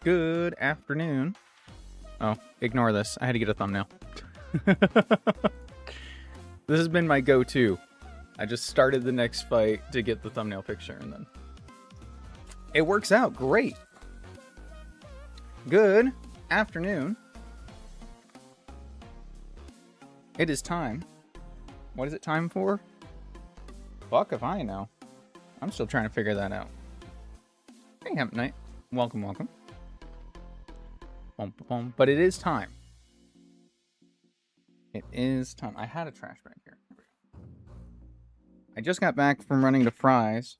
Good afternoon. Oh, ignore this. I had to get a thumbnail. This has been my go-to. I just started the next fight to get the thumbnail picture, and then it works out great. Good afternoon. It is time. What is it time for? Fuck if I know. I'm still trying to figure that out. Hey, Hemp Knight. Welcome, welcome. But it is time. It is time. I had a trash bag here. I just got back from running to Fry's.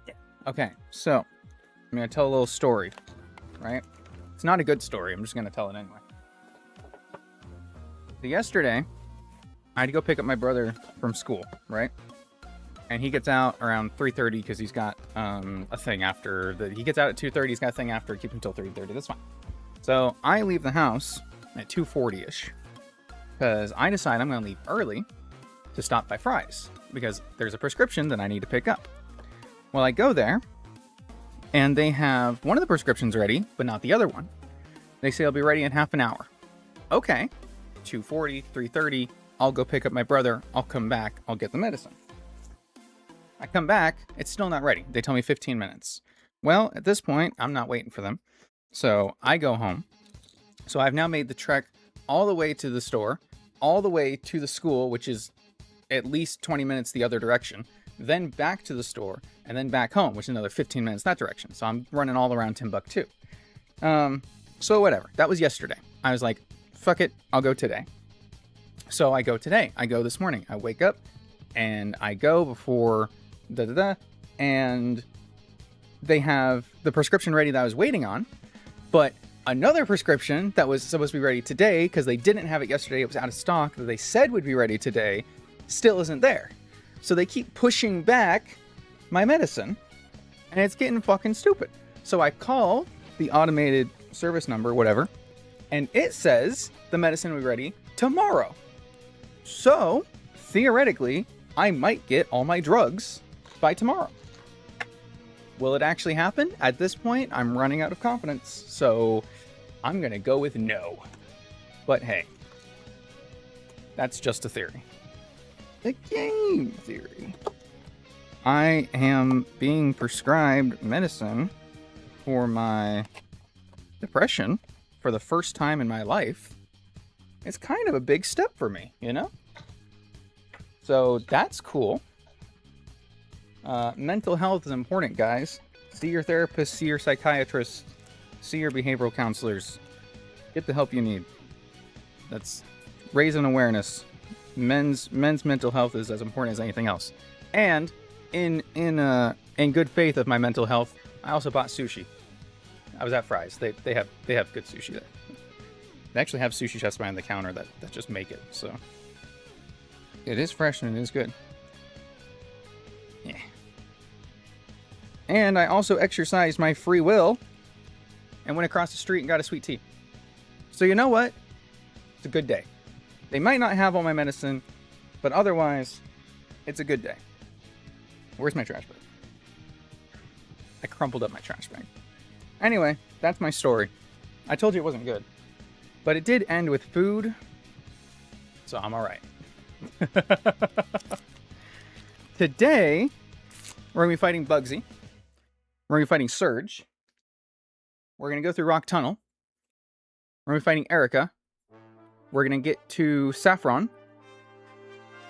Yeah. Okay, so I'm going to tell a little story, right? It's not a good story. I'm just going to tell it anyway. So yesterday, I had to go pick up my brother from school, right? And he gets out around 3:30 because he's got a thing after. He gets out at 2:30. He's got a thing after. Keep him till 3:30. That's fine. So I leave the house at 2:40ish because I decide I'm going to leave early to stop by Fry's because there's a prescription that I need to pick up. Well, I go there and they have one of the prescriptions ready, but not the other one. They say I'll be ready in half an hour. Okay, 2:40, 3:30. I'll go pick up my brother. I'll come back. I'll get the medicine. I come back, it's still not ready. They tell me 15 minutes. Well, at this point, I'm not waiting for them. So I go home. So I've now made the trek all the way to the store, all the way to the school, which is at least 20 minutes the other direction, then back to the store, and then back home, which is another 15 minutes that direction. So I'm running all around Timbuktu. So whatever. That was yesterday. I was like, fuck it, I'll go today. So I go today. I go this morning. I wake up and I go before and they have the prescription ready that I was waiting on, but another prescription that was supposed to be ready today because they didn't have it yesterday, it was out of stock, that they said would be ready today, still isn't there. So they keep pushing back my medicine and it's getting fucking stupid. So I call the automated service number, whatever, and it says the medicine will be ready tomorrow. So theoretically, I might get all my drugs by tomorrow. Will it actually happen? At this point, I'm running out of confidence, so I'm gonna go with no. But hey, that's just a theory. A game theory. I am being prescribed medicine for my depression for the first time in my life. It's kind of a big step for me, you know? So that's cool. Mental health is important, guys. See your therapist, see your psychiatrist, see your behavioral counselors. Get the help you need. That's raising awareness. Men's mental health is as important as anything else. And in good faith of my mental health, I also bought sushi. I was at Fry's. They have good sushi there. They actually have sushi chefs behind the counter that just make it. So it is fresh and it is good. Yeah. And I also exercised my free will and went across the street and got a sweet tea. So you know what? It's a good day. They might not have all my medicine, but otherwise, it's a good day. Where's my trash bag? I crumpled up my trash bag. Anyway, that's my story. I told you it wasn't good. But it did end with food, so I'm alright. Today, we're going to be fighting Bugsy. We're going to be fighting Surge. We're going to go through Rock Tunnel. We're going to be fighting Erica. We're going to get to Saffron.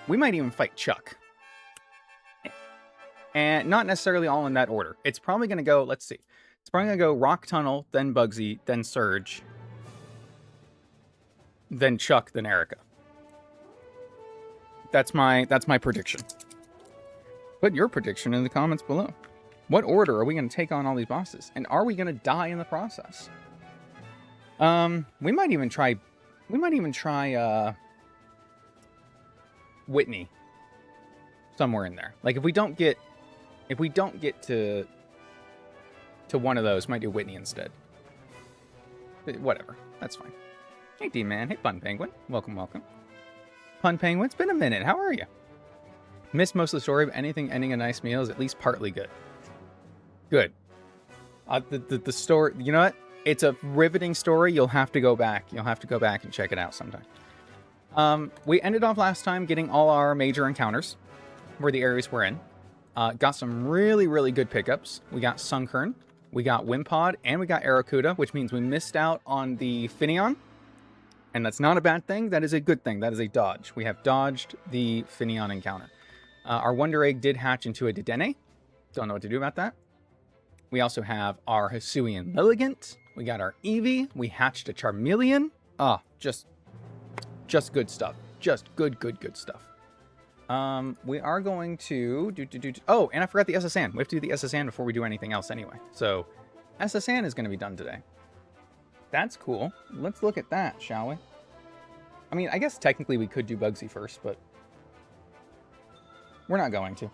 We might even fight Chuck. And not necessarily all in that order. It's probably going to go, let's see. It's probably going to go Rock Tunnel, then Bugsy, then Surge, then Chuck, then Erica. That's my prediction. Put your prediction in the comments below. What order are we going to take on all these bosses? And are we going to die in the process? We might even try Whitney somewhere in there. Like if we don't get to one of those, might do Whitney instead. But whatever. That's fine. Hey D-Man. Hey Pun Penguin. Welcome, welcome. Pun Penguin, it's been a minute. How are you? Missed most of the story, but anything ending a nice meal is at least partly good. Good. The story, you know what? It's a riveting story. You'll have to go back. You'll have to go back and check it out sometime. We ended off last time getting all our major encounters where the areas we're in. Got some really, really good pickups. We got Sunkern, we got Wimpod, and we got Aracuda, which means we missed out on the Finneon. And that's not a bad thing. That is a good thing. That is a dodge. We have dodged the Finneon encounter. Our Wonder Egg did hatch into a Dedenne. Don't know what to do about that. We also have our Hisuian Lilligant. We got our Eevee. We hatched a Charmeleon. Ah, just good stuff. Just good stuff. We are going to oh, and I forgot the SSN. We have to do the SSN before we do anything else anyway. So SSN is going to be done today. That's cool. Let's look at that, shall we? I mean, I guess technically we could do Bugsy first, but we're not going to.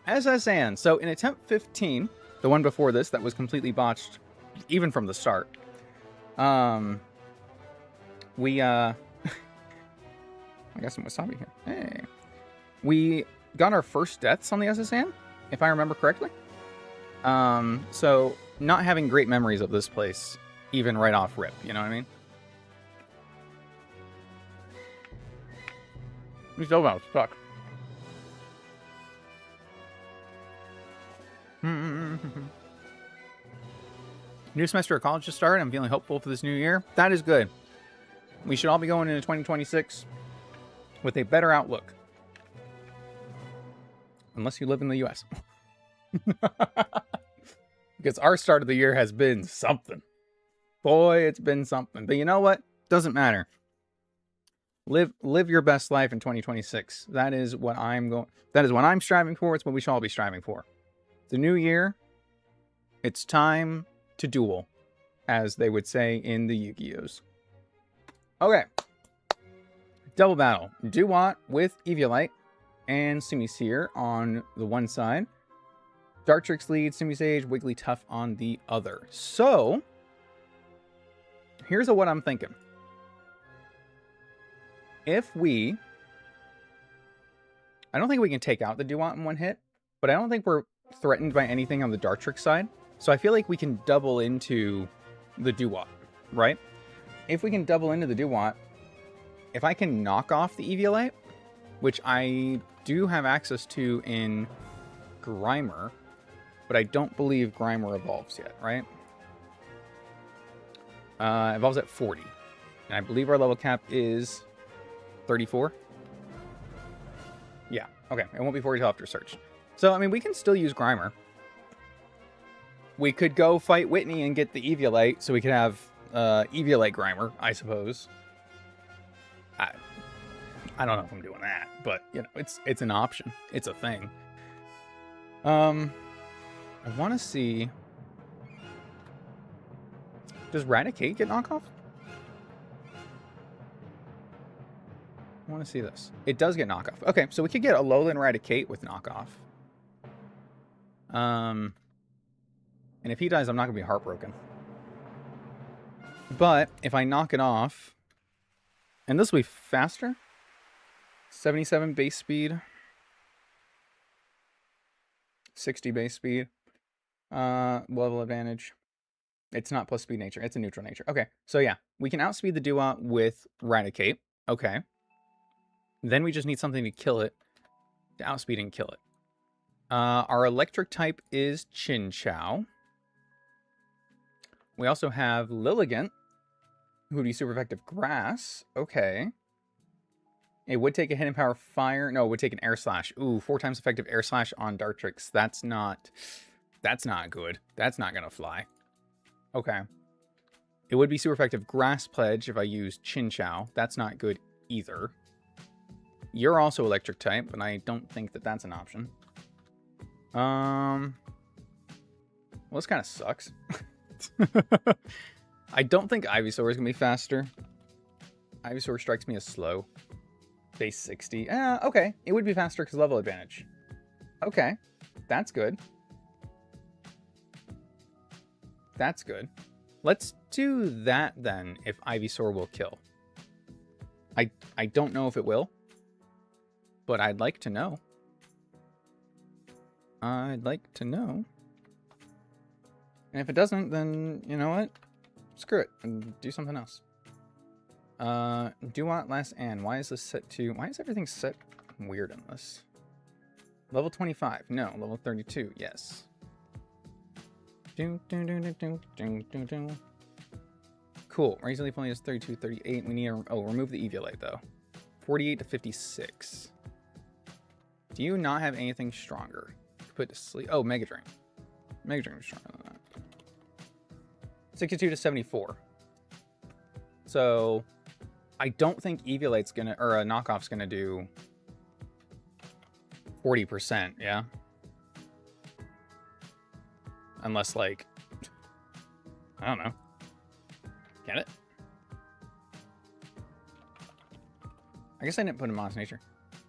SSN. So in attempt 15, the one before this that was completely botched, even from the start, we I got some wasabi here. Hey. We got our first deaths on the SSN, if I remember correctly. So not having great memories of this place, even right off rip, you know what I mean? We still about stuck. New semester of college just started. I'm feeling hopeful for this new year. That is good. We should all be going into 2026 with a better outlook. Unless you live in the US. Because our start of the year has been something. Boy, it's been something. But you know what? Doesn't matter. Live your best life in 2026. That is what I'm striving for. It's what we should all be striving for. The new year, it's time to duel, as they would say in the Yu-Gi-Ohs. Okay. Double battle. Duat with Eviolite and Simisear on the one side. Dartrix lead, Simisage, Wigglytuff on the other. So, here's what I'm thinking. If we... I don't think we can take out the Duat in one hit, but I don't think we're threatened by anything on the Dartrix side. So I feel like we can double into the Duat, right? If we can double into the Duat, if I can knock off the Eviolite, which I do have access to in Grimer, but I don't believe Grimer evolves yet, right? Evolves at 40. And I believe our level cap is 34. Yeah, okay. It won't be 40 till after search. So, I mean, we can still use Grimer. We could go fight Whitney and get the Eviolite, so we could have Eviolite Grimer, I suppose. I don't know if I'm doing that, but, you know, it's an option. It's a thing. I want to see... Does Raticate get knockoff? I want to see this. It does get knockoff. Okay, so we could get a Alolan Raticate with knockoff. And if he dies, I'm not going to be heartbroken. But if I knock it off... And this will be faster. 77 base speed. 60 base speed. Level advantage. It's not plus speed nature. It's a neutral nature. Okay, so yeah. We can outspeed the Duat with Raticate. Okay. Then we just need something to kill it. To outspeed and kill it. Our electric type is Chinchou. We also have Lilligant, who would be super effective Grass. Okay. It would take a hidden power fire. No, it would take an air slash. Ooh, 4 times effective air slash on Dartrix. That's not good. That's not gonna fly. Okay. It would be super effective Grass Pledge if I use Chinchou. That's not good either. You're also electric type, but I don't think that that's an option. Well, this kind of sucks. I don't think Ivysaur is going to be faster. Ivysaur strikes me as slow. Base 60. Okay. It would be faster because level advantage. Okay. That's good. That's good. Let's do that then if Ivysaur will kill. I don't know if it will. But I'd like to know. I'd like to know. And if it doesn't, then you know what? Screw it and do something else. Do want last and why is this set to? Why is everything set weird in this? Level 25. No. Level 32. Yes. Cool. Raise leaf only is 32, 38. We need to... Oh, remove the Eviolite, though. 48 to 56. Do you not have anything stronger? Put to sleep. Oh, Mega Drain. Mega Drain is stronger than that. 62 to 74. So, I don't think Eviolite's gonna... Or a knockoff's gonna do... 40%, yeah? Unless, like... I don't know. Get it? I guess I didn't put in Modest Nature.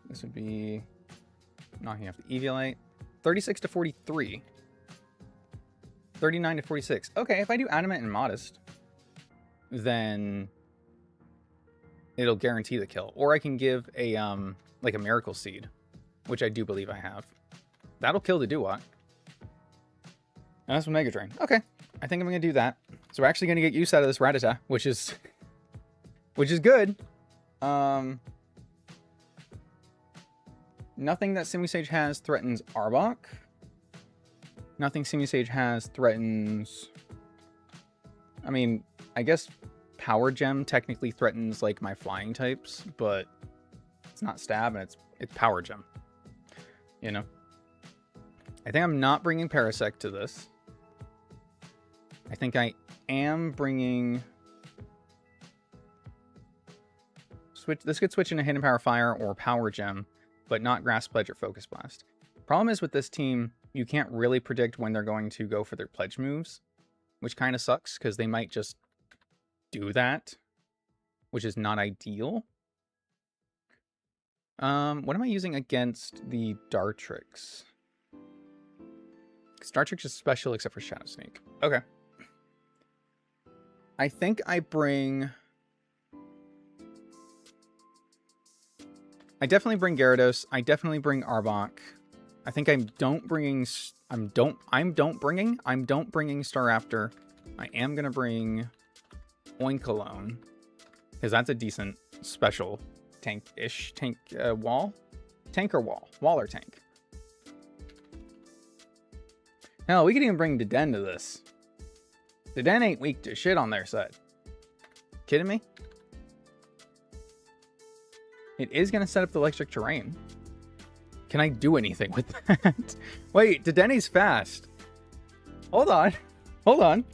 This would be knocking off the Eviolite. 36 to 43. 39 to 46. Okay, if I do Adamant and Modest, then it'll guarantee the kill. Or I can give a like a Miracle Seed, which I do believe I have. That'll kill the Duat. And that's with Mega Drain. Okay, I think I'm gonna do that. So we're actually gonna get use out of this Rattata, which is good. Nothing that Simisage has threatens Arbok. Nothing Simisage has threatens... I mean, I guess Power Gem technically threatens, like, my flying types, but it's not Stab, and it's Power Gem. You know? I think I'm not bringing Parasect to this. I think I am bringing... This could switch into Hidden Power Fire or Power Gem, but not Grass Pledge or Focus Blast. Problem is with this team, you can't really predict when they're going to go for their pledge moves, which kind of sucks because they might just do that, which is not ideal. What am I using against the Dartrix? Because Dartrix is special except for Shadow Sneak. Okay. I think I bring... I definitely bring Gyarados. I definitely bring Arbok. I think I'm don't bringing Staraptor. I am gonna bring Oinkologne because that's a decent special tank-ish wall. Tank or wall? Wall or tank? Hell, we could even bring Deden to this. Deden ain't weak to shit on their side. Kidding me? It is going to set up the electric terrain. Can I do anything with that? Wait, Dedene's fast. Hold on. Hold on.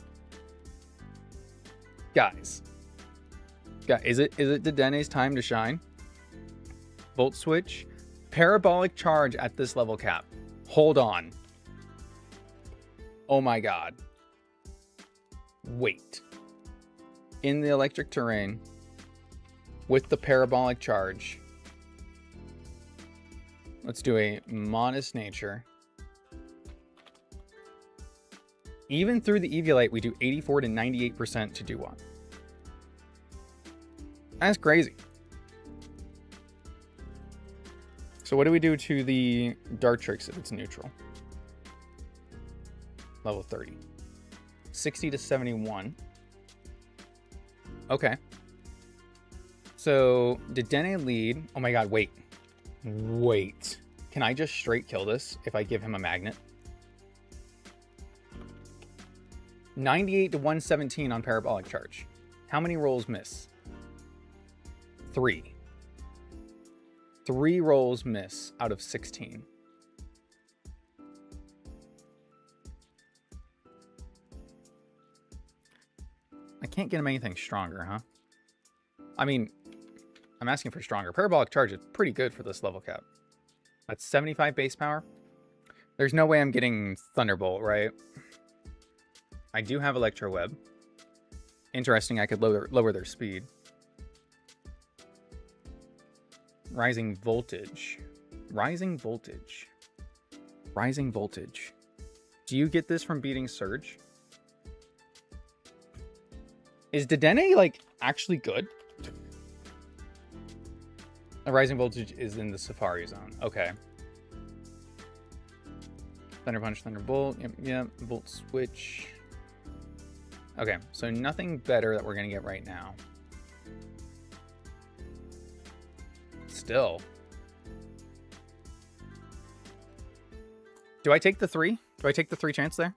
Guys. Is it Dedene's time to shine? Volt Switch. Parabolic Charge at this level cap. Hold on. Oh my god. Wait. In the electric terrain... with the Parabolic Charge. Let's do a Modest Nature. Even through the Eviolite, we do 84 to 98% to do what? That's crazy. So what do we do to the Dartrix if it's neutral? Level 30. 60 to 71. Okay. So, did Dene lead? Oh my god, wait. Wait. Can I just straight kill this if I give him a magnet? 98 to 117 on Parabolic Charge. How many rolls miss? 3. 3 rolls miss out of 16. I can't get him anything stronger, huh? I mean... I'm asking for stronger. Parabolic Charge is pretty good for this level cap. That's 75 base power. There's no way I'm getting Thunderbolt, right? I do have Electro Web. Interesting, I could lower their speed. Rising Voltage. Rising Voltage. Rising Voltage. Do you get this from beating Surge? Is Dedenne, like, actually good? The Rising Voltage is in the Safari Zone. Okay. Thunder Punch, Thunderbolt. Yep, yep. Volt Switch. Okay, so nothing better that we're going to get right now. Still. Do I take the 3? Do I take the 3 chance there?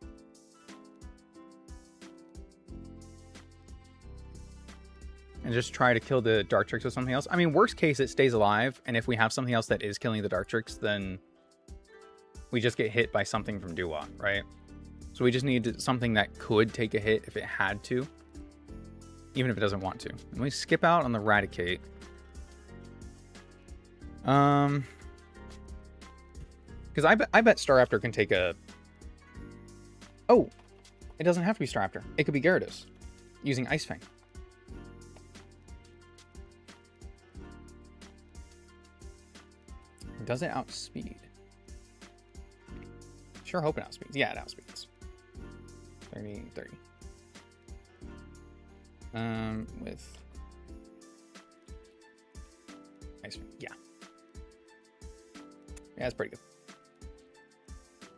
And just try to kill the Dartrix with something else? I mean, worst case, it stays alive. And if we have something else that is killing the Dartrix, then we just get hit by something from Dua, right? So we just need something that could take a hit if it had to. Even if it doesn't want to. Let me skip out on the Raticate. Because I bet Staraptor can take a... Oh! It doesn't have to be Staraptor. It could be Gyarados. Using Ice Fang. Does it outspeed? Sure hope it outspeeds. Yeah, it outspeeds. 30. With... Ice Fang. Yeah. Yeah, that's pretty good.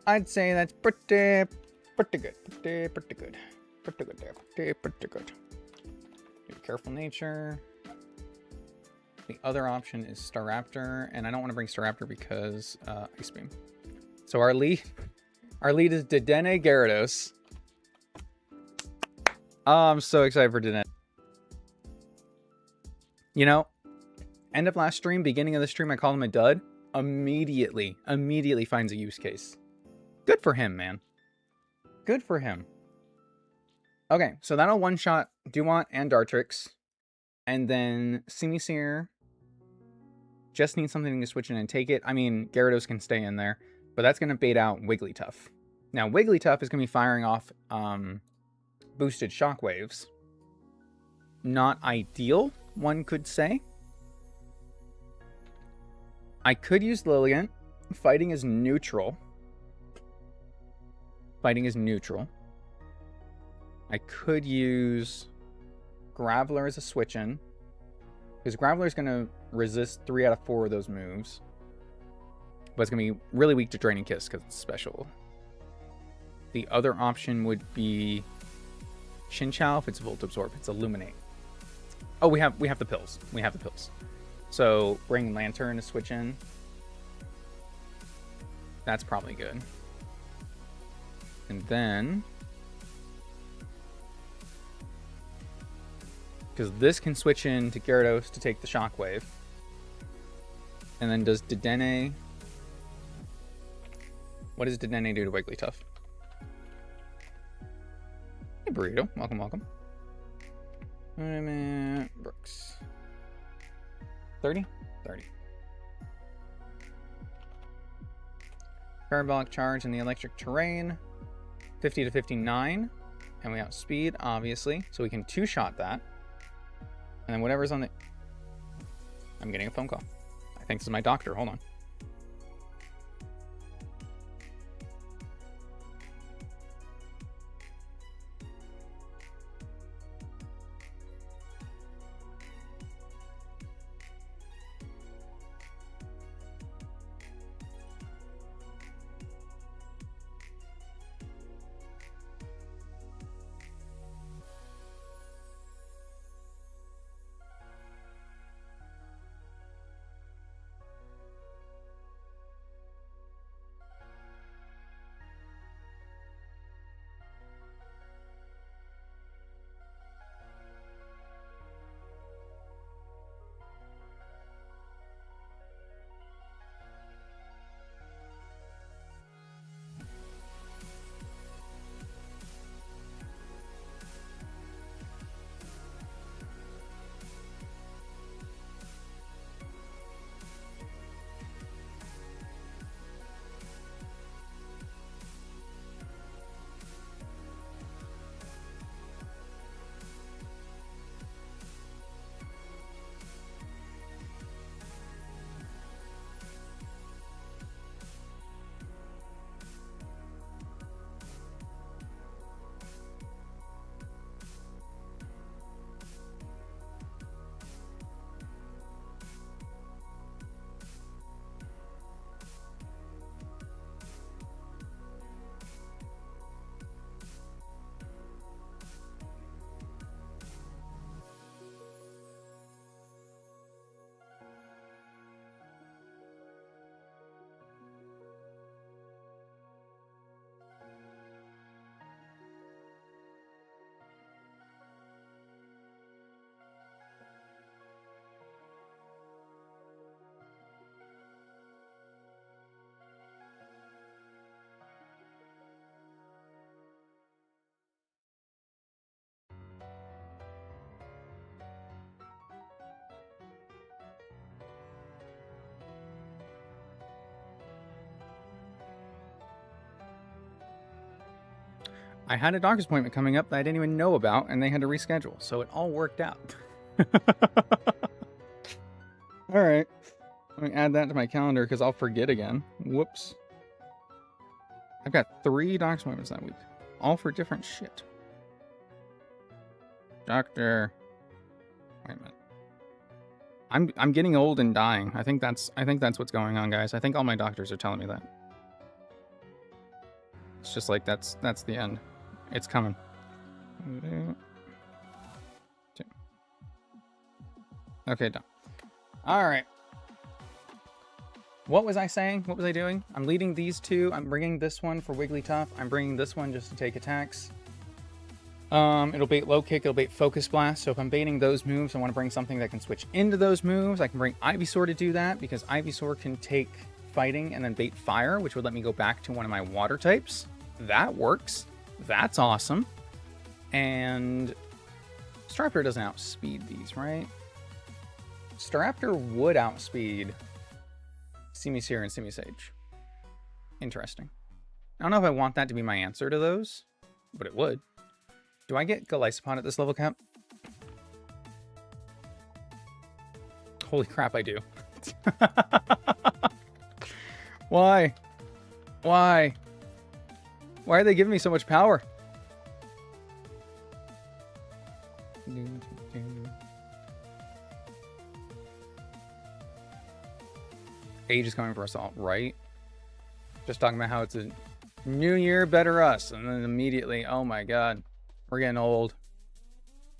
I'd say that's pretty good. Pretty good there. Pretty good. Be careful nature. The other option is Staraptor, and I don't want to bring Staraptor because Ice Beam. So our lead is Dedenne Gyarados. Oh, I'm so excited for Dedenne. You know, end of last stream, beginning of the stream, I called him a dud. Immediately finds a use case. Good for him, man. Good for him. Okay, so that'll one-shot Dumont and Dartrix. And then Simisear just needs something to switch in and take it. I mean, Gyarados can stay in there, but that's going to bait out Wigglytuff. Now, Wigglytuff is going to be firing off boosted shockwaves. Not ideal, one could say. I could use Lilligant. Fighting is neutral. Fighting is neutral. I could use Graveler as a switch-in. Because Graveler is going to resist 3 out of 4 of those moves. But it's going to be really weak to Draining Kiss because it's special. The other option would be Chinchou if it's Volt Absorb. It's Illuminate. Oh, we have the pills. We have the pills. So bring Lantern to switch in. That's probably good. And then... because this can switch in to Gyarados to take the Shockwave. And then does Dedenne... what does Dedenne do to Wigglytuff? Hey, Burrito. Welcome. Brooks. 30? 30. Parabolic Charge in the electric terrain. 50 to 59. And we outspeed, obviously. So we can two-shot that. And then whatever's on the... I'm getting a phone call. I think this is my doctor. Hold on. I had a doctor's appointment coming up that I didn't even know about, and they had to reschedule, so it all worked out. All right. Let me add that to my calendar because I'll forget again. Whoops. I've got 3 doctor's appointments that week, all for different shit. Doctor appointment. I'm getting old and dying. I think that's what's going on, guys. I think all my doctors are telling me that. It's just like that's the end. It's coming. 2. Okay, done. All right. What was I saying? What was I doing? I'm leading these 2. I'm bringing this one for Wigglytuff. I'm bringing this one just to take attacks. It'll bait low kick, it'll bait focus blast. So if I'm baiting those moves, I want to bring something that can switch into those moves. I can bring Ivysaur to do that because Ivysaur can take fighting and then bait fire, which would let me go back to one of my water types. That works. That's awesome. And Staraptor doesn't outspeed these, right? Staraptor would outspeed Simisear and Simisage. Interesting. I don't know if I want that to be my answer to those, but it would. Do I get Golisopod at this level cap? Holy crap, I do. Why? Why? Why are they giving me so much power? Age is coming for us all, right? Just talking about how it's a new year, better us. And then immediately, oh my god. We're getting old.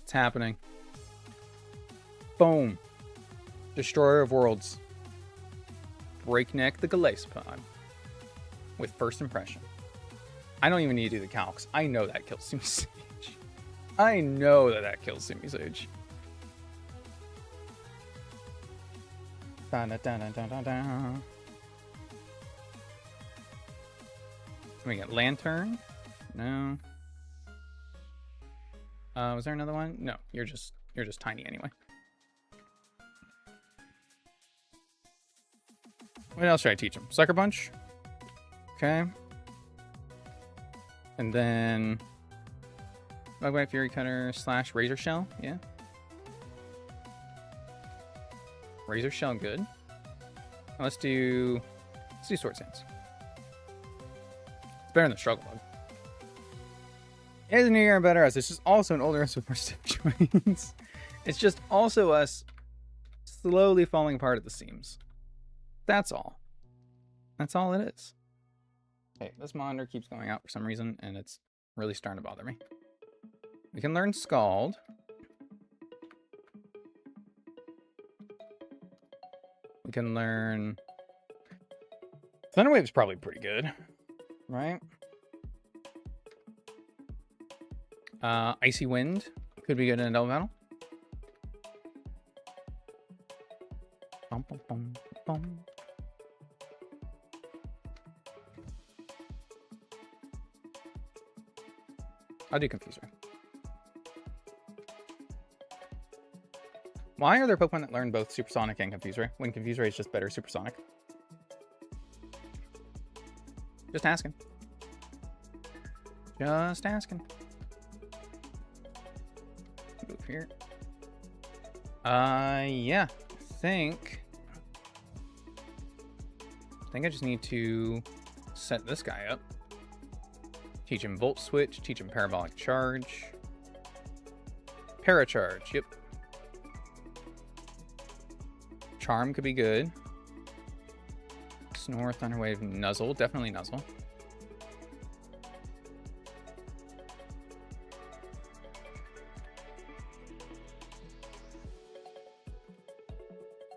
It's happening. Boom. Destroyer of Worlds. Breakneck the Golisopod. With first impression. I don't even need to do the calcs. I know that kills Simisage. I know that kills Simisage. We get Lantern. No. Was there another one? No, you're just tiny anyway. What else should I teach him? Sucker Punch. Okay. And then Bugby, Fury Cutter / Razor Shell. Yeah. Razor Shell, good. Now let's do Sword Sands. It's better than Struggle Bug. It is a new year and better us. It's just also an older us with more stiff joints. It's just also us slowly falling apart at the seams. That's all. That's all it is. Hey, this monitor keeps going out for some reason, and it's really starting to bother me. We can learn Scald. We can learn... Thunderwave's probably pretty good, right? Icy Wind could be good in a double battle. Bum, bum, bum, bum. I'll do Confuse Ray. Why are there Pokemon that learn both Supersonic and Confuse Ray when Confuse Ray is just better Supersonic? Just asking. Just asking. Move here. Yeah. I think I just need to set this guy up. Teach him Volt Switch, teach him Parabolic Charge. Paracharge, yep. Charm could be good. Snore, Thunderwave, Nuzzle, definitely Nuzzle.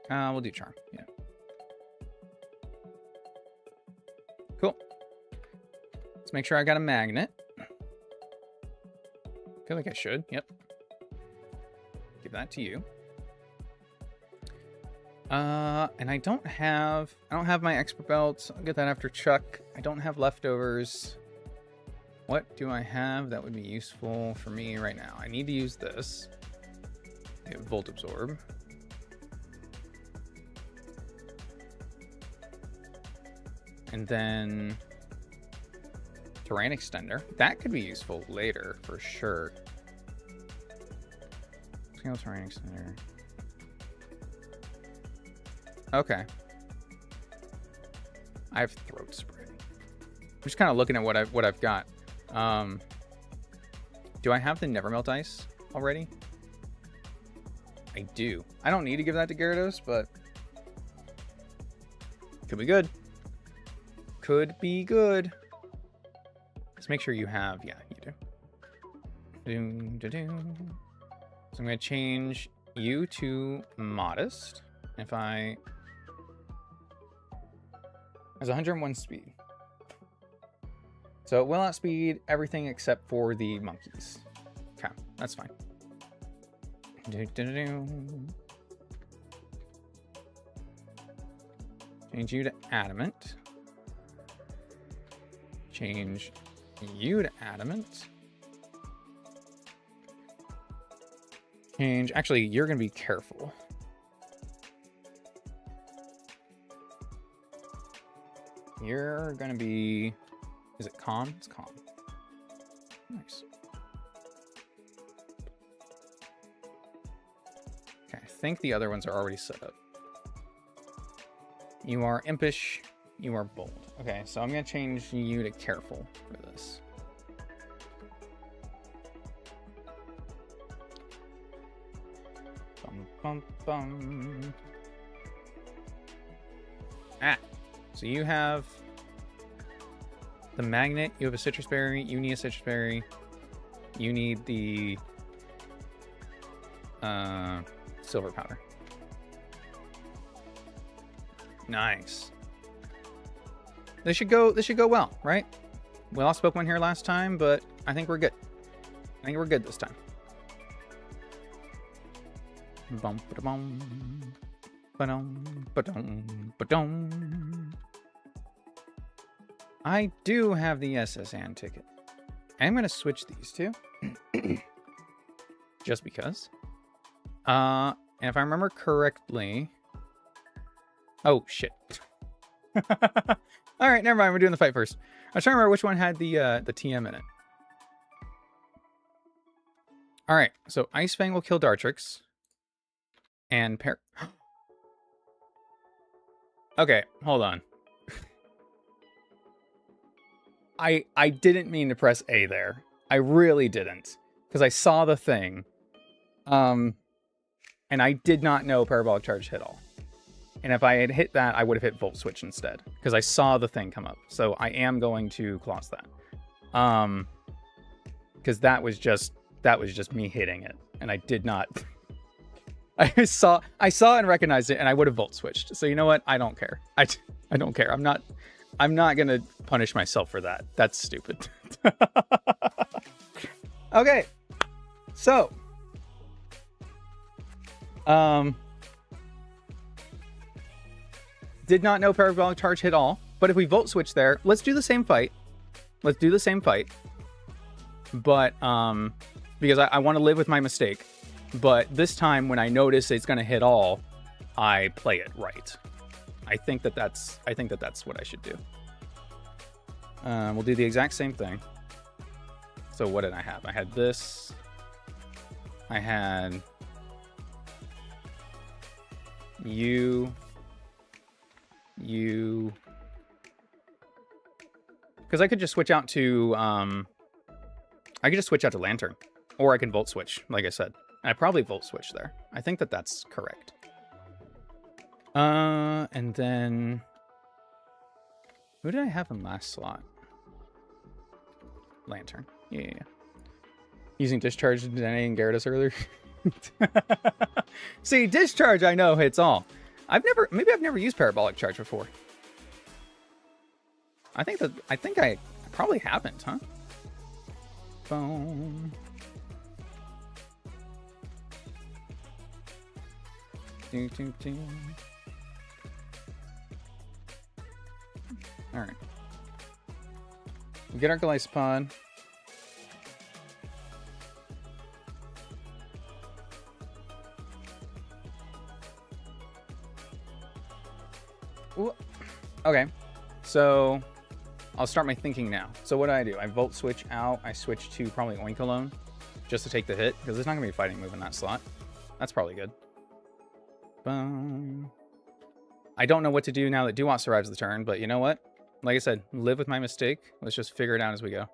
We'll do Charm, yeah. Cool. Let's make sure I got a magnet. Feel like I should, yep. Give that to you. And I don't have my expert belt. I'll get that after Chuck. I don't have leftovers. What do I have that would be useful for me right now? I need to use this. I have Volt Absorb. And then Terrain extender. That could be useful later for sure. Scale terrain extender. Okay. I have throat spray. I'm just kind of looking at what I've got. Do I have the Nevermelt ice already? I do. I don't need to give that to Gyarados, but could be good. Could be good. Let's make sure you have. Yeah, you do. So I'm going to change you to modest. If I... There's 101 speed. So it will outspeed everything except for the monkeys. Okay, that's fine. Change you to adamant. Change you to adamant. Change. Actually, you're going to be careful. You're going to be... Is it calm? It's calm. Nice. Okay, I think the other ones are already set up. You are impish. You are bold. Okay, so I'm going to change you to careful for this. Bum, bum, bum. Ah, so you have the magnet, you have a citrus berry, you need a citrus berry, you need the silver powder. Nice. This should go well, right? We lost Pokemon here last time, but I think we're good. I think we're good this time. Bum ba bum ba-dum ba-dum ba-dum. I do have the SSN ticket. I'm going to switch these two. Just because. And if I remember correctly... Oh, shit. Alright, never mind. We're doing the fight first. I was trying to remember which one had the TM in it. Alright, so Ice Fang will kill Dartrix. And Okay, hold on. I didn't mean to press A there. I really didn't. Because I saw the thing. And I did not know Parabolic Charge hit all. And if I had hit that, I would have hit Volt Switch instead. Because I saw the thing come up. So I am going to Claws that. Because that was just me hitting it. And I did not... I saw and recognized it, and I would have Volt Switched. So you know what? I don't care. I don't care. I'm not gonna punish myself for that. That's stupid. Okay. So. Did not know Parabolic Charge hit all, but if we Volt Switch there, let's do the same fight. Let's do the same fight. But, because I want to live with my mistake. But this time, when I notice it's going to hit all, I play it right. I think that's what I should do. We'll do the exact same thing. So what did I have? I had this. I had you. Because I could just switch out to Lantern, or I can Volt Switch, like I said. I probably Volt Switch there. I think that's correct. And then... Who did I have in last slot? Lantern. Yeah. Using Discharge to Dene and Gyarados earlier. See, Discharge I know hits all. Maybe I've never used Parabolic Charge before. I think I probably haven't, huh? Boom. Alright. We get our Gliscod. Okay. So I'll start my thinking now. So what do? I Volt Switch out. I switch to probably Oink alone just to take the hit, because there's not going to be a fighting move in that slot. That's probably good. Boom. I don't know what to do now that Duat survives the turn, but you know what? Like I said, live with my mistake. Let's just figure it out as we go.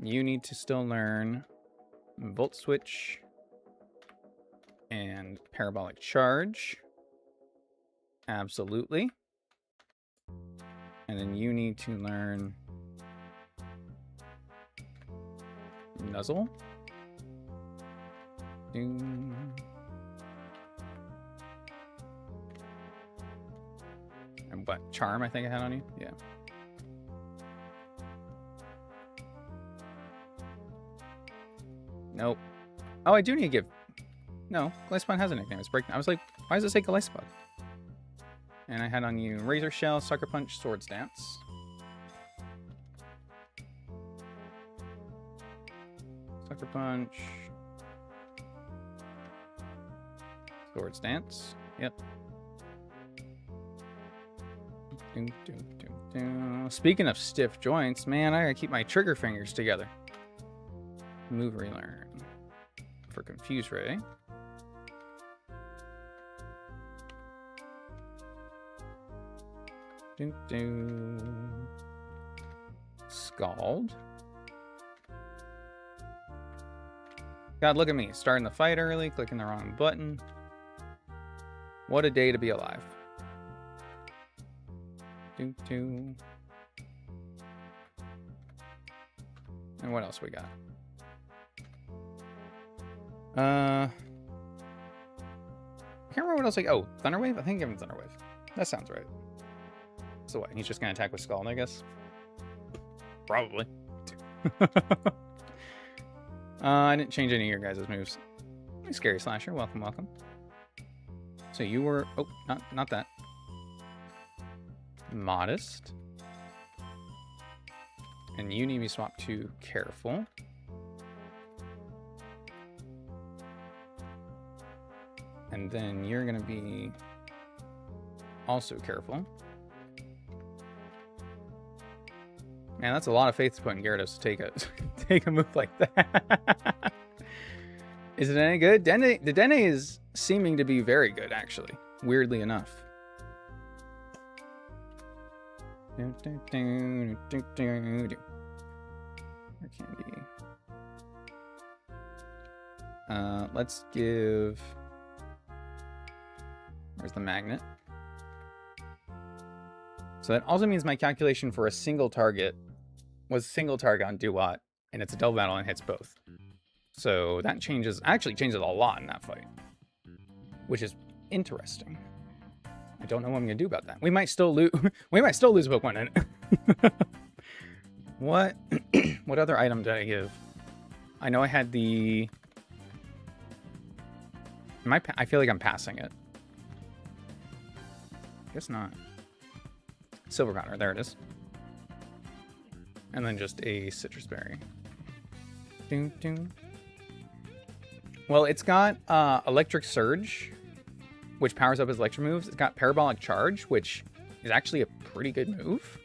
You need to still learn Volt Switch and Parabolic Charge. Absolutely. And then you need to learn Nuzzle. And what? Charm, I think I had on you? Yeah. Nope. Oh, I do need to give... No, Glyspot has a nickname. It's Breakdown. I was like, why does it say Glyspot? And I had on you Razor Shell, Sucker Punch, Swords Dance. Sucker Punch. Swords Dance. Yep. Speaking of stiff joints, man, I gotta keep my trigger fingers together. Move Relearn. For Confuse Ray. Scald. God, look at me. Starting the fight early, clicking the wrong button. What a day to be alive. And what else we got? I can't remember what else. Oh, Thunderwave? I think I give him Thunderwave. That sounds right. So what? He's just gonna attack with Scald, I guess. Probably. I didn't change any of your guys' moves. Hey, Scary Slasher, welcome, welcome. So you were... Oh, not that. Modest. And you need to be swapped to Careful. And then you're going to be also Careful. Man, that's a lot of faith to put in Gyarados to take a move like that. Is it any good? The Dene is seeming to be very good, actually. Weirdly enough. Where Candy? Let's give... Where's the magnet? So that also means my calculation for a single target was single target on Duat, and it's a double battle and hits both. So that actually changes a lot in that fight, which is interesting. I don't know what I'm gonna do about that. We might still lose. We might still lose a Pokemon in it. What? What other item did I give? I know I had the. I feel like I'm passing it. Guess not. Silver Powder, there it is. And then just a Citrus Berry. Ding, ding. Well, it's got Electric Surge, which powers up his electric moves. It's got Parabolic Charge, which is actually a pretty good move.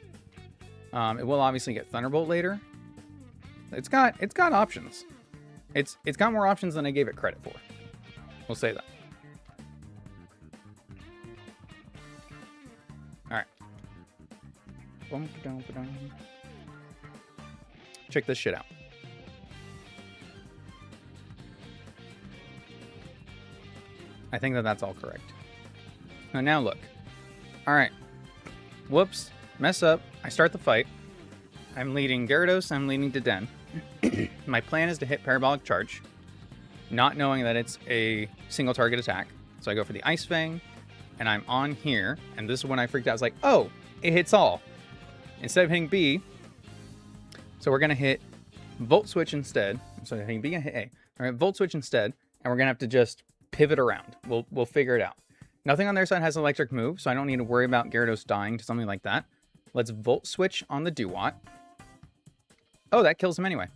It will obviously get Thunderbolt later. It's got options. It's got more options than I gave it credit for. We'll say that. All right. Check this shit out. I think that's all correct. Now look. All right. Whoops. Mess up. I start the fight. I'm leading Gyarados. I'm leading Deden. My plan is to hit Parabolic Charge, not knowing that it's a single target attack. So I go for the Ice Fang, and I'm on here. And this is when I freaked out. I was like, oh, it hits all. Instead of hitting B, so we're going to hit Volt Switch instead. So hitting B and hit A. All right, Volt Switch instead, and we're going to have to just pivot around. We'll figure it out. Nothing on their side has electric move, so I don't need to worry about Gyarados dying to something like that. Let's Volt Switch on the Duat. Oh, that kills him anyway.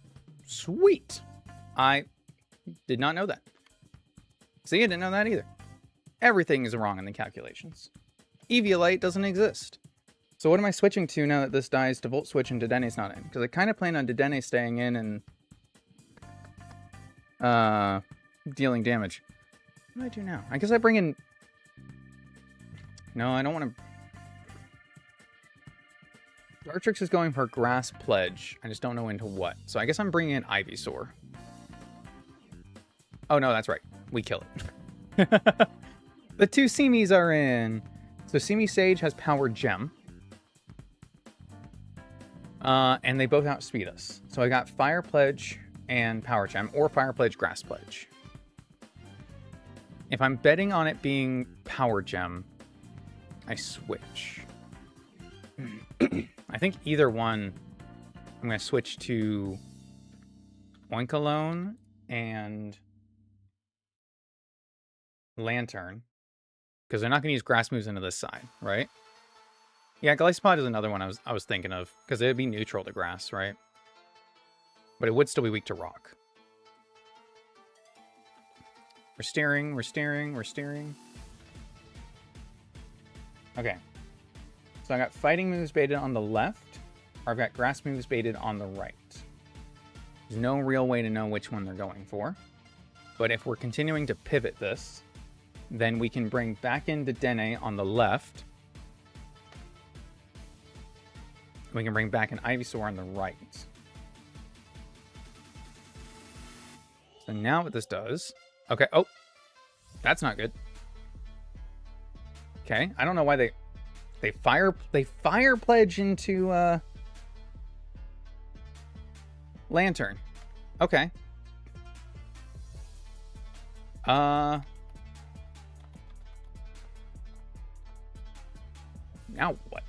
Sweet. I did not know that. See, I didn't know that either. Everything is wrong in the calculations. Eviolite doesn't exist. So what am I switching to now that this dies to Volt Switch and Dedene's not in? Because I kind of plan on Dedenne staying in and dealing damage. What do I do now? I guess I bring in... No, I don't want to... Dartrix is going for Grass Pledge. I just don't know into what. So I guess I'm bringing in Ivysaur. Oh, no, that's right. We kill it. The two Seamies are in. So Seamy Sage has Power Gem. And they both outspeed us. So I got Fire Pledge and Power Gem, or Fire Pledge, Grass Pledge. If I'm betting on it being Power Gem, I switch. I think either one, I'm going to switch to Oinkalone and Lantern. Because they're not going to use grass moves into this side, right? Yeah, Gliscod is another one I was thinking of. Because it would be neutral to grass, right? But it would still be weak to rock. We're steering, we're steering, we're steering. Okay. So I got fighting moves baited on the left, or I've got grass moves baited on the right. There's no real way to know which one they're going for. But if we're continuing to pivot this, then we can bring back in Dedenne on the left. We can bring back an Ivysaur on the right. So now what this does... Okay, oh! That's not good. Okay, I don't know why they fire pledge into Lantern. Okay. Now what?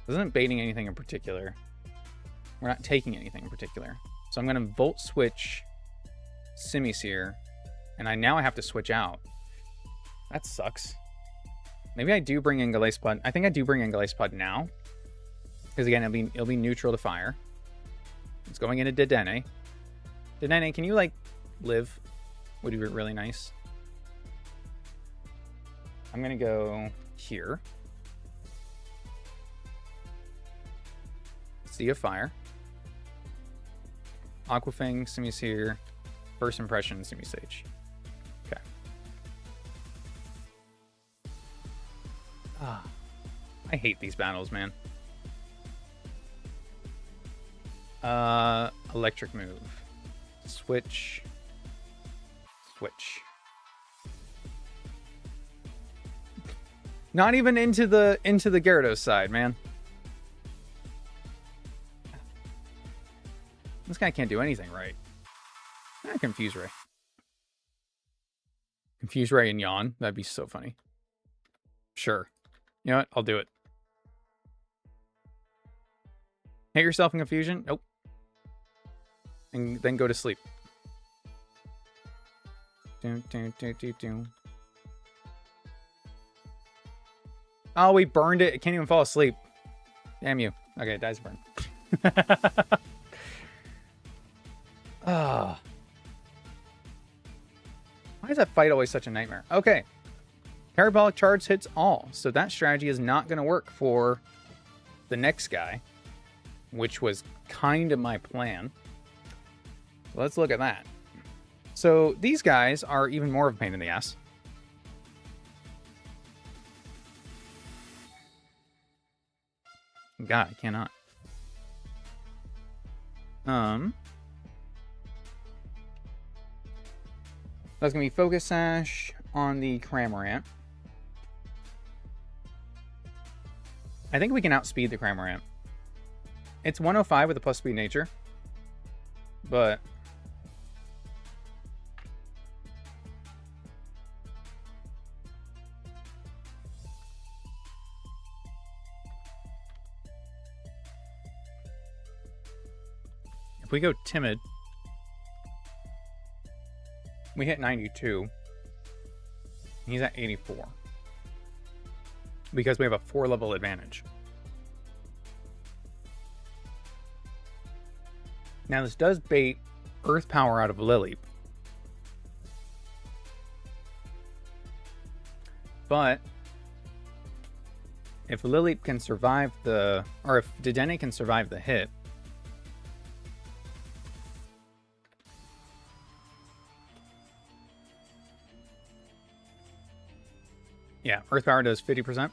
This isn't baiting anything in particular. We're not taking anything in particular. So I'm going to Volt Switch Simisear, and now I have to switch out. That sucks. Maybe I do bring in Gliscod. I think I do bring in Gliscod now. Because again, it'll be neutral to fire. It's going into Dedenne. Dedenne, can you, like, live? Would be really nice. I'm going to go here. Sea of Fire. Aquafang, Simisear, First Impression, Simisage. Okay. Ah, I hate these battles, man. Electric move. Switch. Switch. Not even into the Gyarados side, man. This guy can't do anything right. Confuse Ray. Confuse Ray and Yawn. That'd be so funny. Sure. You know what? I'll do it. Hit yourself in confusion? Nope. And then go to sleep. Oh, we burned it. It can't even fall asleep. Damn you. Okay, it dies burn. Ah. Why is that fight always such a nightmare? Okay. Parabolic Charge hits all. So that strategy is not going to work for the next guy, which was kind of my plan. So let's look at that. So these guys are even more of a pain in the ass. God, I cannot. That's going to be Focus Sash on the Cramorant. I think we can outspeed the Cramorant. It's 105 with a plus speed nature. But... if we go Timid... we hit 92. He's at 84. Because we have a 4-level advantage. Now this does bait Earth Power out of Lily. But If Lilip can survive the... Or if Dedenne can survive the hit... Yeah, Earth Power does 50%.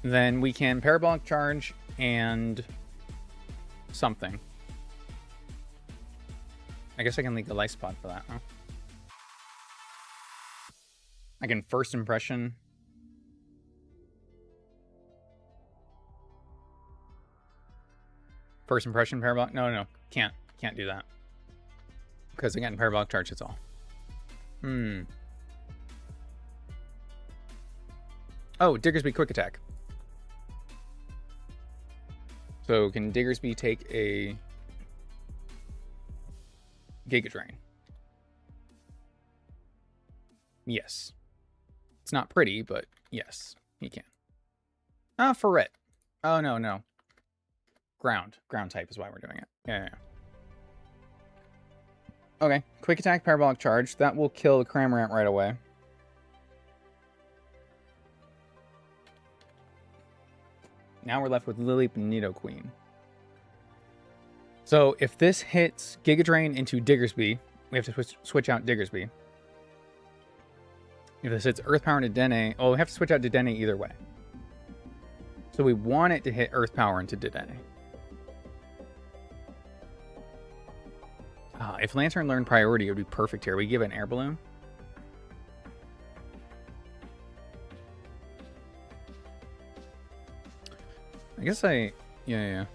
Then we can Parabolic Charge and something. I guess I can leak the Life Spot for that, huh? I can First Impression. First Impression Parabolic? No. Can't do that. Because again, Parabolic Charge hits all. Oh, Diggersby Quick Attack. So can Diggersby take a Giga Drain? Yes. It's not pretty, but yes, he can. Ferret. Oh, no. Ground. Ground type is why we're doing it. Yeah. Okay. Quick Attack, Parabolic Charge. That will kill Cramorant right away. Now we're left with Lilip and Nidoqueen. So if this hits Giga Drain into Diggersby, we have to switch out Diggersby. If this hits Earth Power into Dedenne, we have to switch out Dedenne either way. So we want it to hit Earth Power into Dedenne. If Lantern learned priority, it would be perfect here. We give it an Air Balloon. I guess yeah.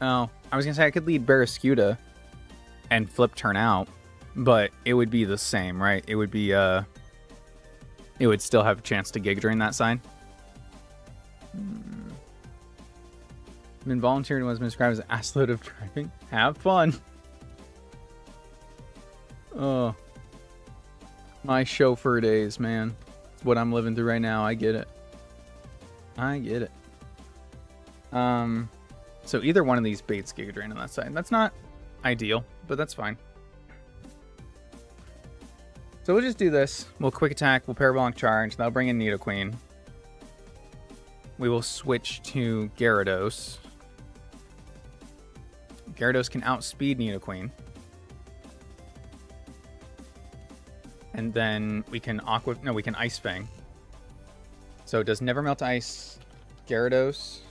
Oh, I was gonna say I could lead Barraskewda and flip turn out, but it would be the same, right? It would be it would still have a chance to Giga Drain that side. Been volunteered and was described as an assload of driving. Have fun. Oh, my chauffeur days, man. It's what I'm living through right now. I get it. So either one of these baits Giga Drain on that side. That's not ideal, but that's fine. So we'll just do this. We'll Quick Attack. We'll Parabolic Charge. That'll bring in Nidoqueen. We will switch to Gyarados. Gyarados can outspeed Nidoqueen. And then we can we can Ice Fang. So does Never Melt Ice Gyarados?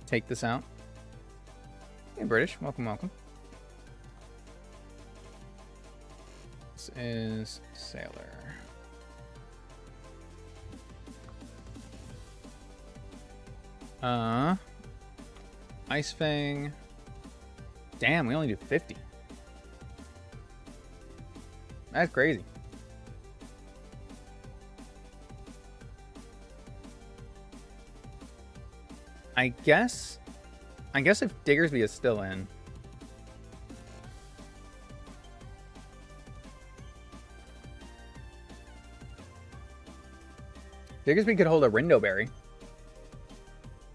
Take this out. Hey, British. Welcome. This is Sailor. Ice Fang. Damn, we only do 50. That's crazy. I guess if Diggersby is still in. Diggersby could hold a Rindo Berry.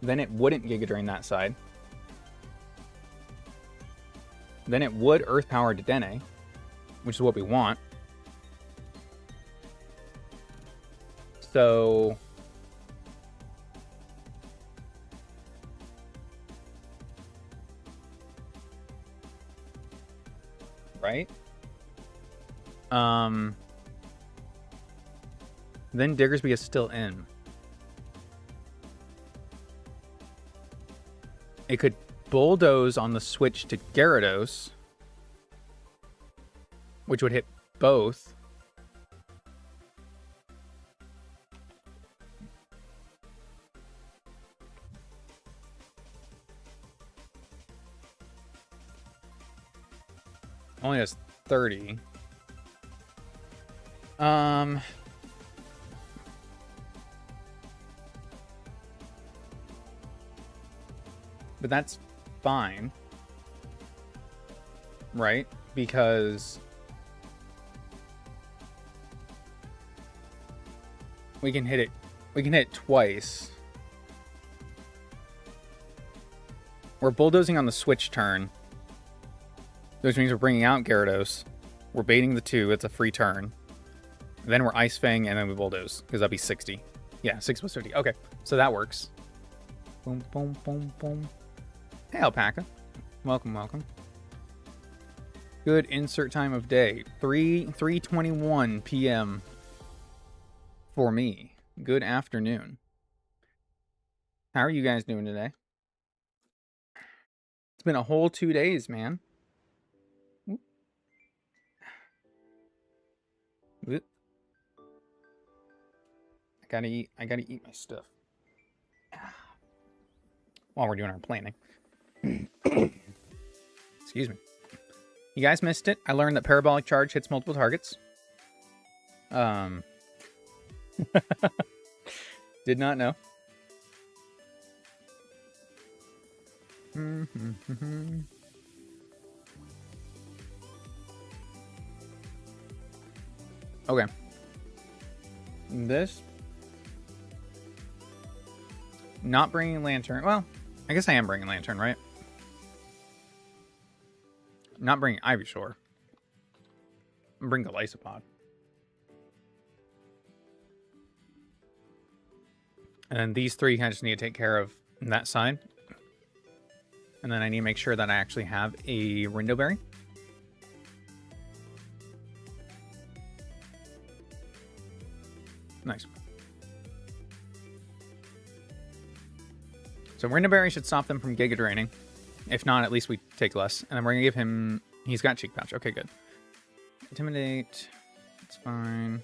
Then it wouldn't Giga Drain that side. Then it would Earth Power Dedenne, which is what we want. So right? Then Diggersby is still in. It could Bulldoze on the switch to Gyarados, which would hit both. Only has 30. But that's fine. right? Because we can hit it twice. We're bulldozing on the switch turn, which means we're bringing out Gyarados. We're baiting the 2. It's a free turn. Then we're Ice Fang, and then we bulldoze, because that'll be 60. Yeah, 6 plus 50. Okay, so that works. Boom, boom, boom, boom. Hey, Alpaca. Welcome, welcome. Good insert time of day. 3:21 p.m. for me. Good afternoon. How are you guys doing today? It's been a whole 2 days, man. Oop. Oop. I gotta eat my stuff while we're doing our planning. Excuse me. You guys missed it. I learned that Parabolic Charge hits multiple targets. Did not know. Okay. This. Not bringing Lantern. Well, I guess I am bringing Lantern, right? Not bringing Ivysaur. I'm bringing Golisopod. And then these 3 I just need to take care of on that side. And then I need to make sure that I actually have a Rindo Berry. Nice. So Rindo Berry should stop them from Giga Draining. If not, at least we take less. And then we're going to give him... He's got Cheek Pouch. Okay, good. Intimidate. It's fine.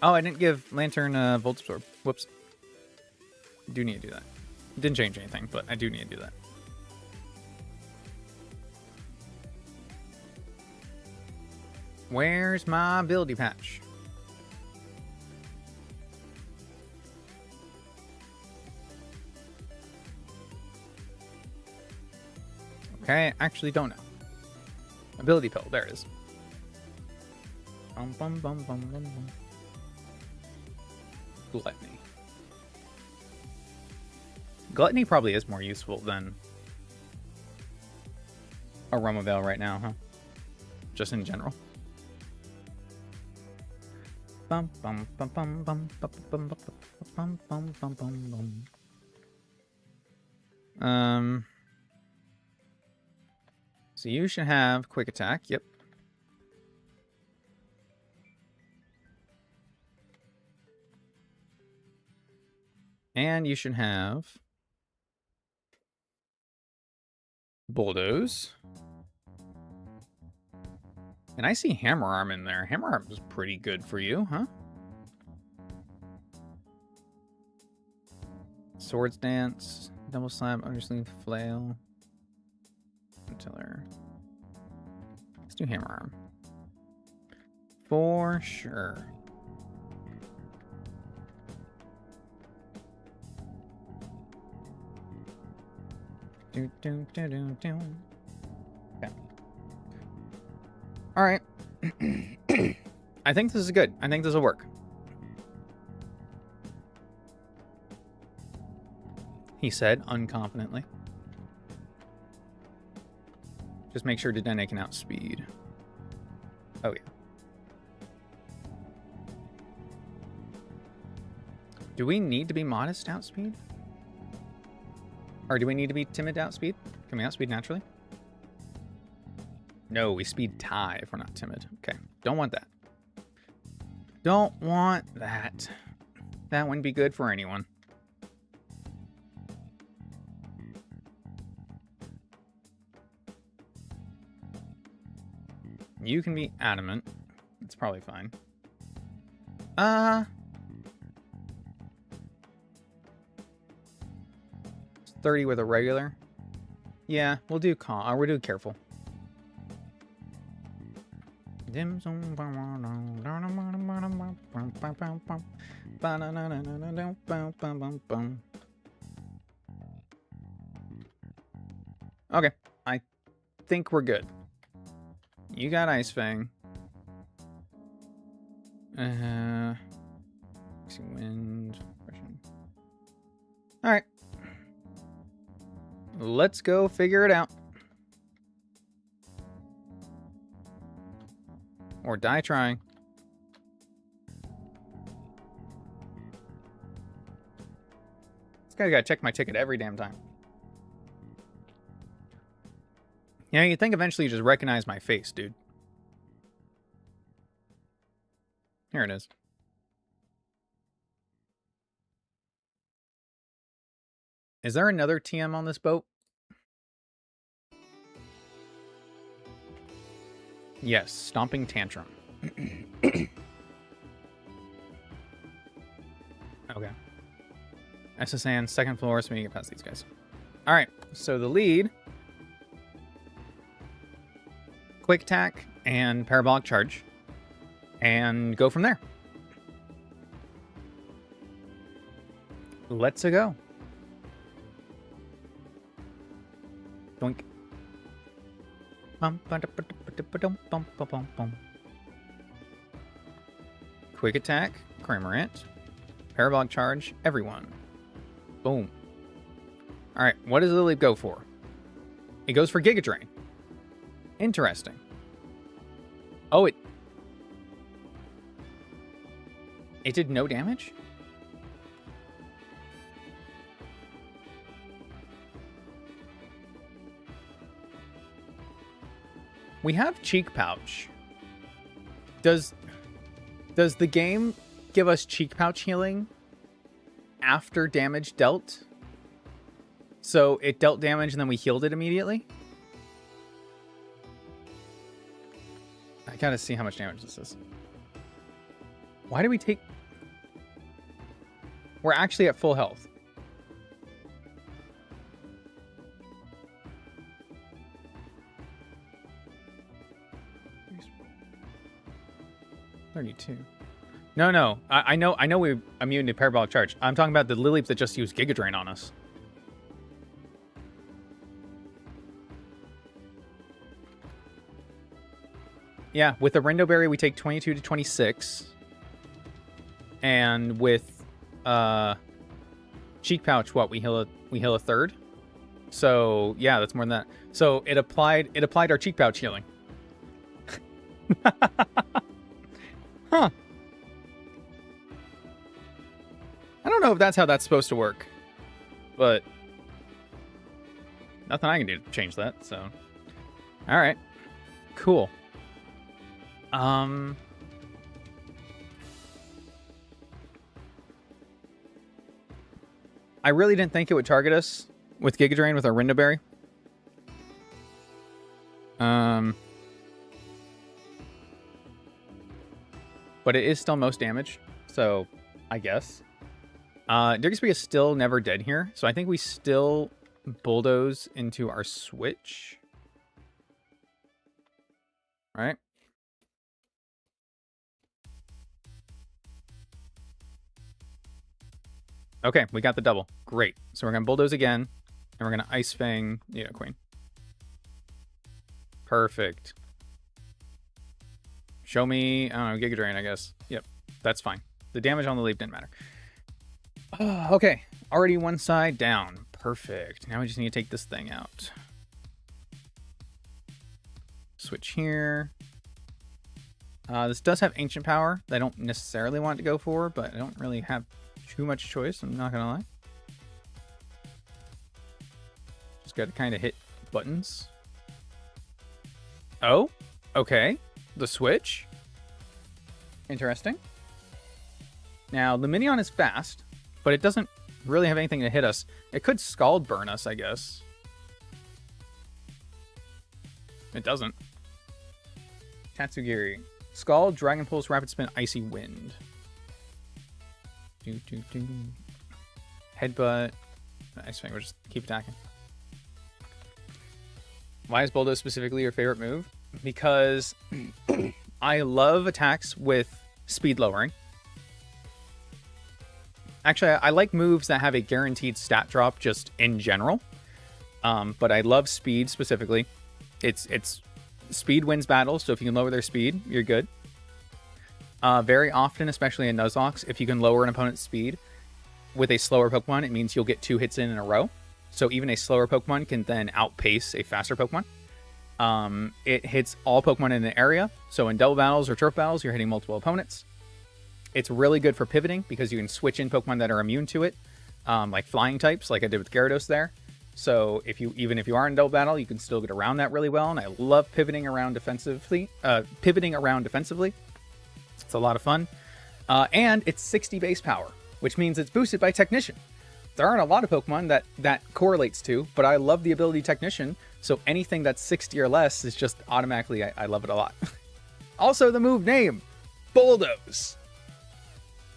Oh, I didn't give Lantern Volt Absorb. Whoops. Do need to do that. Didn't change anything, but I do need to do that. Where's my ability patch? Okay, I actually don't know. Ability pill, there it is. Bum, bum, bum, bum, bum, bum. Gluttony. Gluttony probably is more useful than Aroma Veil right now, huh? Just in general. Bum bum bum bum bum bum bum bum bum bum bum bum. So you should have quick attack. Yep. And you should have Bulldoze. And I see Hammer Arm in there. Hammer Arm is pretty good for you, huh? Swords Dance, Double Slap, Undersleeve Flail. Tiller. Let's do Hammer Arm. For sure. Do, do, do, do, do. Okay. All right. I think this is good. I think this will work. He said unconfidently. Just make sure Dedenne can outspeed. Oh, yeah. Do we need to be modest outspeed? Or do we need to be timid outspeed? Can we outspeed naturally? No, we speed tie if we're not timid. Okay, don't want that. Don't want that. That wouldn't be good for anyone. You can be adamant. It's probably fine. 30 with a regular. Yeah, we'll do calm. We'll do careful. Okay, I think we're good. You got Ice Fang. Wind. All right. Let's go figure it out. Or die trying. This guy's gotta check my ticket every damn time. Yeah, you'd think eventually you just recognize my face, dude. Here it is. Is there another TM on this boat? Yes, Stomping Tantrum. Okay. SSN, second floor, so we can get past these guys. Alright, so the lead. Quick attack and parabolic charge. And go from there. Let's go. Doink. Quick attack, Cramorant. Parabolic charge, everyone. Boom. Alright, what does Lily go for? It goes for Giga Drain. Interesting. Oh, it did no damage? We have Cheek Pouch. Does the game give us Cheek Pouch healing after damage dealt? So it dealt damage and then we healed it immediately? I gotta see how much damage this is. Why do we take... We're actually at full health. No. I know we're immune to parabolic charge. I'm talking about the Lileeps that just use Giga Drain on us. Yeah, with the Rindo Berry we take 22 to 26. And with Cheek Pouch, what, we heal a third? So yeah, that's more than that. So it applied our Cheek Pouch healing. Huh. I don't know if that's how that's supposed to work. But nothing I can do to change that, so. Alright. Cool. I really didn't think it would target us with Giga Drain with our Rindo Berry. But it is still most damage, so I guess. Diggersby is still never dead here, so I think we still bulldoze into our switch. All right. Okay, we got the double. Great. So we're going to bulldoze again, and we're going to Ice Fang Queen. Perfect. Show me, I don't know, Giga Drain, I guess. Yep, that's fine. The damage on the leaf didn't matter. Okay, already one side down. Perfect. Now we just need to take this thing out. Switch here. This does have Ancient Power that I don't necessarily want to go for, but I don't really have too much choice, I'm not gonna lie. Just gotta kind of hit buttons. Oh, okay. The switch. Interesting. Now, Luminion is fast, but it doesn't really have anything to hit us. It could Scald Burn us, I guess. It doesn't. Tatsugiri. Scald, Dragon Pulse, Rapid Spin, Icy Wind. Headbutt. Ice Fang, we'll just keep attacking. Why is Bulldoze specifically your favorite move? Because I love attacks with speed lowering. Actually, I like moves that have a guaranteed stat drop just in general. But I love speed specifically. It's speed wins battles, so if you can lower their speed, you're good. Very often, especially in Nuzlocke, if you can lower an opponent's speed with a slower Pokemon, it means you'll get 2 hits in a row. So even a slower Pokemon can then outpace a faster Pokemon. It hits all Pokemon in the area. So in double battles or turf battles, you're hitting multiple opponents. It's really good for pivoting because you can switch in Pokemon that are immune to it, like flying types, like I did with Gyarados there. So even if you are in double battle, you can still get around that really well. And I love pivoting around defensively. It's a lot of fun. And it's 60 base power, which means it's boosted by Technician. There aren't a lot of Pokemon that correlates to, but I love the ability Technician. So anything that's 60 or less is just automatically, I love it a lot. Also, the move name, Bulldoze. It's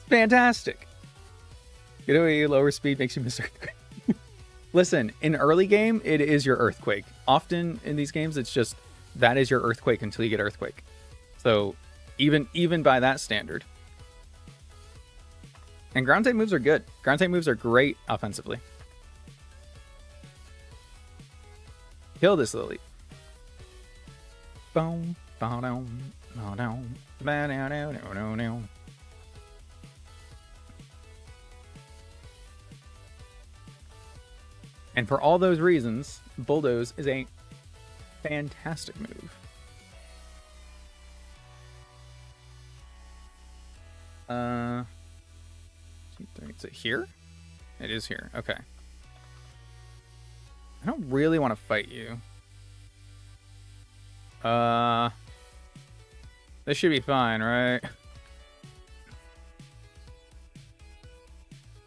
fantastic. Get away, lower speed makes you miss Earthquake. Listen, in early game, it is your Earthquake. Often in these games, it's just, that is your Earthquake until you get Earthquake. So even by that standard. And ground type moves are good. Ground type moves are great offensively. Kill this Lily. Boom, ba-dum, ba-dum, ba-da-da-da-da-da. And for all those reasons, Bulldoze is a fantastic move. Is it here? It is here. Okay. I don't really want to fight you. This should be fine, right?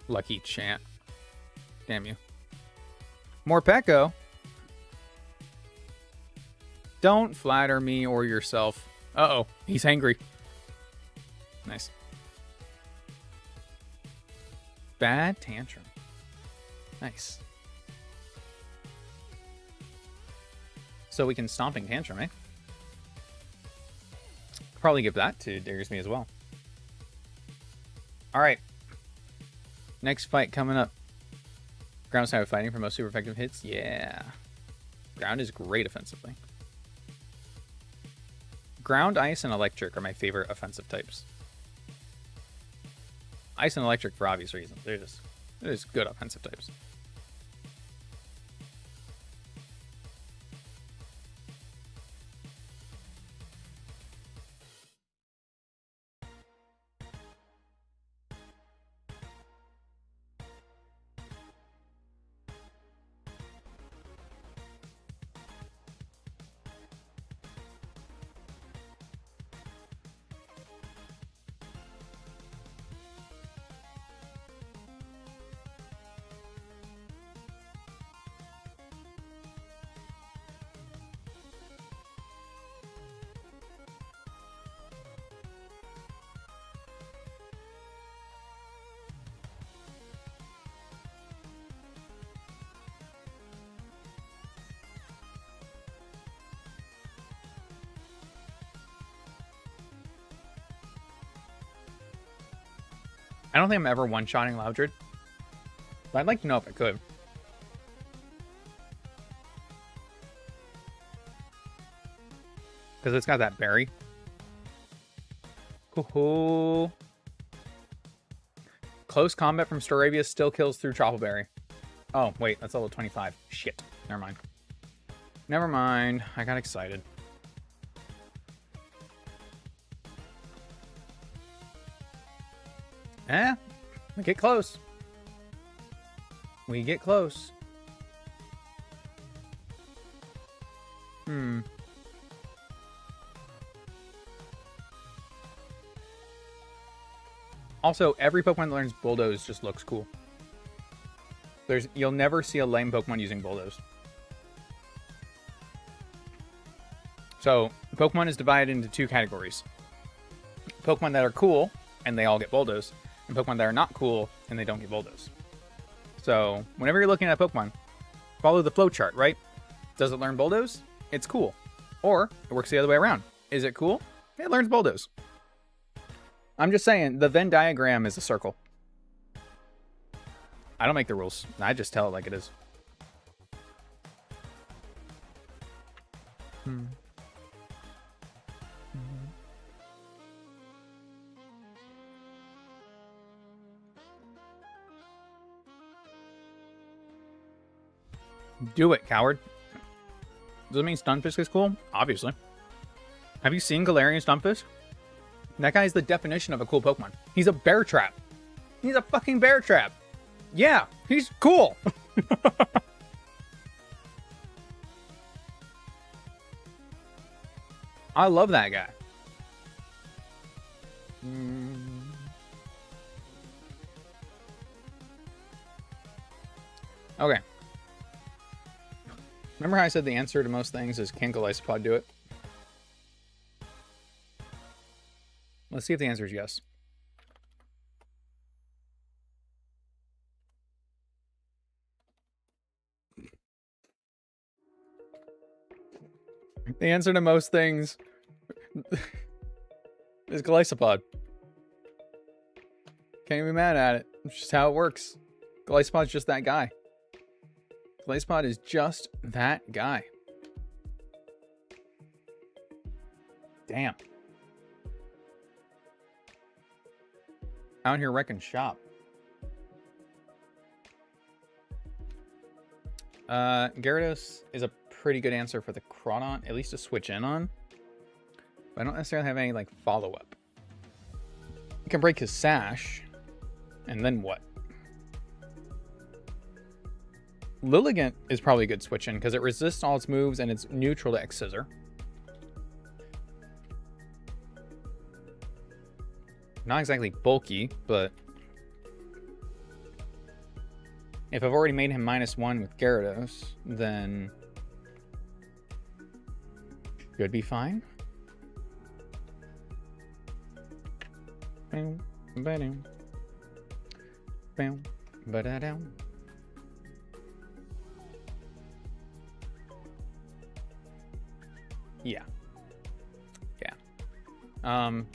Lucky chant. Damn you. More Pecco. Don't flatter me or yourself. Uh-oh, he's angry. Nice. Bad tantrum. Nice. So we can Stomping Tantrum, eh? Probably give that to Dares Me as well. Alright. Next fight coming up. Ground style fighting for most super effective hits. Yeah. Ground is great offensively. Ground, Ice, and Electric are my favorite offensive types. Ice and Electric for obvious reasons. They're just good offensive types. I don't think I'm ever one-shotting Loudred, but I'd like to know if I could. Because it's got that berry. Cool. Close combat from Staravia still kills through Tropical Berry. Oh, wait, that's level 25. Shit. Never mind. Never mind. I got excited. We get close. We get close. Also, every Pokemon that learns Bulldoze just looks cool. You'll never see a lame Pokemon using Bulldoze. So, Pokemon is divided into 2 categories. Pokemon that are cool, and they all get Bulldoze. And Pokemon that are not cool, and they don't get Bulldoze. So, whenever you're looking at a Pokemon, follow the flowchart, right? Does it learn Bulldoze? It's cool. Or, it works the other way around. Is it cool? It learns Bulldoze. I'm just saying, the Venn diagram is a circle. I don't make the rules. I just tell it like it is. Hmm. Do it, coward. Does it mean Stunfisk is cool? Obviously. Have you seen Galarian Stunfisk? That guy is the definition of a cool Pokemon. He's a bear trap. He's a fucking bear trap. Yeah, he's cool. I love that guy. Okay. Remember how I said the answer to most things is can Golisopod do it? Let's see if the answer is yes. The answer to most things is Golisopod. Can't even be mad at it. It's just how it works. Golisopod's just that guy. Golisopod is just that guy. Damn. Out here wrecking shop. Gyarados is a pretty good answer for the Crawdont, at least to switch in on. But I don't necessarily have any like follow-up. You can break his sash, and then what? Lilligant is probably a good switch in because it resists all its moves and it's neutral to X-Scissor. Not exactly bulky, but if I've already made him -1 with Gyarados, then should be fine. Yeah.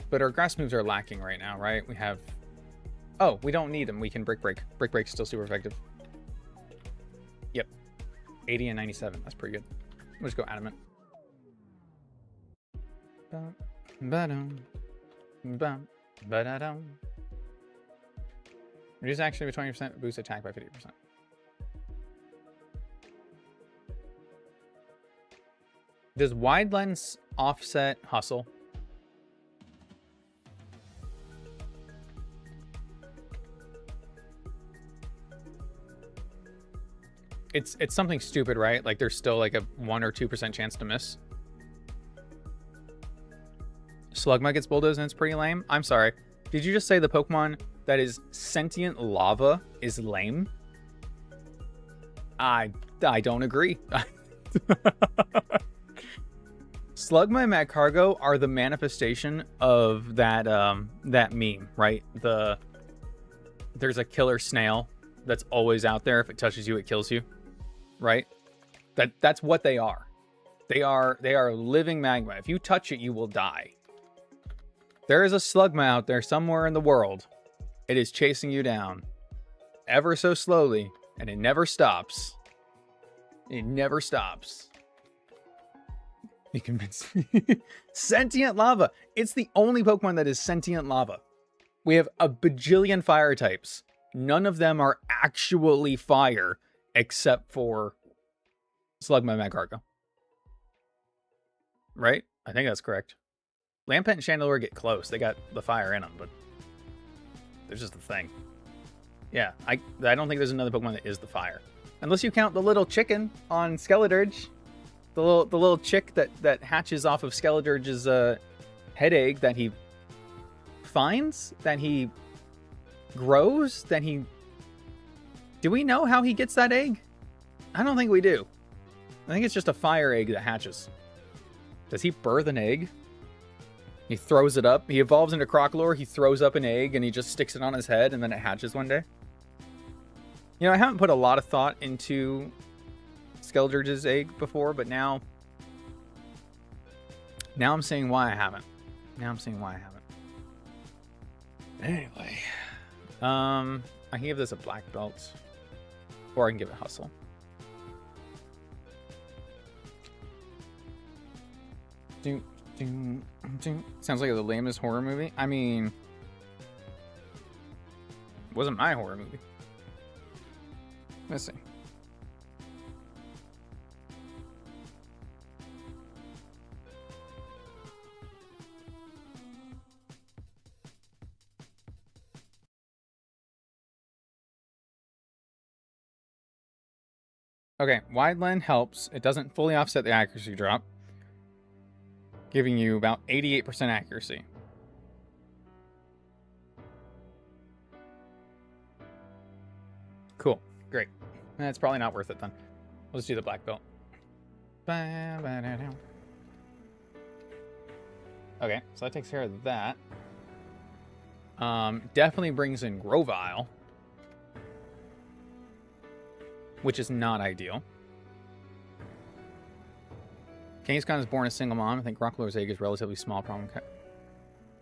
But our grass moves are lacking right now, right? We have... Oh, we don't need them. We can Brick Break. Brick Break's still super effective. Yep. 80 and 97. That's pretty good. We'll just go Adamant. Reduce action by 20%, boost attack by 50%. Does wide lens offset hustle? It's something stupid, right? Like there's still like a 1 or 2% chance to miss. Slugma gets bulldozed and it's pretty lame. I'm sorry. Did you just say the Pokemon that is sentient lava is lame? I don't agree. Slugma and Magcargo are the manifestation of that that meme, right? There's a killer snail that's always out there. If it touches you, it kills you. Right? That's what they are. They are living magma. If you touch it, you will die. There is a Slugma out there somewhere in the world. It is chasing you down ever so slowly, and it never stops. It never stops. You convinced me. Sentient lava. It's the only Pokemon that is sentient lava. We have a bajillion fire types. None of them are actually fire, except for Slugma and Magcargo. Right? I think that's correct. Lampent and Chandelure get close. They got the fire in them, but there's just a thing. Yeah, I don't think there's another Pokemon that is the fire. Unless you count the little chicken on Skeledirge. The little chick that hatches off of Skeledirge's head egg that he finds, that he grows, that he... Do we know how he gets that egg? I don't think we do. I think it's just a fire egg that hatches. Does he birth an egg? He throws it up. He evolves into Crocalor. He throws up an egg and he just sticks it on his head and then it hatches one day. You know, I haven't put a lot of thought into Skeledirge's egg before, but now I'm seeing why I haven't. Anyway. I can give this a black belt. Or I can give it hustle. Do, do, do. Sounds like the lamest horror movie. I mean, it wasn't my horror movie. Let's see. Okay, wide lens helps. It doesn't fully offset the accuracy drop, giving you about 88% accuracy. Cool, great. That's probably not worth it then. We'll just do the black belt. Okay, so that takes care of that. Definitely brings in Grovile, which is not ideal. Kangaskhan is born a single mom. I think Crocolore's egg is a relatively small problem.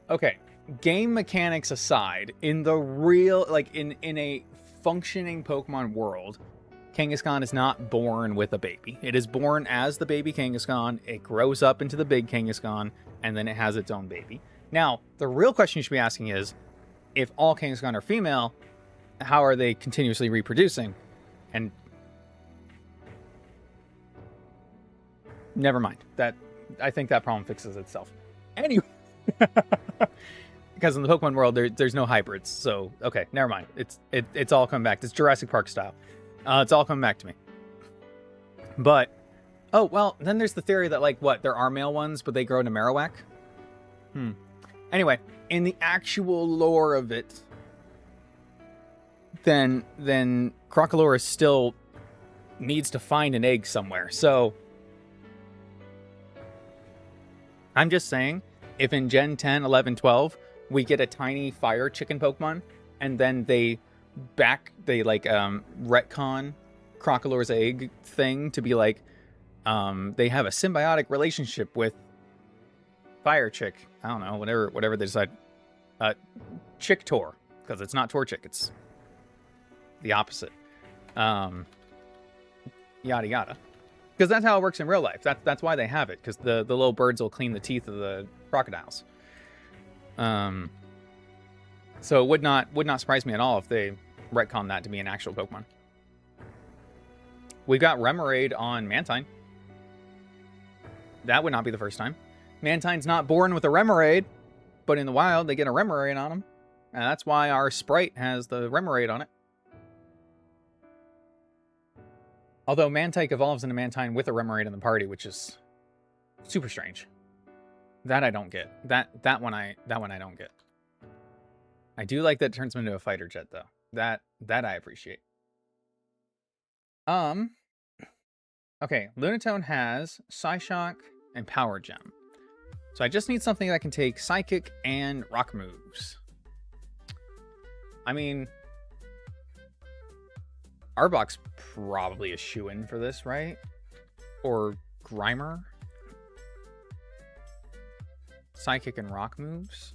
Okay, game mechanics aside, in the real, like in a functioning Pokemon world, Kangaskhan is not born with a baby. It is born as the baby Kangaskhan. It grows up into the big Kangaskhan, and then it has its own baby. Now, the real question you should be asking is, if all Kangaskhan are female, how are they continuously reproducing? And never mind. That, I think that problem fixes itself. Anyway, because in the Pokemon world, there's no hybrids. So, okay, never mind. It's all coming back. It's Jurassic Park style. It's all coming back to me. But, oh, well, then there's the theory that, like, what, there are male ones, but they grow into Marowak? Anyway, in the actual lore of it, then Crocolore still needs to find an egg somewhere. So, I'm just saying, if in Gen 10, 11, 12, we get a tiny fire chicken Pokemon, and then they retcon Crocolore's egg thing to be like, they have a symbiotic relationship with Fire Chick. I don't know, whatever they decide. Chick Tor, because it's not Torchic, it's the opposite. Yada yada. Because that's how it works in real life. That's why they have it, because the little birds will clean the teeth of the crocodiles. So it would not surprise me at all if they retcon that to be an actual Pokemon. We've got Remoraid on Mantine. That would not be the first time. Mantine's not born with a Remoraid, but in the wild, they get a Remoraid on them. And that's why our Sprite has the Remoraid on it. Although Mantike evolves into Mantine with a Remoraid in the party, which is super strange. That I don't get. That one I don't get. I do like that it turns him into a fighter jet, though. That I appreciate. Okay, Lunatone has Psyshock and Power Gem. So I just need something that can take Psychic and Rock moves. I mean, Arbok's probably a shoo-in for this, right? Or Grimer? Psychic and Rock moves?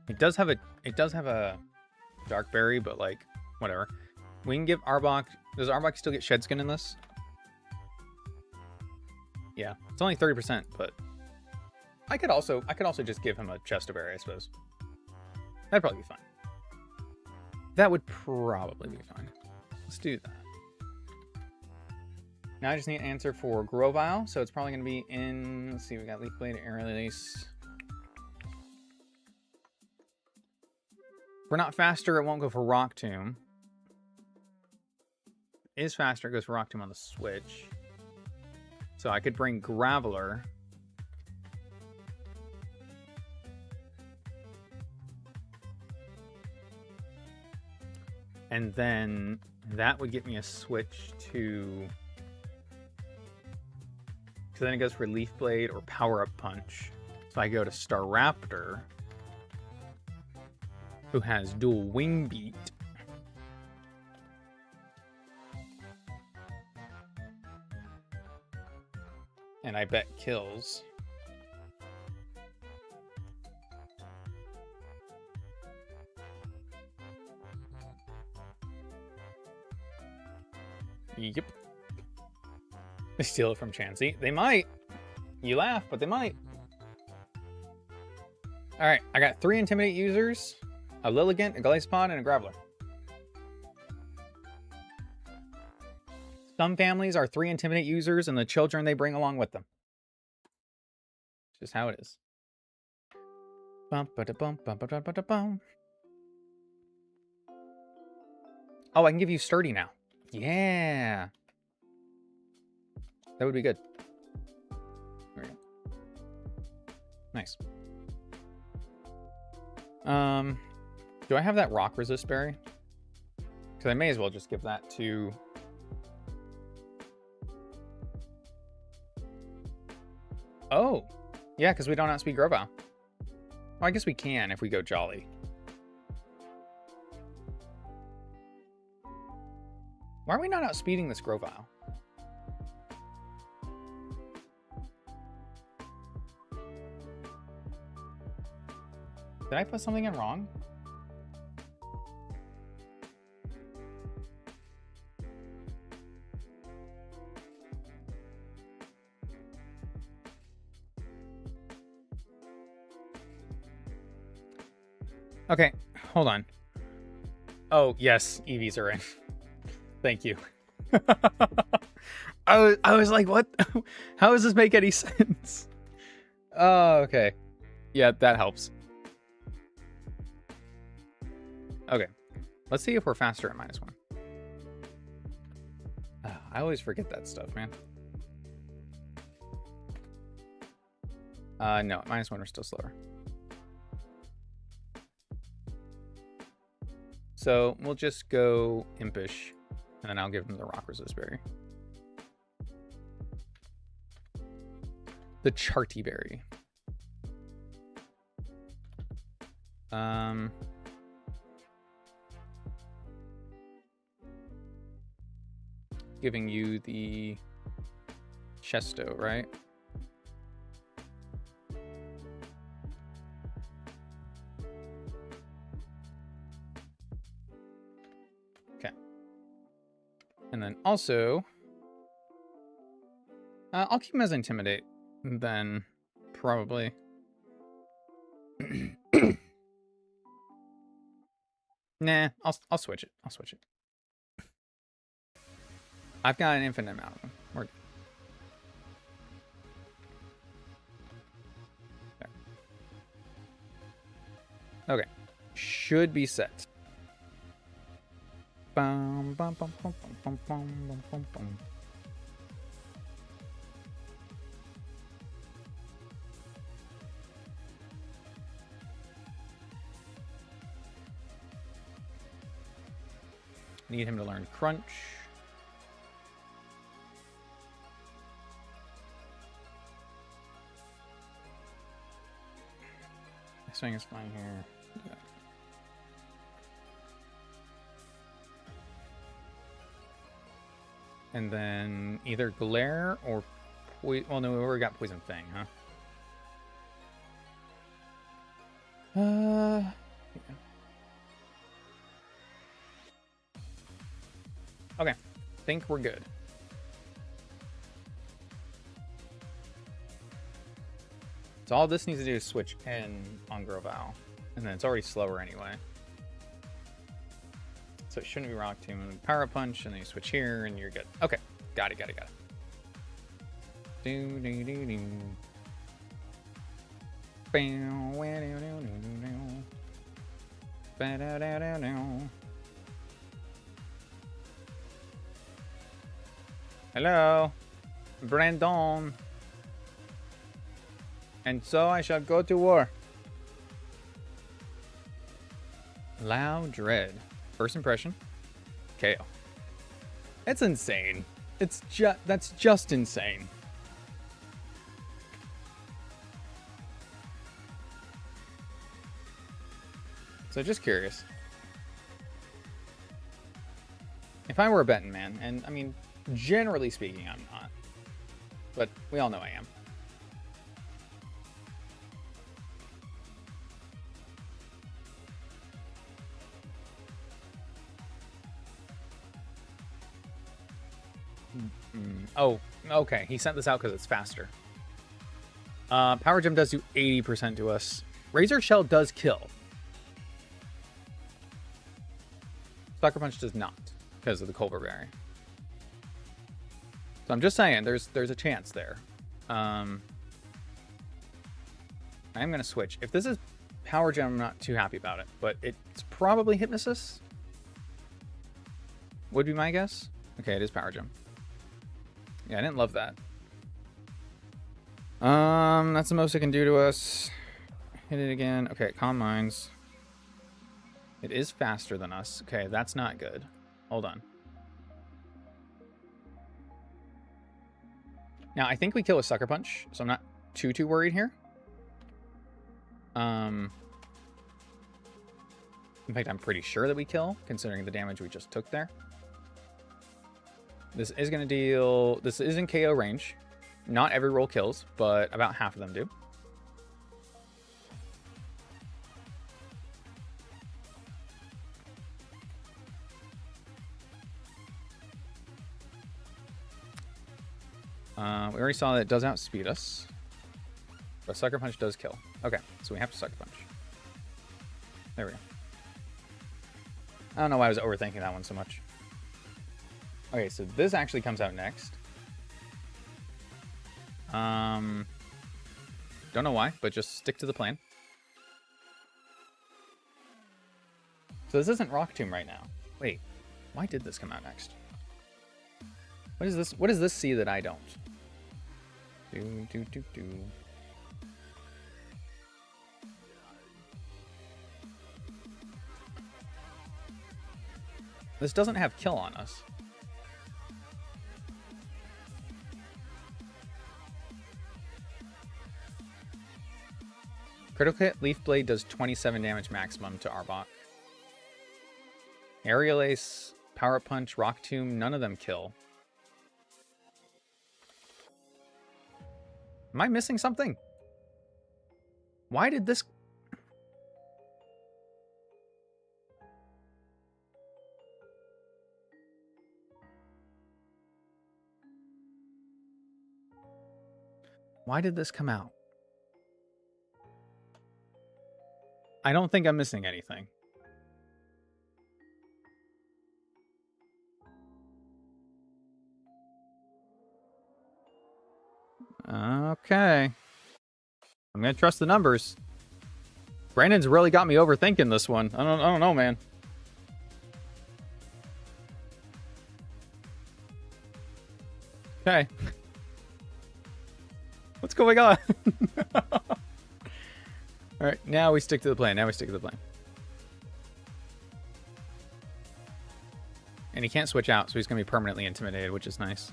It does have a Dark Berry, but like whatever. We can give Arbok. Does Arbok still get Shed Skin in this? Yeah, it's only 30%, but I could also just give him a Chesto Berry, I suppose. That'd probably be fine. That would probably be fine. Let's do that. Now I just need an answer for Grovile, so it's probably going to be in... Let's see, we got Leaf Blade, Air Release. If we're not faster, it won't go for Rock Tomb. Is faster, it goes for Rock Tomb on the Switch. So I could bring Graveler. And then that would get me a switch to... So then it goes for Leaf Blade or Power Up Punch. So I go to Staraptor, who has dual Wing Beat. And I bet kills. Yep. They steal it from Chansey. They might. You laugh, but they might. Alright, I got 3 Intimidate users, a Lilligant, a Glacepod, and a Graveler. Some families are 3 Intimidate users and the children they bring along with them. It's just how it is. Bum, ba-da-bum, bum, ba-da-ba-da-bum. Oh, I can give you Sturdy now. Yeah. That would be good. There we go. Nice. Do I have that rock resist berry? Because I may as well just give that to... Oh! Yeah, because we don't outspeed Grovyle. Well, I guess we can if we go Jolly. Why are we not outspeeding this Grovyle? Did I put something in wrong? Okay, hold on. Oh, yes, EVs are in. Thank you. I was like, what? How does this make any sense? Oh, okay. Yeah, that helps. Okay, let's see if we're faster at -1. I always forget that stuff, man. No, at -1 we're still slower. So we'll just go Impish, and then I'll give him the Rock Resist Berry. The Charty Berry. Giving you the Chesto, right? Okay. And then also, I'll keep him as Intimidate, then probably. Nah, I'll switch it. I'll switch it. I've got an infinite amount of them. We're good. Okay. Should be set. Bum, bum, bum, bum, bum, bum, bum, bum, bum. Need him to learn Crunch. Swing is fine here. Yeah. And then either Glare or well, no, we already got Poison Fang, huh? Yeah. Okay, think we're good. So all this needs to do is switch in on Grovyle, and then it's already slower anyway. So it shouldn't be Rock Tomb and Power Punch, and then you switch here, and you're good. Okay, got it. Do do do do. Hello, Brandon. And so I shall go to war. Loud Dread. First impression. KO. It's insane. That's just insane. So just curious. If I were a betting man, and I mean, generally speaking, I'm not. but we all know I am. Oh, okay. He sent this out because it's faster. Power Gem does do 80% to us. Razor Shell does kill. Sucker Punch does not because of the Culver Berry. So I'm just saying, there's a chance there. I'm going to switch. If this is Power Gem, I'm not too happy about it, but it's probably Hypnosis. Would be my guess. Okay, it is Power Gem. Yeah, I didn't love that. That's the most it can do to us. Hit it again. Okay, Calm Minds. It is faster than us. Okay, that's not good. Hold on. Now, I think we kill a Sucker Punch, so I'm not too worried here. In fact, I'm pretty sure that we kill, considering the damage we just took there. This is going to deal... This is in KO range. Not every roll kills, but about half of them do. We already saw that it does outspeed us. But Sucker Punch does kill. Okay, so we have to Sucker Punch. There we go. I don't know why I was overthinking that one so much. Okay, so this actually comes out next. Don't know why, but just stick to the plan. So this isn't Rock Tomb right now. Wait, why did this come out next? What is this? What does this see that I don't? Do. This doesn't have kill on us. Critical hit, Leaf Blade does 27 damage maximum to Arbok. Aerial Ace, Power Punch, Rock Tomb, none of them kill. Am I missing something? Why did this... Why did this come out? I don't think I'm missing anything. Okay. I'm gonna trust the numbers. Brandon's really got me overthinking this one. I don't know, man. Okay. What's going on? All right, now we stick to the plan. And he can't switch out, so he's going to be permanently intimidated, which is nice.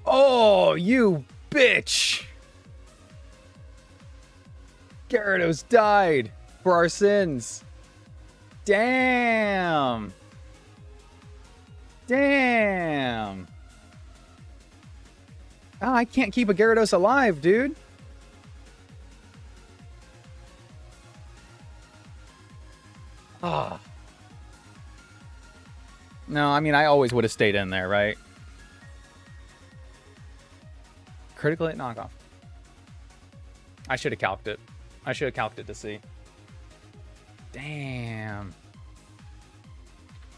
Oh, you bitch! Gyarados died for our sins. Damn! Damn! Oh, I can't keep a Gyarados alive, dude. Oh. No, I mean, I always would have stayed in there, right? Critical hit knockoff. I should have calced it. I should have calced it to see. Damn.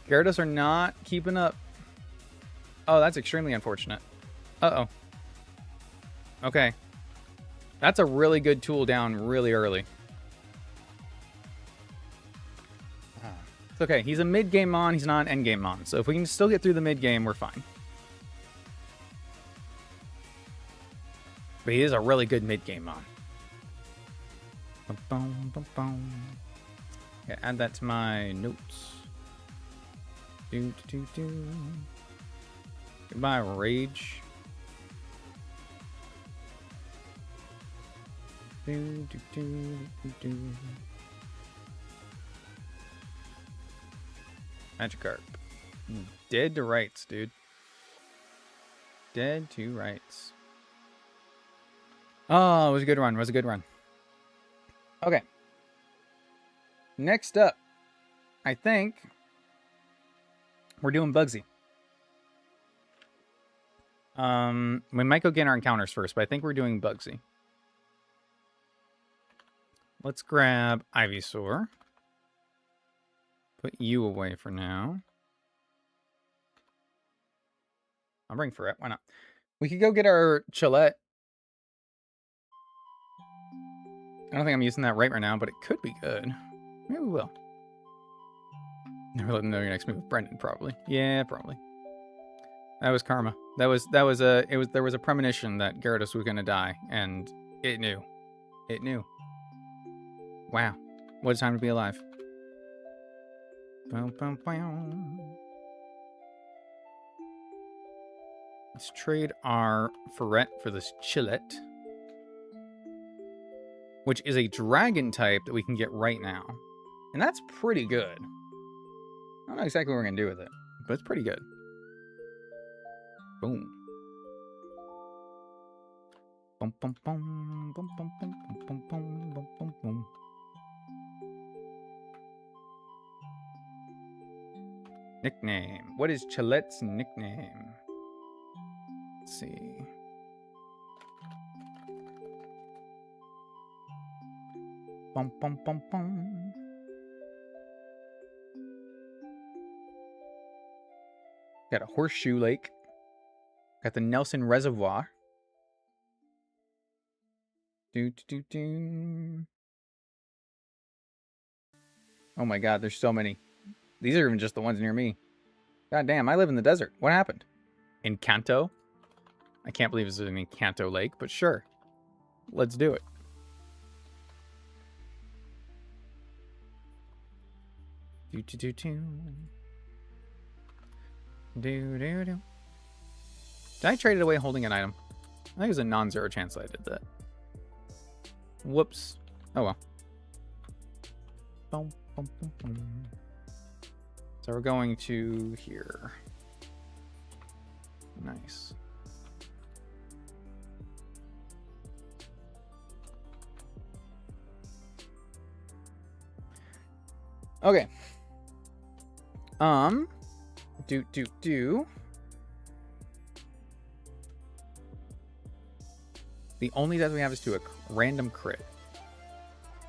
Gyarados are not keeping up. Oh, that's extremely unfortunate. Uh-oh. Okay. That's a really good tool down really early. It's okay. He's a mid-game Mon. He's not an end-game Mon. So if we can still get through the mid-game, we're fine. But he is a really good mid-game Mon. Yeah, add that to my notes. Goodbye, Rage. Magikarp. Dead to rights, dude. Dead to rights. Oh, it was a good run. It was a good run. Okay. Next up, I think we're doing Bugsy. We might go get our encounters first, but I think we're doing Bugsy. Let's grab Ivysaur. Put you away for now. I'll bring Ferret. Why not? We could go get our Chillette. I don't think I'm using that right now, but it could be good. Maybe we will. Never let them know your next move. Brendan, probably. Yeah, probably. That was karma. There was a premonition that Gyarados was gonna die, and it knew. It knew. Wow. What a time to be alive. Boom, boom, boom. Let's trade our Ferret for this Chillette, which is a dragon type that we can get right now. And that's pretty good. I don't know exactly what we're going to do with it, but it's pretty good. Boom. Boom, boom, boom, boom, boom, boom, boom, boom, boom, boom, boom. Nickname. What is Chillette's nickname? Let's see. Bum, bum, bum, bum. Got a horseshoe lake. Got the Nelson Reservoir. Do, do, do, do. Oh my god, there's so many. These are even just the ones near me. God damn, I live in the desert. What happened? Encanto? I can't believe it's an Encanto lake, but sure. Let's do it. Do, do, do, do. Do, do, do. Did I trade it away holding an item? I think it was a non-zero chance that I did that. Whoops. Oh well. Boom, boom, boom, boom. So we're going to here. Nice. Okay. Do. The only death we have is to a random crit.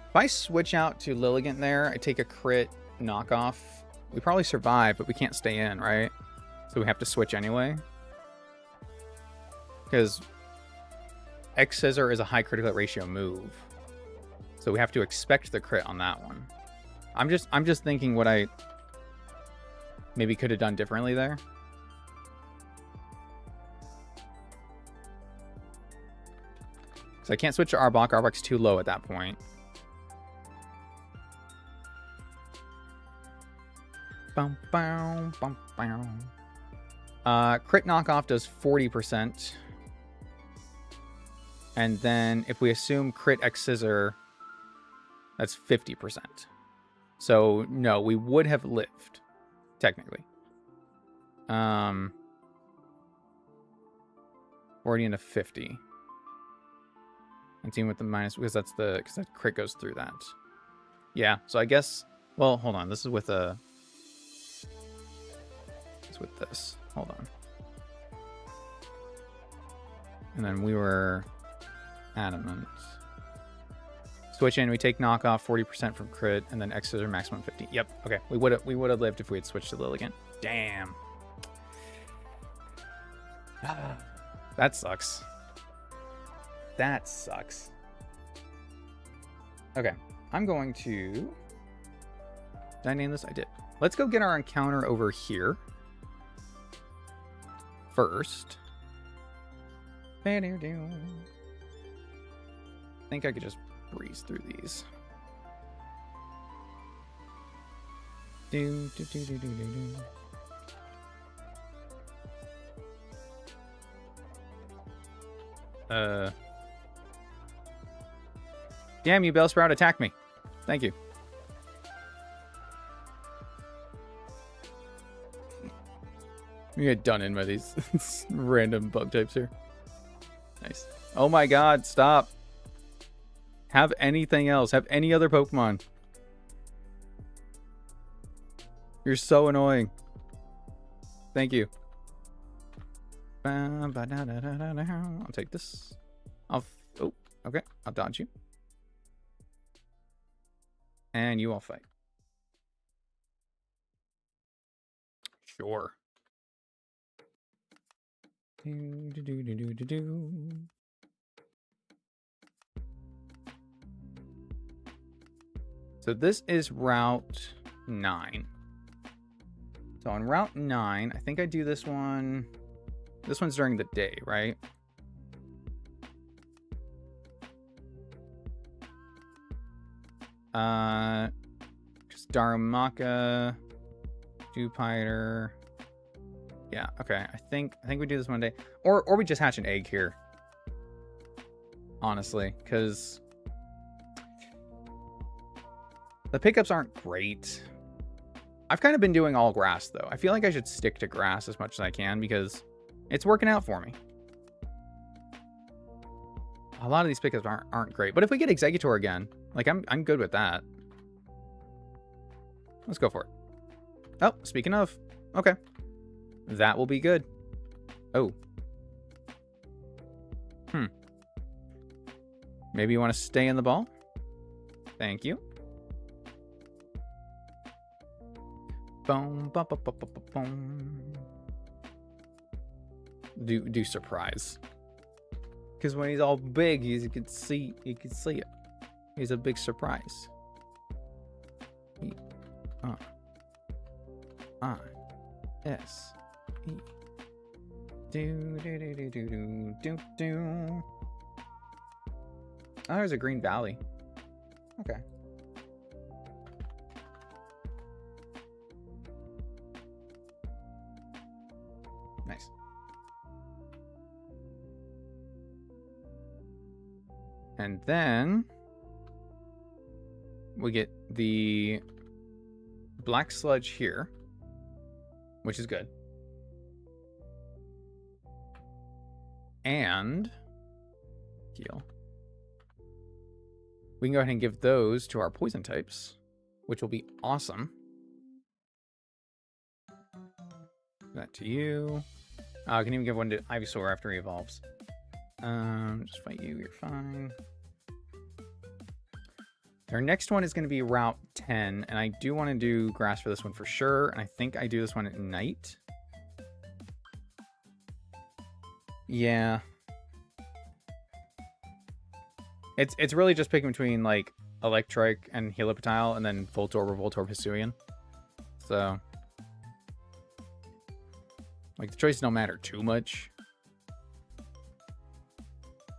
If I switch out to Lilligant there, I take a crit knockoff. We probably survive, but we can't stay in, right? So we have to switch anyway. Because X Scissor is a high critical ratio move. So we have to expect the crit on that one. I'm just thinking what I maybe could have done differently there. So I can't switch to Arbok. Arbok's too low at that point. Bum, bum, bum, bum. Crit knockoff does 40%. And then if we assume crit X Scissor, that's 50%. So no, we would have lived, technically. 40 into 50. And team with the minus, because that crit goes through that. Yeah, so I guess, well, hold on. This is with a, it's with this. Hold on. And then we were adamant. Switch in, we take knockoff 40% from crit, and then X Scissor maximum 50. Yep, okay. We would have lived if we had switched to Lilligant. Damn. That sucks. That sucks. Okay, I'm going to... Did I name this? I did. Let's go get our encounter over here. First. I think I could just breeze through these. Do. Damn you, Bellsprout, attack me. Thank you. We get done in by these random bug types here. Nice. Oh my god, stop. Have anything else. Have any other Pokemon. You're so annoying. Thank you. I'll take this. Oh, okay. I'll dodge you. And you all fight. Sure. So this is Route 9. So on Route 9, I think I do this one. This one's during the day, right? Just Darumaka, Dewpider. Yeah, okay. I think we do this one day. Or we just hatch an egg here. Honestly, because the pickups aren't great. I've kind of been doing all grass, though. I feel like I should stick to grass as much as I can because it's working out for me. A lot of these pickups aren't great. But if we get Exeggutor again, like, I'm good with that. Let's go for it. Oh, speaking of. Okay. That will be good. Oh. Maybe you want to stay in the ball? Thank you. Boom, boom. Do surprise. Because when he's all big, you can see it. He's a big surprise. S E do. Oh, there's a Green Valley. Okay. Nice. And then we get the Black Sludge here, which is good. And heal. We can go ahead and give those to our poison types, which will be awesome. That to you. I can even give one to Ivysaur after he evolves. Just fight you, you're fine. Our next one is going to be Route 10, and I do want to do grass for this one for sure, and I think I do this one at night. Yeah. It's really just picking between, like, Electrike and Helioptile, and then Voltorb or Voltorb Hisuian. So, like, the choices don't matter too much.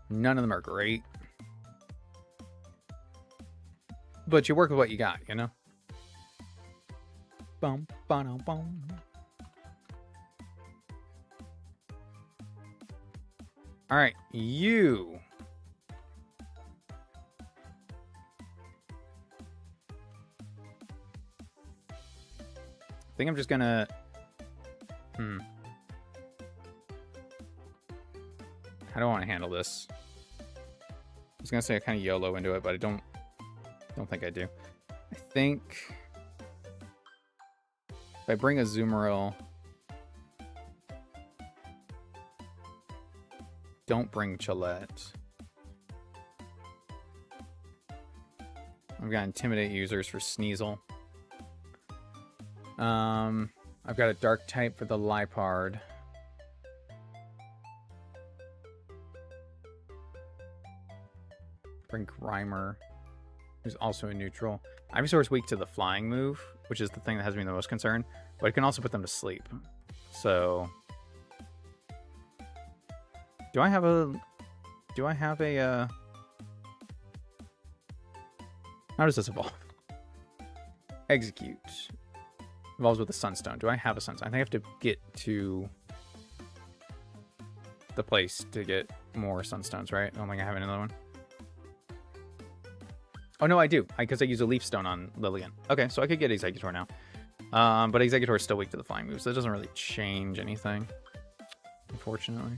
None of them are great. But you work with what you got, you know? Boom, boom, boom. All right, you. I think I'm just gonna... How do I want to handle this? I was gonna say I kind of YOLO into it, but I don't think I do. I think if I bring a Azumarill, don't bring Chillette. I've got Intimidate users for Sneasel. I've got a Dark type for the Liepard. Bring Grimer, who's also a neutral. Ivysaur is weak to the flying move, which is the thing that has me the most concerned. But it can also put them to sleep. So, do I have a? How does this evolve? Execute. Evolves with a Sunstone. Do I have a Sunstone? I think I have to get to the place to get more Sunstones, right? I don't think I have another one. Oh, no, I do. Because I use a Leaf Stone on Lillian. Okay, so I could get Exeggutor now. But Executor is still weak to the flying moves, so it doesn't really change anything, unfortunately.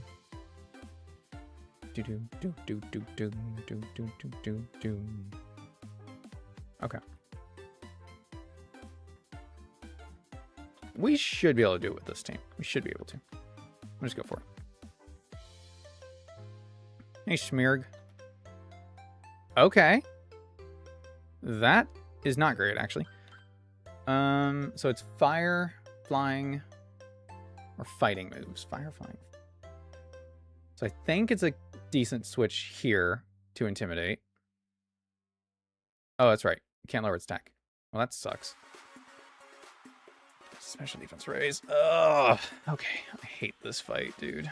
Okay. We should be able to do it with this team. We should be able to. Let's go for it. Hey, Schmirg. Okay. That is not great, actually. So it's fire, flying, or fighting moves. Fire, flying. So I think it's a decent switch here to intimidate. Oh, that's right. You can't lower its attack. Well, that sucks. Special defense raise. Ugh. Okay, I hate this fight, dude.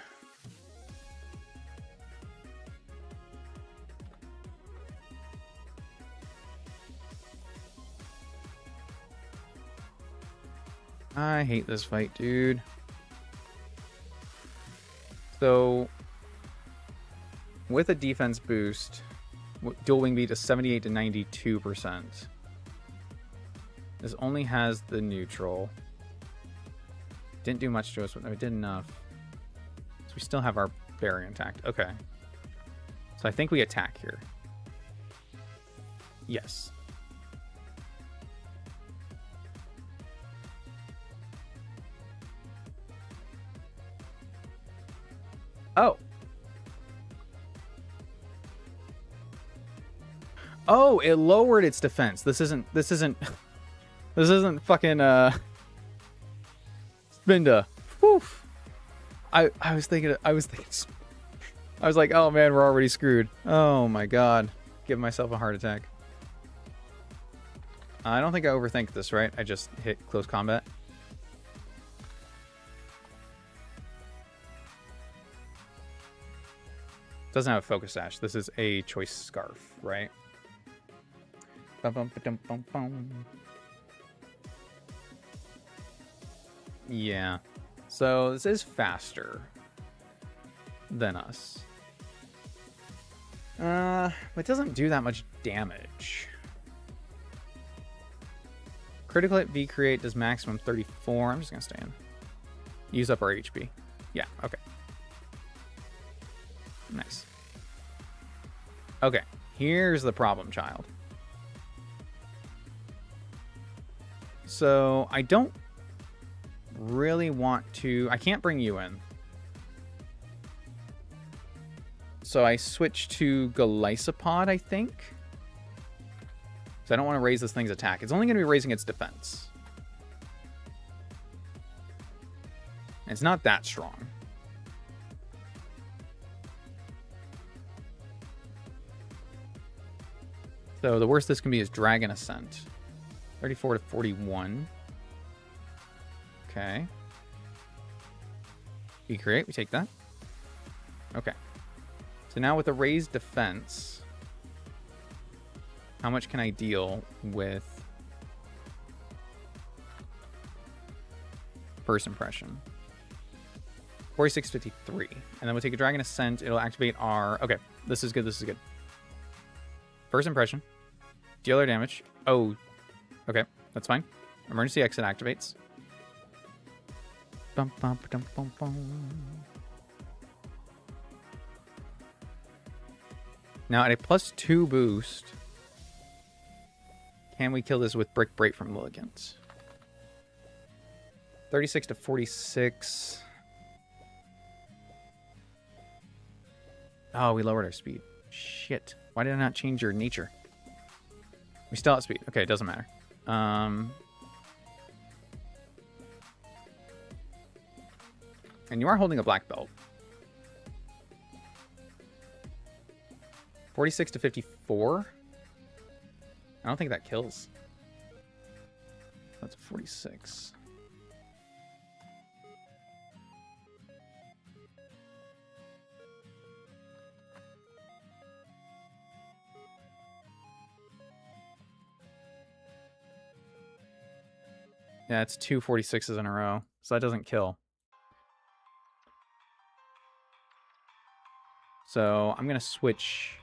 I hate this fight, dude. So, with a defense boost, dual wing beat is 78 to 92%. This only has the neutral. Didn't do much to us, but we did enough. So we still have our barrier intact. Okay. So I think we attack here. Yes. Oh. Oh, it lowered its defense. This isn't fucking Spinda. Whew. I was like, oh man, we're already screwed. Oh my god. Give myself a heart attack. I don't think I overthink this, right? I just hit close combat. Doesn't have a focus dash. This is a choice scarf, right? Bum, bum, ba-dum, bum, bum. Yeah. So this is faster than us. But it doesn't do that much damage. Critical hit V create does maximum 34. I'm just gonna stay in. Use up our HP. Yeah, okay. Nice. Okay, here's the problem, child. So I don't really want to... I can't bring you in. So I switch to Golisopod, I think. So I don't want to raise this thing's attack. It's only going to be raising its defense. And it's not that strong. So the worst this can be is Dragon Ascent. 34 to 41. Okay. We create, we take that. Okay. So now with a raised defense, how much can I deal with First Impression? 4653. And then we'll take a Dragon Ascent. It'll activate our... Okay, this is good, this is good. First Impression. Dealer damage. Oh, okay, that's fine. Emergency exit activates. Bum, bum, bum, bum, bum. Now at a +2 boost, can we kill this with Brick Break from Mulligans? 36 to 46. Oh, we lowered our speed. Shit. Why did I not change your nature? We still have speed. Okay, it doesn't matter. And you are holding a black belt. 46 to 54. I don't think that kills. That's 46. Yeah, it's 2 46s in a row, so that doesn't kill. So I'm gonna switch.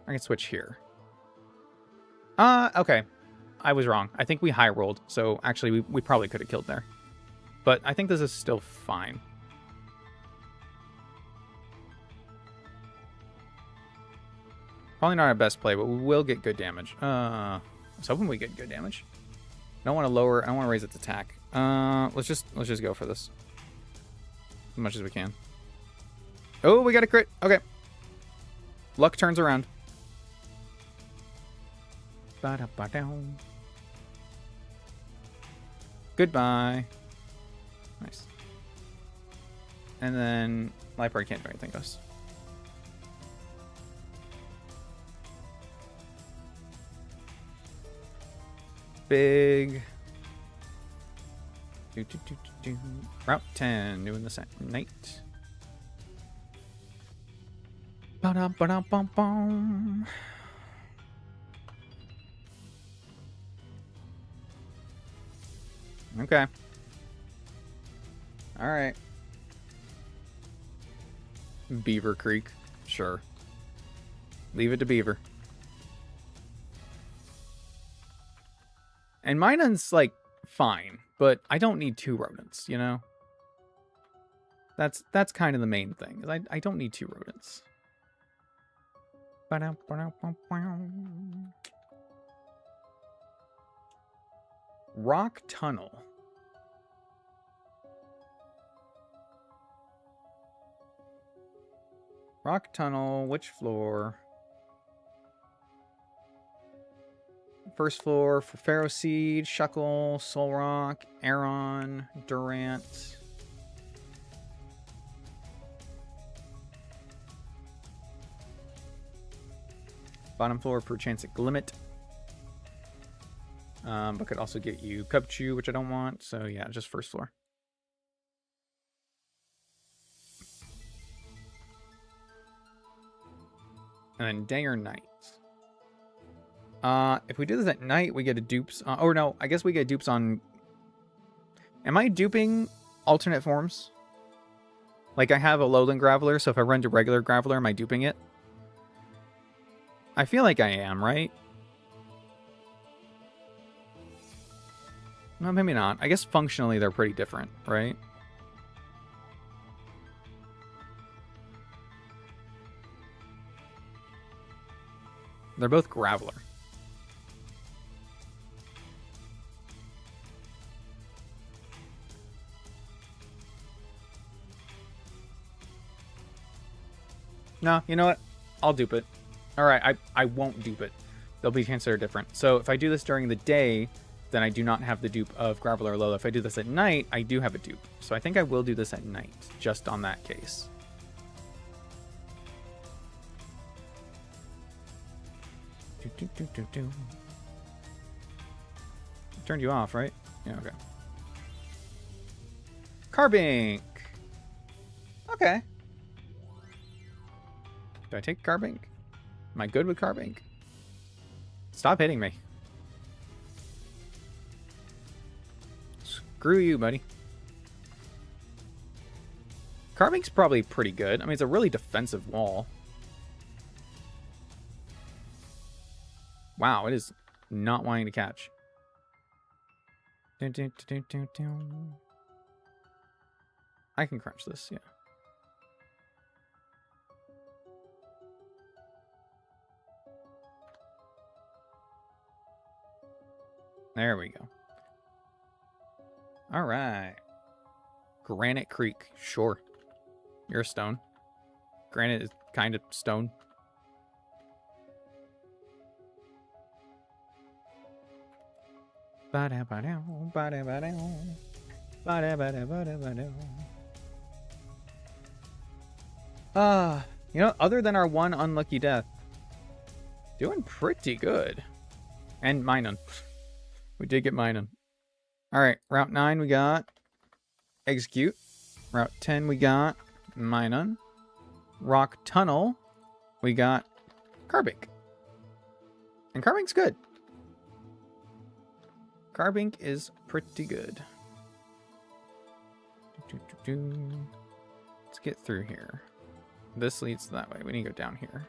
I can switch here. Okay. I was wrong. I think we high rolled, so actually we probably could have killed there. But I think this is still fine. Probably not our best play, but we will get good damage. I was hoping we get good damage. I don't want to lower. I don't want to raise its attack. Let's just go for this as much as we can. Oh, we got a crit. Okay. Luck turns around. Goodbye. Nice. And then Library can't do anything to us. Big. Route 10, doing this at night. Ba-dum-ba-dum-bum-bum. Okay. All right. Beaver Creek. Sure. Leave it to Beaver. And Minun's, like, fine, but I don't need 2 rodents, you know? That's kind of the main thing. I don't need 2 rodents. Rock Tunnel. Rock Tunnel, which floor? First floor for Pharaoh Seed, Shuckle, Soul Rock, Aron, Durant. Bottom floor for Chancet Glimmet. But could also get you Cubchoo, which I don't want. So yeah, just first floor. And then day or night. If we do this at night, we get a dupes. Or no, I guess we get dupes on. Am I duping alternate forms? Like I have a lowland Graveler, so if I run to regular Graveler, am I duping it? I feel like I am, right? No, maybe not. I guess functionally they're pretty different, right? They're both Graveler. No, you know what? I'll dupe it. Alright, I won't dupe it. They'll be considered different. So if I do this during the day, then I do not have the dupe of Graveler or Lola. If I do this at night, I do have a dupe. So I think I will do this at night, just on that case. Turned you off, right? Yeah, okay. Carbink! Okay. Do I take Carbink? Am I good with Carbink? Stop hitting me. Screw you, buddy. Carbink's probably pretty good. I mean, it's a really defensive wall. Wow, it is not wanting to catch. I can crunch this, yeah. There we go. All right. Granite Creek. Sure. You're a stone. Granite is kind of stone. You know, other than our one unlucky death, doing pretty good. And Minun. We did get Minun. Alright, Route 9 we got Execute. Route 10 we got Minun. Rock Tunnel we got Carbink. And Carbink's good. Carbink is pretty good. Let's get through here. This leads that way. We need to go down here.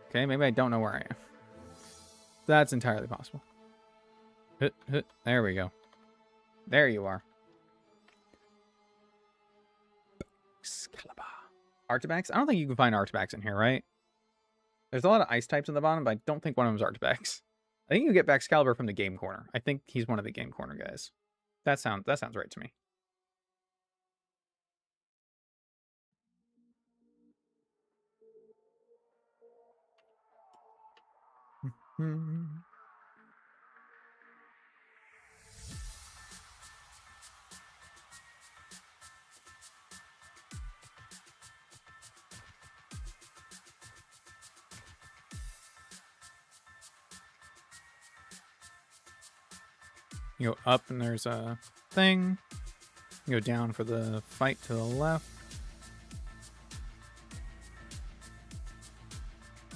Okay, maybe I don't know where I am. That's entirely possible. There we go. There you are. Excalibur. Artibex? I don't think you can find Artibex in here, right? There's a lot of ice types on the bottom, but I don't think one of them is Artibex. I think you get Baxcalibur from the game corner. I think he's one of the game corner guys. That sounds right to me. You go up and there's a thing. You go down for the fight to the left.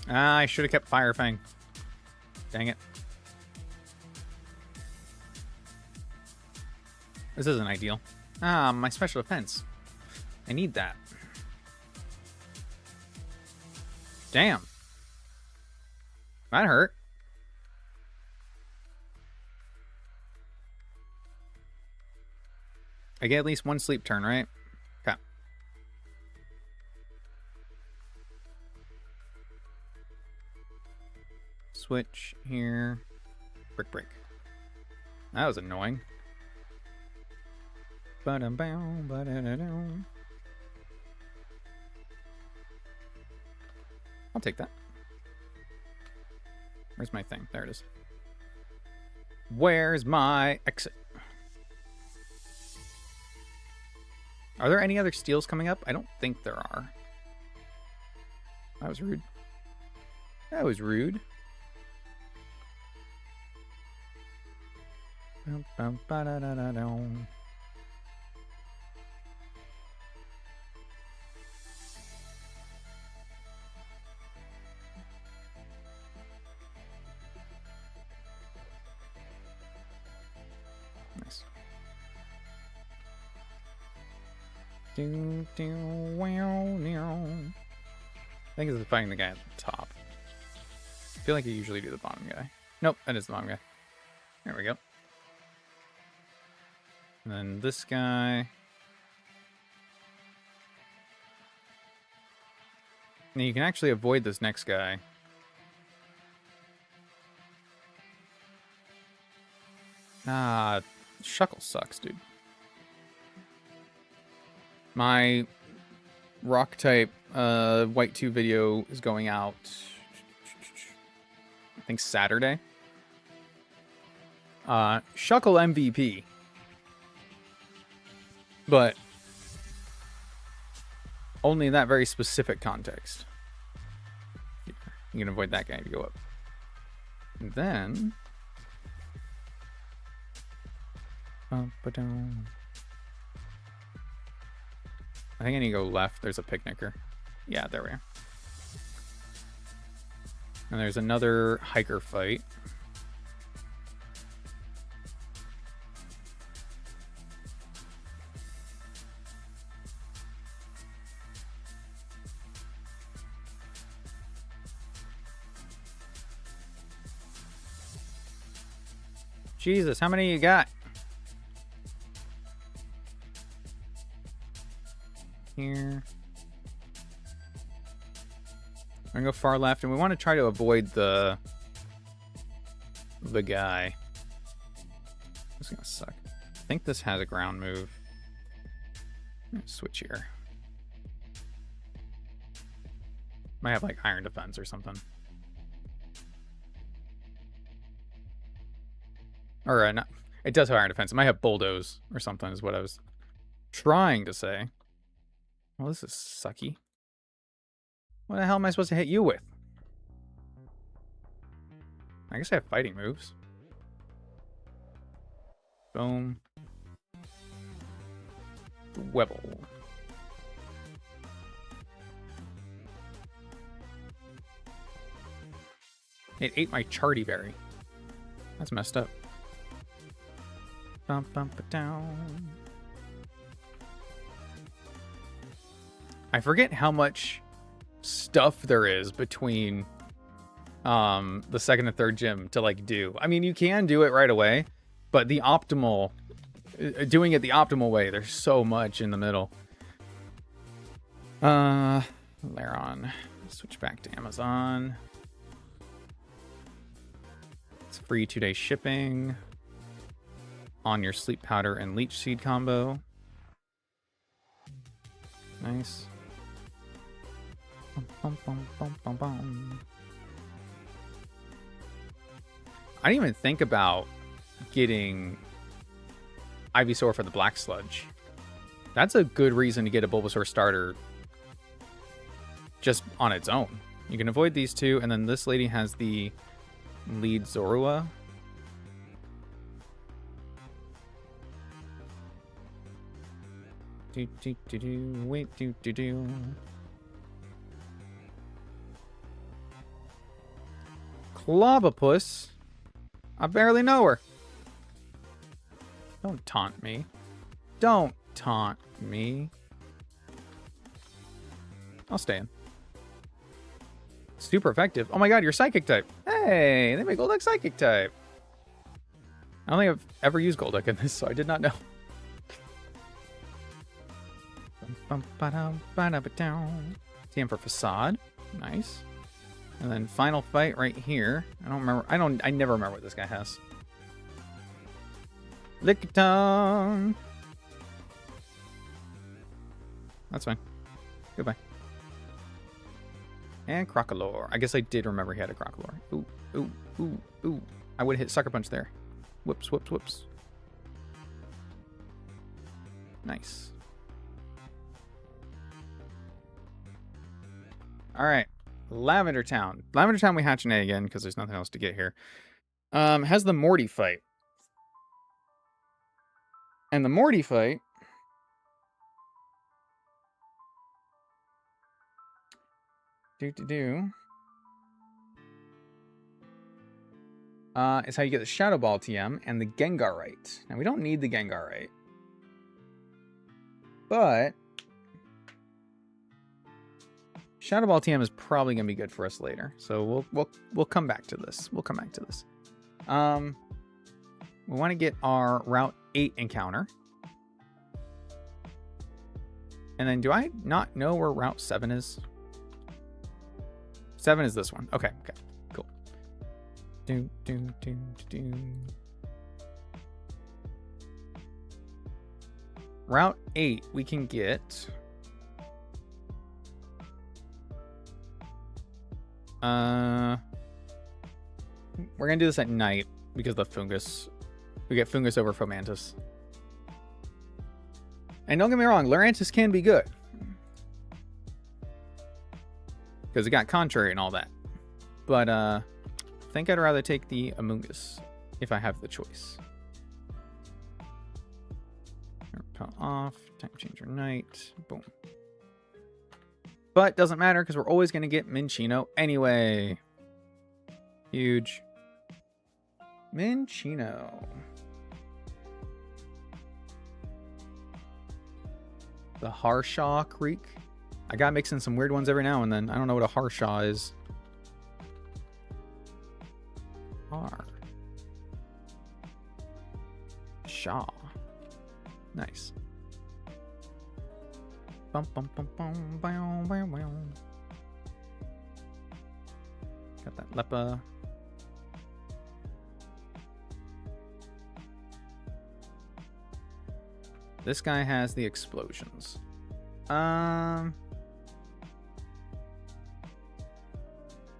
Ah, I should have kept Fire Fang. Dang it. This isn't ideal. Ah, my special defense. I need that. Damn. That hurt. I get at least one sleep turn, right? Okay. Switch here. Break. That was annoying. I'll take that. Where's my thing? There it is. Where's my exit? Are there any other steals coming up? I don't think there are. That was rude. That was rude. Nice. I think it's fighting the guy at the top. I feel like I usually do the bottom guy. Nope, that is the bottom guy. There we go. And then this guy. Now you can actually avoid this next guy. Ah, Shuckle sucks, dude. My rock type white 2 video is going out, I think Saturday. Shuckle MVP. But only in that very specific context. You can avoid that guy if you go up. And then I think I need to go left. There's a picnicker. Yeah, there we are. And there's another hiker fight. Jesus, how many you got? Here. I'm gonna go far left, and we want to try to avoid the guy. This is gonna suck. I think this has a ground move. Switch here. Might have like iron defense or something. Or not. It does have iron defense. It might have bulldoze or something is what I was trying to say. Well, this is sucky. What the hell am I supposed to hit you with? I guess I have fighting moves. Boom. Webble. It ate my Charty Berry. That's messed up. Bump, bump it down. I forget how much stuff there is between the second and third gym to like do. I mean, you can do it right away, but the optimal, doing it the optimal way, there's so much in the middle. Laron, switch back to Amazon. It's free 2-day shipping on your sleep powder and leech seed combo. Nice. Bum, bum, bum, bum, bum. I didn't even think about getting Ivysaur for the Black Sludge. That's a good reason to get a Bulbasaur starter just on its own. You can avoid these two, and then this lady has the lead Zorua. Wait, Clavapus. I barely know her. Don't taunt me. Don't taunt me. I'll stay in. Super effective. Oh my god, you're Psychic type. Hey, they make Golduck Psychic type. I don't think I've ever used Golduck in this, so I did not know. TM for Facade. Nice. And then final fight right here. I don't remember. I never remember what this guy has. Lickitung. That's fine. Goodbye. And Crocolore. I guess I did remember he had a Crocolore. Ooh, ooh, ooh, ooh. I would have hit Sucker Punch there. Whoops, whoops, whoops. Nice. All right. Lavender Town. Lavender Town, we hatch an A again because there's nothing else to get here. Has the Morty fight. And the Morty fight is how you get the Shadow Ball TM and the Gengarite. Now, we don't need the Gengarite. But Shadow Ball TM is probably going to be good for us later. So we'll come back to this. We'll come back to this. We want to get our Route 8 encounter. And then do I not know where Route 7 is? 7 is this one. Okay, okay. Cool. Route 8 we can get we're gonna do this at night because of the fungus. We get fungus over Fomantis. And don't get me wrong, Lurantis can be good. Because it got contrary and all that. But I think I'd rather take the Amoonguss if I have the choice. Repel off, time changer night, boom. But doesn't matter because we're always going to get Minccino anyway. Huge. Minccino. The Harshaw Creek. I got mixing some weird ones every now and then. I don't know what a Harshaw is. Shaw. Nice. Bum, bum, bum, bum, bow, bow, bow. Got that Leppa. This guy has the explosions. I'm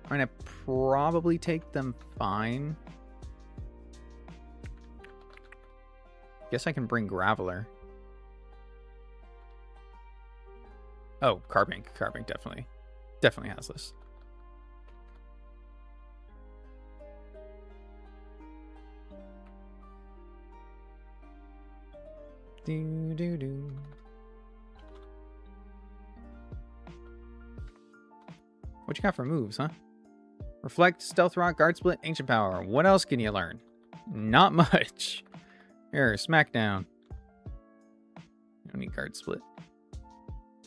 gonna probably take them fine. Guess I can bring Graveler. Oh, Carbink. Carbink definitely has this. Do do do. What you got for moves, huh? Reflect, Stealth Rock, Guard Split, Ancient Power. What else can you learn? Not much. Here, Smackdown. I don't need Guard Split.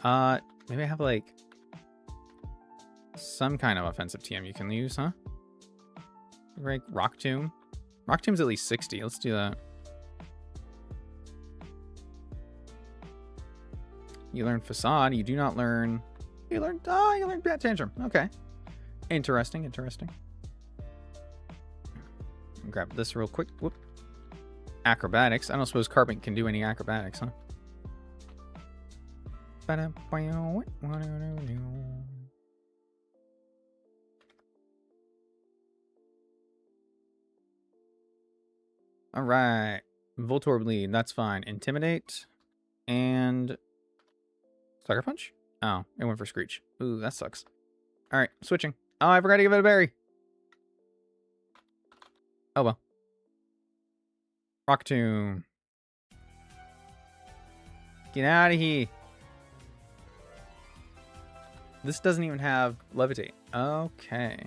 Maybe I have like some kind of offensive TM you can use, huh? Right, Rock Tomb. Rock Tomb's at least 60. Let's do that. You learn Facade. You do not learn... You learn Bat Tantrum. Okay. Interesting, interesting. Grab this real quick. Whoop. Acrobatics. I don't suppose Carpent can do any acrobatics, huh? All right. Voltorb lead. That's fine. Intimidate. And... Sucker Punch? Oh, it went for Screech. Ooh, that sucks. All right, switching. Oh, I forgot to give it a berry. Oh, well. Rock Tomb. Get out of here. This doesn't even have Levitate. Okay.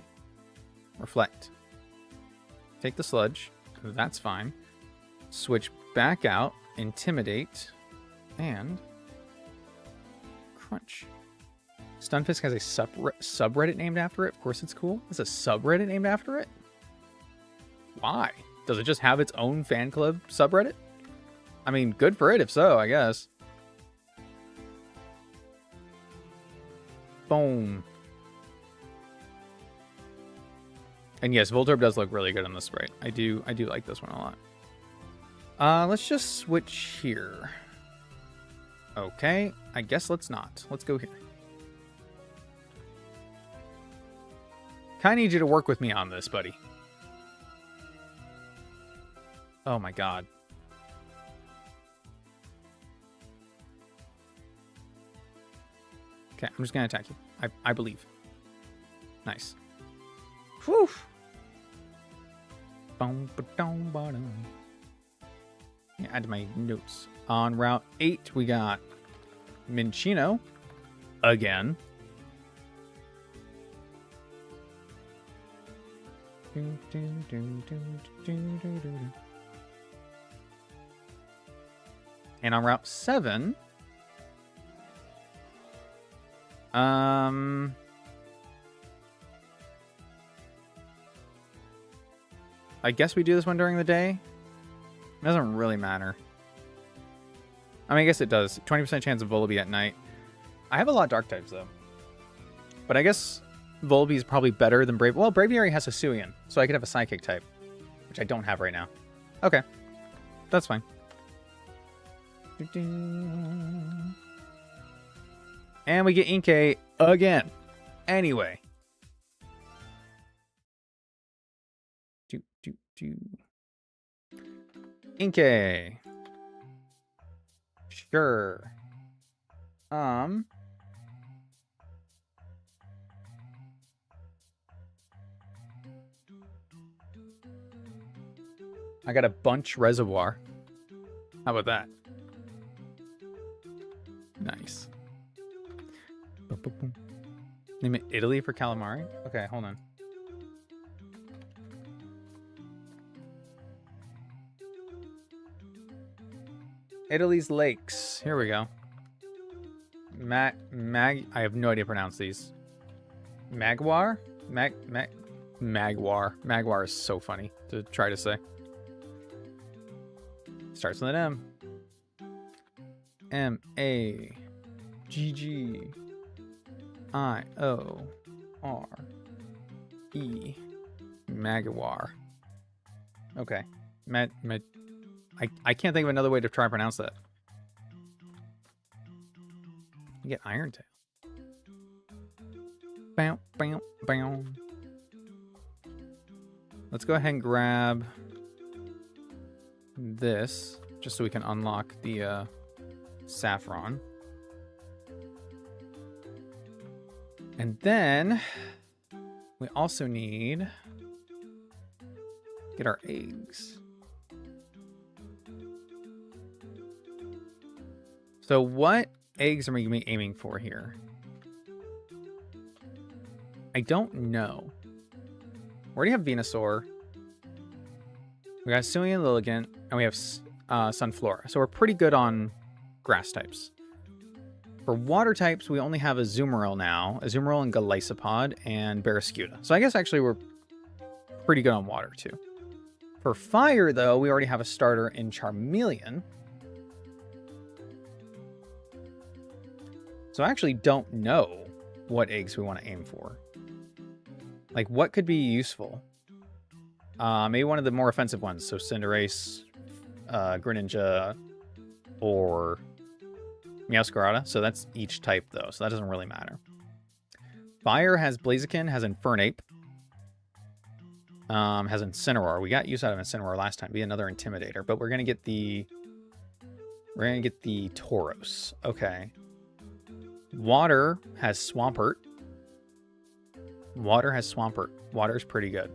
Reflect. Take the Sludge. That's fine. Switch back out. Intimidate. And... Crunch. Stunfisk has a subreddit named after it. Of course it's cool. There's a subreddit named after it? Why? Does it just have its own fan club subreddit? I mean, good for it if so, I guess. Boom. And yes, Voltorb does look really good on the sprite. I do like this one a lot. Let's just switch here. Okay, I guess let's not. Let's go here. Kinda need you to work with me on this, buddy. Oh my god. Okay, I'm just gonna attack you. I believe. Nice. Whew. Yeah, add to my notes. On Route 8, we got Minccino again. And on Route 7, I guess we do this one during the day. It doesn't really matter. I mean, I guess it does. 20% chance of Volibee at night. I have a lot of dark types, though. But I guess Volibee is probably better than Brave. Well, Braviary has Hisuian, so I could have a Psychic type, which I don't have right now. Okay. That's fine. And we get Inkay again. Anyway. Inkay. Sure. I got a bunch reservoir. How about that? Nice. Name it Italy for calamari? Okay, hold on. Italy's lakes. Here we go. I have no idea how to pronounce these. Magwar? Magwar. Magwar is so funny to try to say. Starts with an M. M-A-G-G-I-O-R-E. Magwar. Okay. I can't think of another way to try and pronounce that. You get Iron Tail. Bam, bam, bam. Let's go ahead and grab this, just so we can unlock the Saffron. And then we also need to get our eggs. So what eggs are we going to be aiming for here? I don't know. We already have Venusaur. We got Hisuian, Lilligant, and we have Sunflora. So we're pretty good on grass types. For water types, we only have a Azumarill now. Azumarill and Golisopod and Barraskewda. So I guess actually we're pretty good on water, too. For fire, though, we already have a starter in Charmeleon. So I actually don't know what eggs we want to aim for. Like, what could be useful? Maybe one of the more offensive ones. So Cinderace, Greninja, or Meowscarada. So that's each type, though. So that doesn't really matter. Fire has Blaziken, has Infernape. Has Incineroar. We got use out of Incineroar last time. Be another Intimidator. But we're going to get the... We're going to get the Tauros. Okay. Water has Swampert. Water has Swampert. Water's pretty good.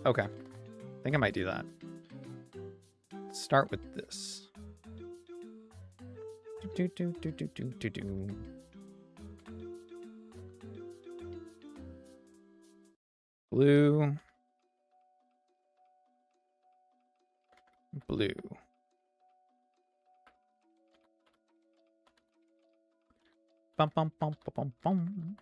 Okay. I think I might do that. Let's start with this. Blue. Blue. Bum, bum, bum, bum, bum, bum.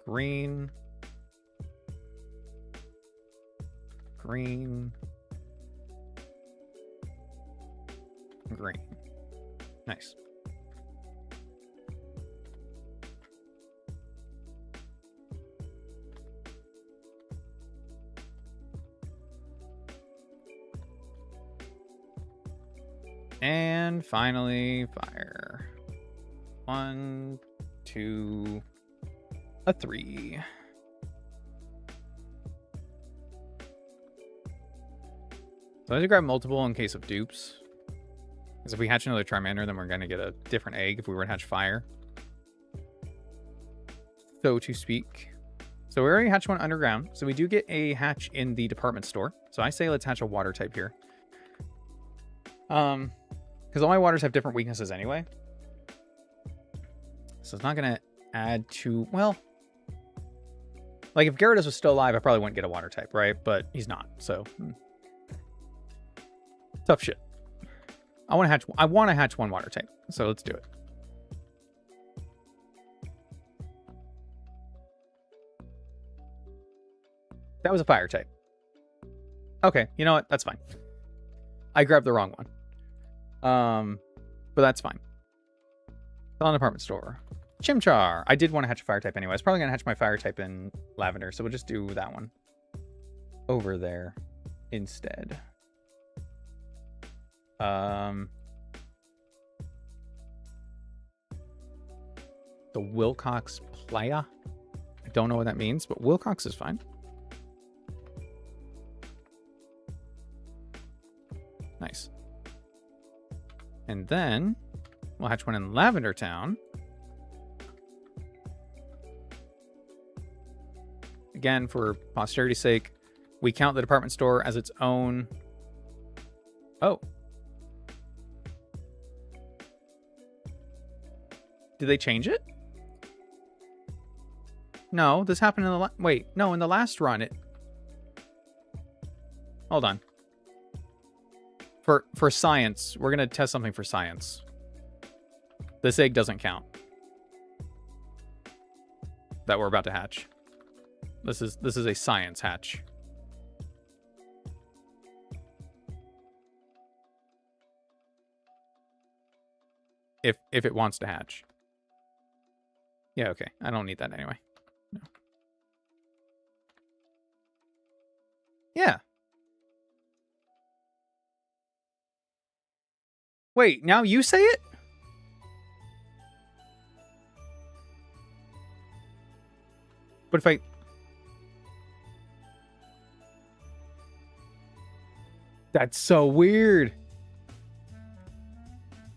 Green. Green. Green. Nice. And finally, fire. 1, 2, a 3. So I need to grab multiple in case of dupes. Because if we hatch another Charmander, then we're going to get a different egg if we were to hatch fire. So to speak. So we already hatched one underground. So we do get a hatch in the department store. So I say let's hatch a water type here. Because all my waters have different weaknesses anyway. So it's not going to add to... Well... Like, if Gyarados was still alive, I probably wouldn't get a water type, right? But he's not, so... Tough shit. I want to hatch one water type, so let's do it. That was a fire type. Okay, you know what? That's fine. I grabbed the wrong one. But that's fine. Still on the department store. Chimchar. I did want to hatch a fire type anyway. I was probably going to hatch my fire type in Lavender, so we'll just do that one over there instead. The Wilcox Playa. I don't know what that means, but Wilcox is fine. Nice. And then we'll hatch one in Lavender Town. Again, for posterity's sake, we count the department store as its own. Oh. Did they change it? No, this happened in the wait, no, in the last run it... Hold on. For science, we're going to test something for science. This egg doesn't count. That we're about to hatch. This is a science hatch. If it wants to hatch. Yeah, okay. I don't need that anyway. No. Yeah. Wait, now you say it? But if I... That's so weird.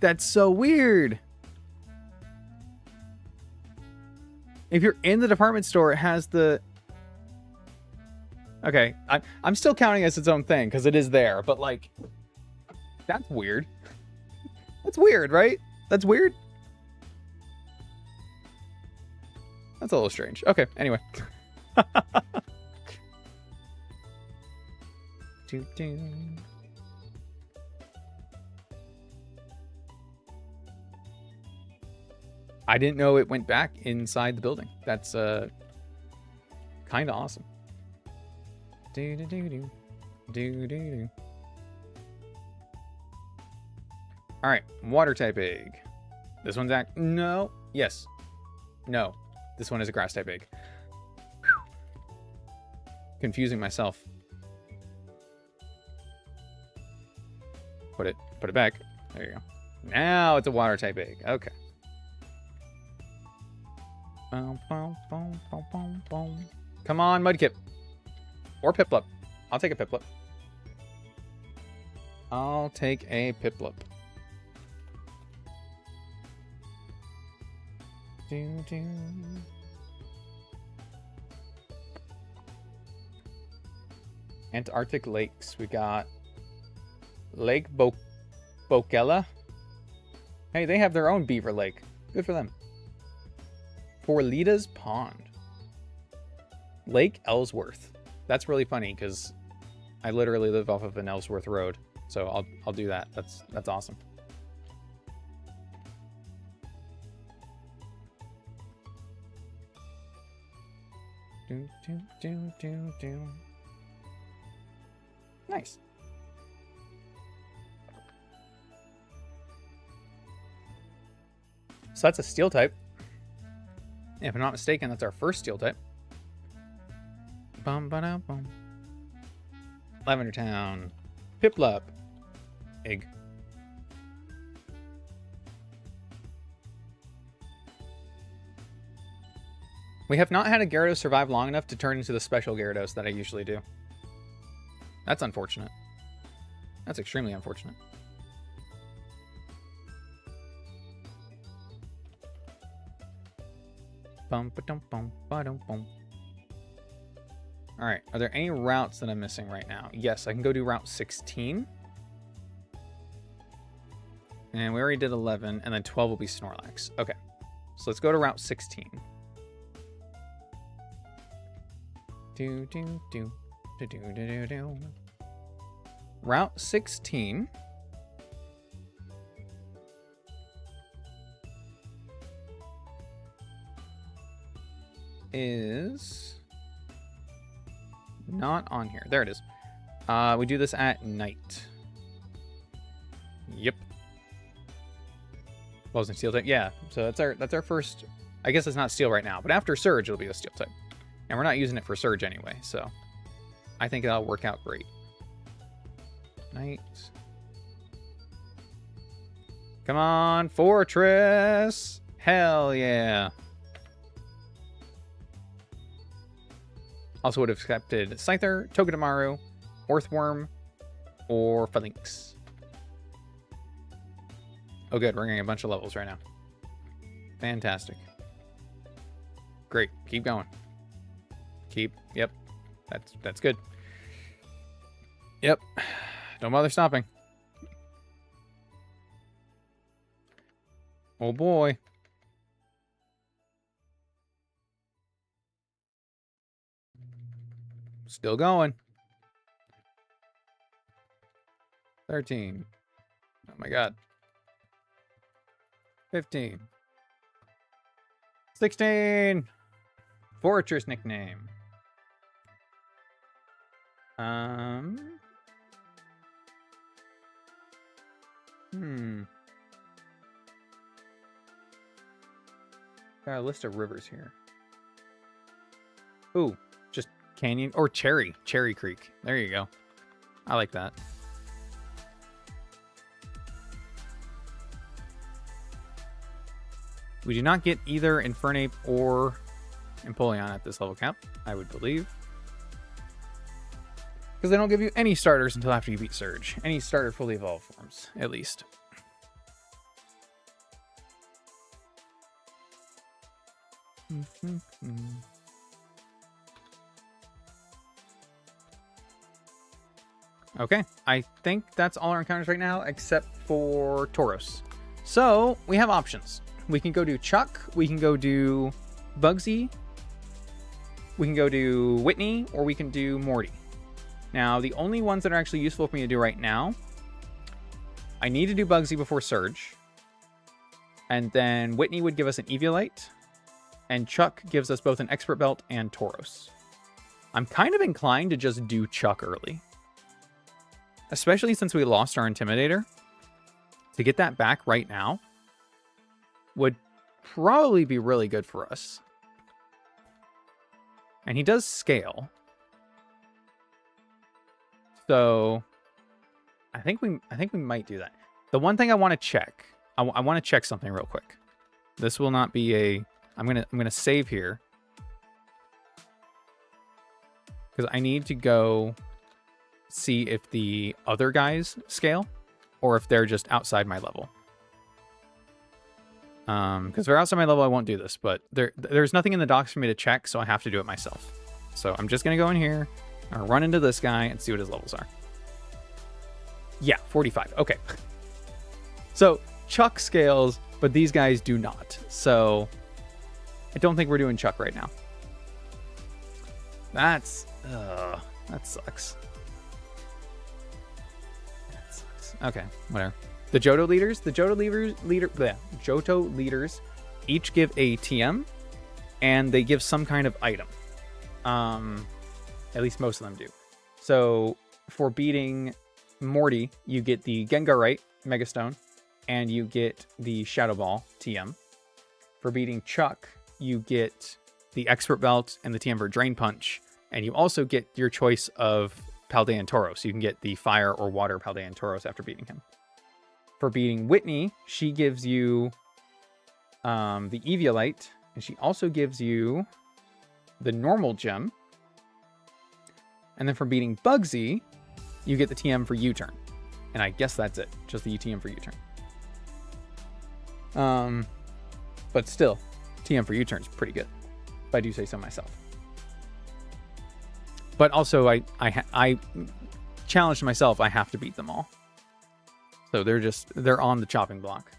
That's so weird. If you're in the department store, it has the... Okay, I'm still counting as its own thing, because it is there, but like... That's weird. That's weird, right? That's weird? That's a little strange. Okay, anyway. I didn't know it went back inside the building. That's kind of awesome. Do do do do do do do. All right, water type egg. This one's no, yes, no. This one is a grass type egg. Whew. Confusing myself. Put it back. There you go. Now it's a water type egg. Okay. Boom, boom, boom, boom, boom, boom. Come on, Mudkip. Or Piplup. I'll take a Piplup. I'll take a Piplup. Do, do. Antarctic lakes. We got Lake Bokella. Hey, they have their own beaver lake. Good for them. Forlita's Pond. Lake Ellsworth. That's really funny because I literally live off of an Ellsworth road. So I'll do that. That's awesome. Do, do, do, do, do. Nice. So that's a steel type. If I'm not mistaken, that's our first steel type. Bum, ba, bum. Lavender Town. Piplup. Egg. We have not had a Gyarados survive long enough to turn into the special Gyarados that I usually do. That's unfortunate. That's extremely unfortunate. Bum, ba-dum, bum, ba-dum, bum. All right, are there any routes that I'm missing right now? Yes, I can go do Route 16. And we already did 11, and then 12 will be Snorlax. Okay, so let's go to Route 16. Do, do, do, do, do, do, do, do. Route 16 is not on here. There it is. We do this at night. Yep. Wasn't steel type. Yeah. So that's our first. I guess it's not steel right now, but after Surge it'll be a steel type, and we're not using it for Surge anyway. So I think that'll work out great. Night. Come on, Fortress. Hell yeah. Also would have accepted Scyther, Togedemaru, Earthworm, or Phalanx. Oh good, we're getting a bunch of levels right now. Fantastic. Great, keep going. Yep, that's good. Yep, don't bother stopping. Oh boy. Still going. 13. Oh my god. 15. 16. Fortress nickname. Got a list of rivers here. Ooh, just Canyon or Cherry Creek. There you go. I like that. We do not get either Infernape or Empoleon at this level cap, I would believe. Because they don't give you any starters until after you beat Surge. Any starter fully evolved forms, at least. Okay, I think that's all our encounters right now, except for Tauros. So, we have options. We can go do Chuck, we can go do Bugsy, we can go do Whitney, or we can do Morty. Now, the only ones that are actually useful for me to do right now, I need to do Bugsy before Surge. And then Whitney would give us an Eviolite. And Chuck gives us both an Expert Belt and Tauros. I'm kind of inclined to just do Chuck early. Especially since we lost our Intimidator. To get that back right now would probably be really good for us. And he does scale. So I think we might do that. The one thing I want to check, I want to check something real quick. This will not be a I'm gonna save here. Because I need to go see if the other guys scale or if they're just outside my level. Because if they're outside my level, I won't do this. But there's nothing in the docs for me to check, so I have to do it myself. So I'm just going to go in here, and run into this guy, and see what his levels are. Yeah, 45. Okay. So Chuck scales, but these guys do not. So I don't think we're doing Chuck right now. That sucks. Okay, whatever. The Johto leaders each give a TM, and they give some kind of item. At least most of them do. So for beating Morty, you get the Gengarite Megastone, and you get the Shadow Ball TM. For beating Chuck, you get the Expert Belt and the TM for Drain Punch, and you also get your choice of Paldean Tauros. You can get the Fire or Water Paldean Tauros after beating him. For beating Whitney, she gives you the Eviolite, and she also gives you the normal gem. And then for beating Bugsy, you get the TM for U-Turn. And I guess that's it. Just the TM for U-Turn. But still, TM for U-Turn is pretty good, if I do say so myself. But also, I challenged myself. I have to beat them all. So they're on the chopping block.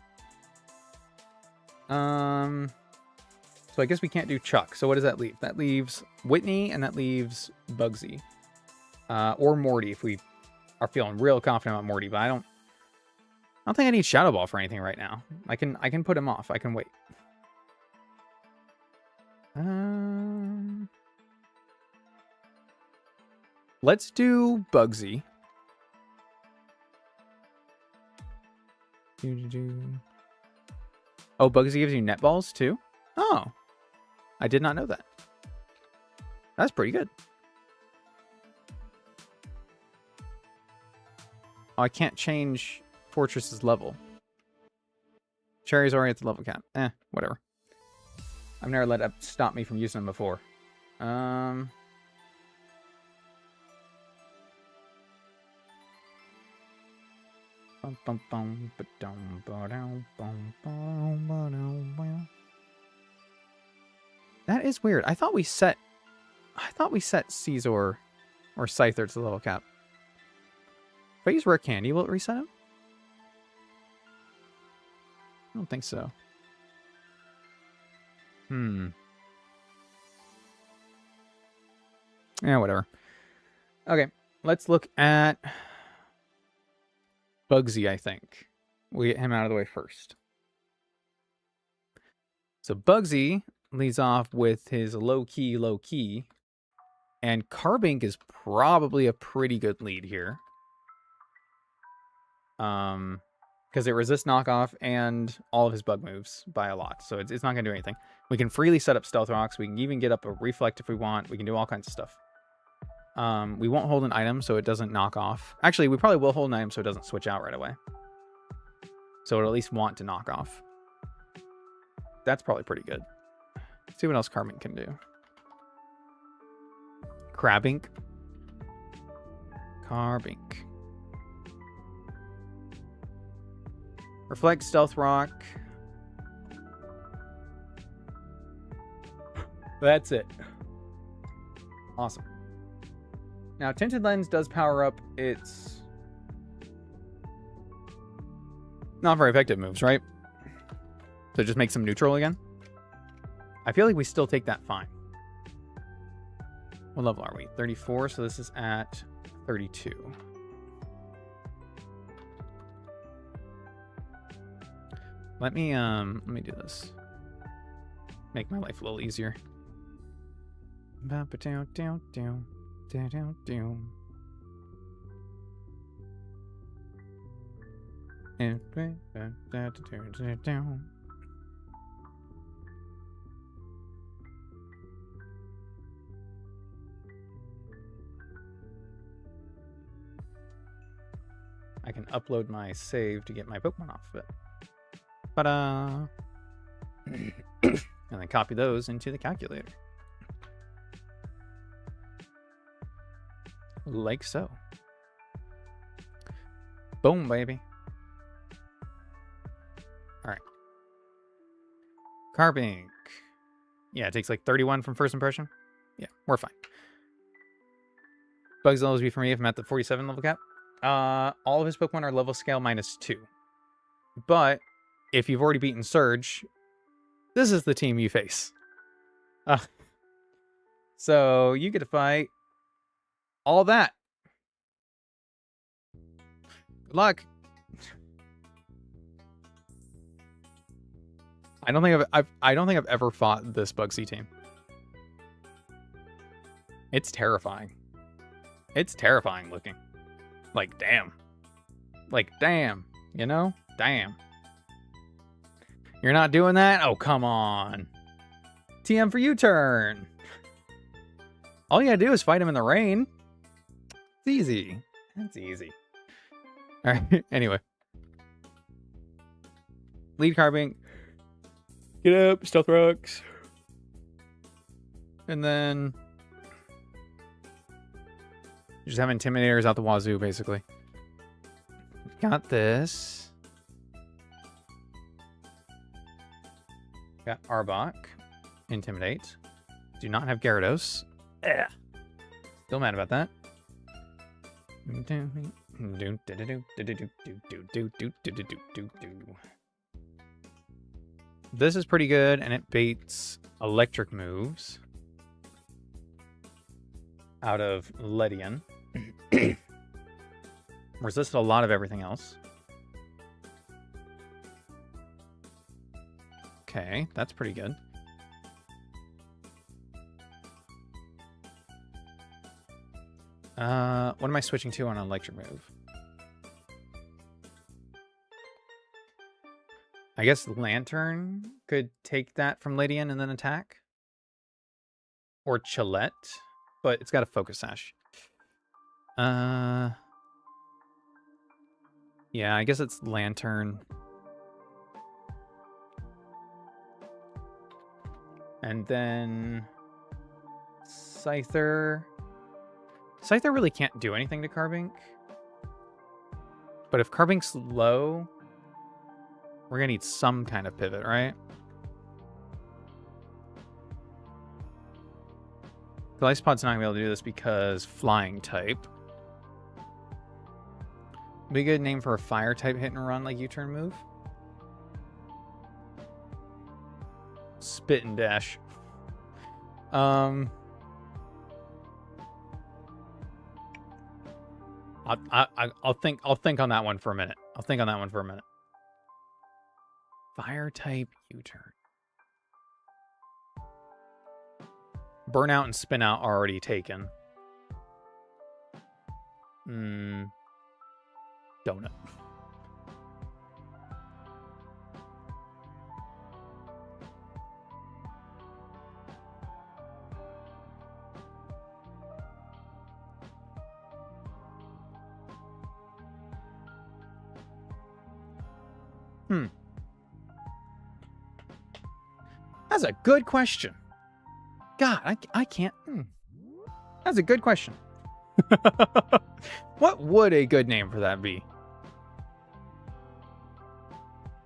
So I guess we can't do Chuck. So what does that leave? That leaves Whitney, and that leaves Bugsy. Or Morty, if we are feeling real confident about Morty. But I don't think I need Shadow Ball for anything right now. I can put him off. I can wait. Let's do Bugsy. Oh, Bugsy gives you net balls too? Oh. I did not know that. That's pretty good. Oh, I can't change Fortress's level. Cherry's already at the level cap. Whatever. I've never let it stop me from using them before. That is weird. I thought we set Caesar or Scyther to the level cap. If I use Rare Candy, will it reset him? I don't think so. Yeah, whatever. Okay, let's look at Bugsy, I think. We'll get him out of the way first. So Bugsy leads off with his low-key. And Carbink is probably a pretty good lead here. Because it resists knockoff and all of his bug moves by a lot. So it's not going to do anything. We can freely set up Stealth Rocks. We can even get up a Reflect if we want. We can do all kinds of stuff. We won't hold an item so it doesn't knock off. Actually, we probably will hold an item so it doesn't switch out right away. So it'll at least want to knock off. That's probably pretty good. Let's see what else Carbink can do. Carbink. Reflect, Stealth Rock. That's it. Awesome. Now, Tinted Lens does power up its not very effective moves, right? So it just makes them neutral again. I feel like we still take that fine. What level are we? 34, so this is at 32. Let me do this. Make my life a little easier. I can upload my save to get my Pokemon off of it. Ta-da! And then copy those into the calculator. Like so. Boom, baby. Alright. Carbink. Yeah, it takes like 31 from first impression. Yeah, we're fine. Bugsy levels be for me if I'm at the 47 level cap. All of his Pokemon are level scale -2. But if you've already beaten Surge, this is the team you face. So you get to fight all that. Good luck. I don't think I've ever fought this Bugsy team. It's terrifying. It's terrifying looking. Like, damn. Like, damn. You know? Damn. You're not doing that? Oh, come on. TM for U-turn. All you gotta do is fight him in the rain. It's easy. That's easy. Alright, anyway. Lead Carbink. Get up, Stealth Rocks. And then you just have Intimidators out the wazoo, basically. Got this. Got Arbok. Intimidate. Do not have Gyarados. Ugh. Still mad about that. This is pretty good, and it baits electric moves out of Ledian. Resisted a lot of everything else. Okay, that's pretty good. What am I switching to on an electric move? I guess Lantern could take that from Ledian and then attack. Or Chillette, but it's got a Focus Sash. Yeah, I guess it's Lantern. And then Scyther. Scyther really can't do anything to Carbink. But if Carbink's low, we're gonna need some kind of pivot, right? The Ice Pod's not gonna be able to do this because Flying type. Be a good name for a Fire type hit and run like U-turn move. Spit and Dash. I'll think on that one for a minute. Fire type U-turn. Burnout and Spin Out are already taken. Donut. That's a good question. God, I can't. That's a good question. What would a good name for that be?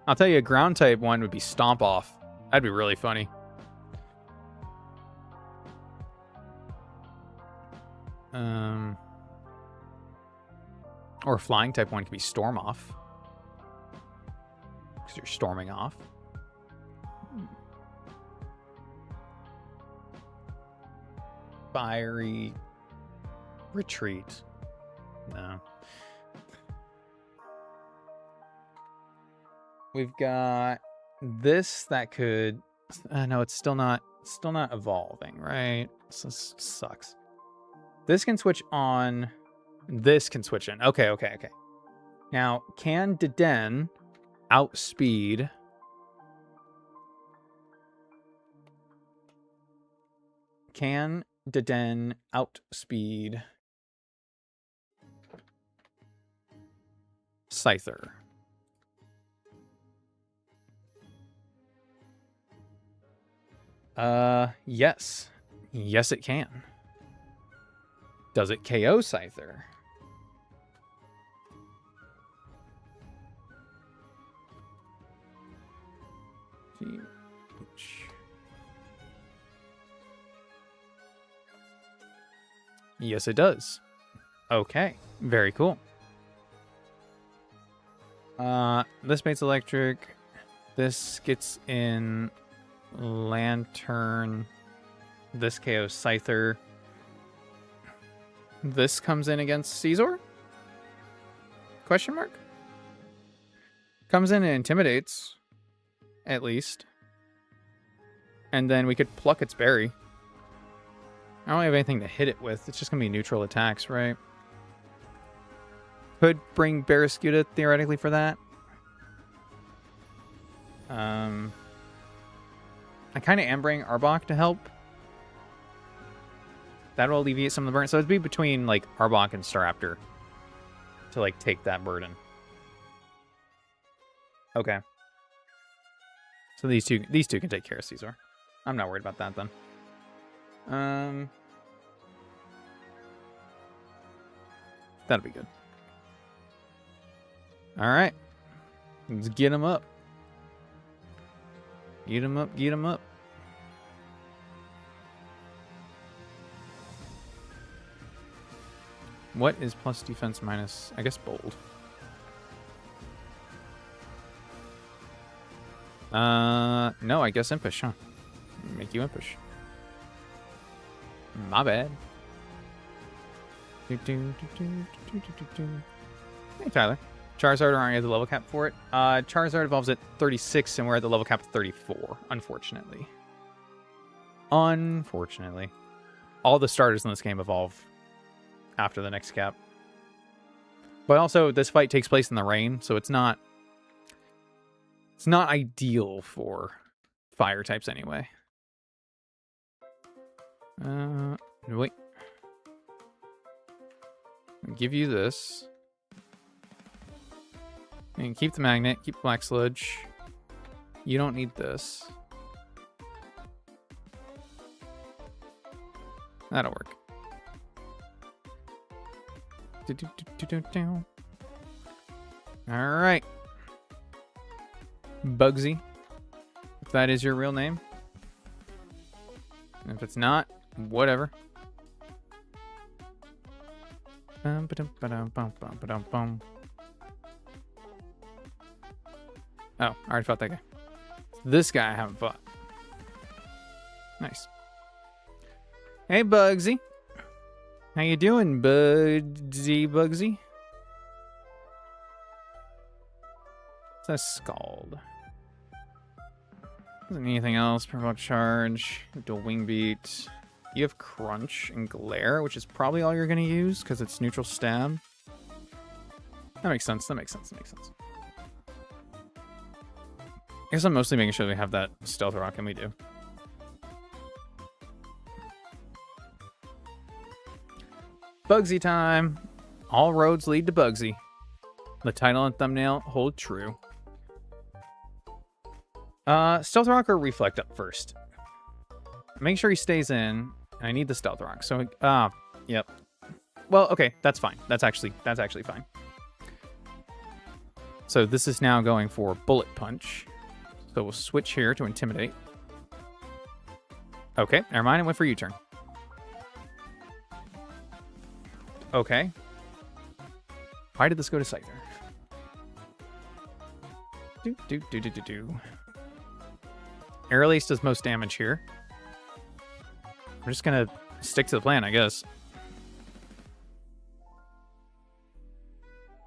I'll tell you, a ground type one would be Stomp Off. That'd be really funny. Or a flying type one could be Storm Off. Because you're storming off. Fiery Retreat. No. We've got this that could... no, it's still not evolving, right? This sucks. This can switch on. This can switch in. Okay. Now, can Deden outspeed? Can Deden outspeed Scyther? Yes. Yes, it can. Does it KO Scyther? Yes, it does. Okay, very cool. This mate's electric. This gets in Lantern. This KOs Scyther. This comes in against Caesar? Question mark? Comes in and intimidates. At least. And then we could pluck its berry. I don't have anything to hit it with. It's just going to be neutral attacks, right? Could bring Barraskewda theoretically for that. I kind of am bringing Arbok to help. That'll alleviate some of the burn. So it'd be between like Arbok and Staraptor to like take that burden. Okay. So these two can take care of Caesar. I'm not worried about that then. That'll be good. All right. Let's get him up. Get him up, get him up. What is plus defense minus, I guess, bold? No, I guess impish, huh? Make you impish. My bad. Hey, Tyler. Charizard aren't at the level cap for it. Charizard evolves at 36, and we're at the level cap of 34, unfortunately. Unfortunately. All the starters in this game evolve after the next cap. But also, this fight takes place in the rain, so it's not ideal for fire types anyway. Wait. I'll give you this. And keep the magnet, keep Black Sludge. You don't need this. That'll work. Alright. Bugsy. If that is your real name. And if it's not, whatever. Oh, I already fought that guy. This guy I haven't fought. Nice. Hey, Bugsy. How you doing, Bugsy? What's that Scald? Doesn't need anything else. Provoke charge. Dual wing beat. You have Crunch and Glare, which is probably all you're going to use because it's neutral stab. That makes sense. That makes sense. I guess I'm mostly making sure we have that Stealth Rock, and we do. Bugsy time! All roads lead to Bugsy. The title and thumbnail hold true. Stealth Rock or Reflect up first. Make sure he stays in. I need the Stealth Rock. So, yep. Well, okay, that's fine. That's actually fine. So this is now going for Bullet Punch. So we'll switch here to Intimidate. Okay, never mind. I went for U-turn. Okay. Why did this go to Scyther? Air Release does most damage here. We're just gonna stick to the plan, I guess.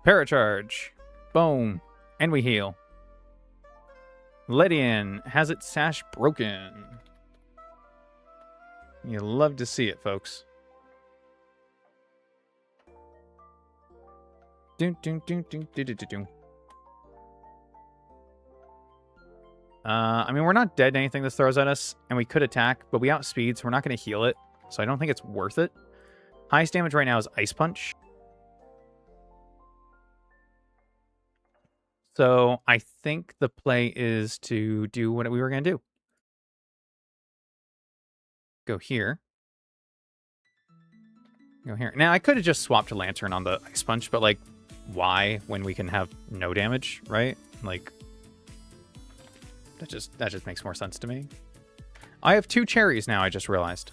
Paracharge. Boom. And we heal. Ledian has its sash broken. You love to see it, folks. Doom, doom, doom, doom, doom, doom, doom. I mean, we're not dead to anything this throws at us, and we could attack, but we outspeed, so we're not going to heal it. So I don't think it's worth it. Highest damage right now is Ice Punch. So I think the play is to do what we were going to do. Go here. Go here. Now, I could have just swapped to Lantern on the Ice Punch, but, like, why when we can have no damage, right? Like, that just makes more sense to me. I have 2 cherries now, I just realized.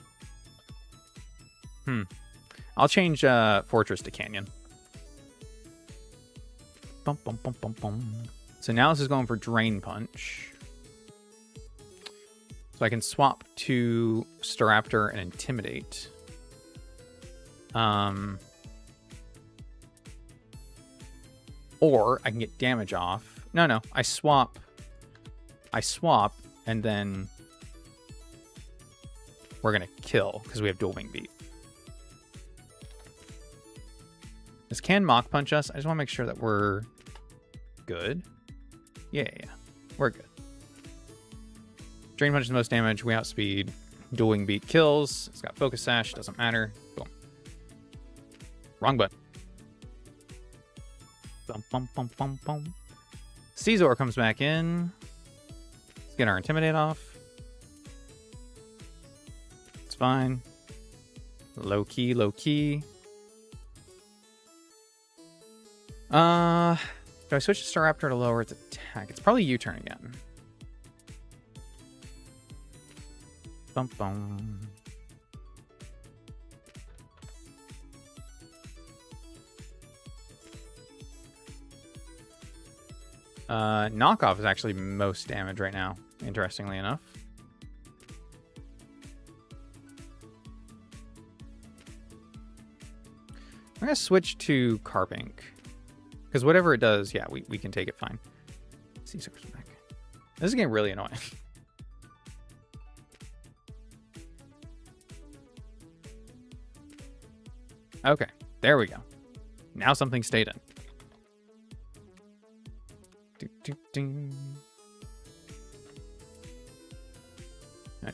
I'll change Fortress to Canyon. Bum, bum, bum, bum, bum. So now this is going for Drain Punch. So I can swap to Staraptor and Intimidate. Or I can get damage off. No, I swap, and then we're going to kill because we have Dual Wing Beat. This can Mach Punch us. I just want to make sure that we're good. Yeah. We're good. Drain Punch is the most damage. We outspeed. Dual Wing Beat kills. It's got Focus Sash. Doesn't matter. Boom. Wrong button. Bum, bum, bum, bum, bum. Caesar comes back in. Let's get our Intimidate off. It's fine. Low key. Do I switch to Staraptor to lower its attack? It's probably U-turn again. Bum bum. Knockoff is actually most damage right now, interestingly enough. I'm going to switch to Carpink. Because whatever it does, yeah, we can take it fine. Caesar's back. This is getting really annoying. Okay, there we go. Now something stayed in.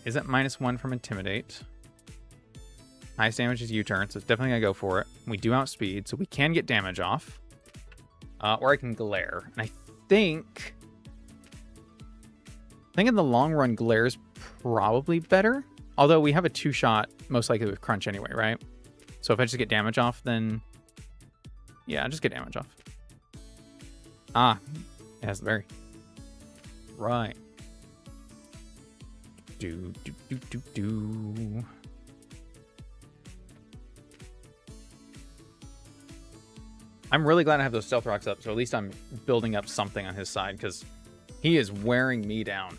Is that -1 from Intimidate? Highest damage is U-turn, so it's definitely going to go for it. We do outspeed, so we can get damage off. Or I can Glare. And I think in the long run, Glare's probably better. Although we have a 2-shot, most likely with Crunch anyway, right? So if I just get damage off, then... yeah, I'll just get damage off. Ah, it has the berry. Right. Do. I'm really glad I have those Stealth Rocks up, so at least I'm building up something on his side, because he is wearing me down.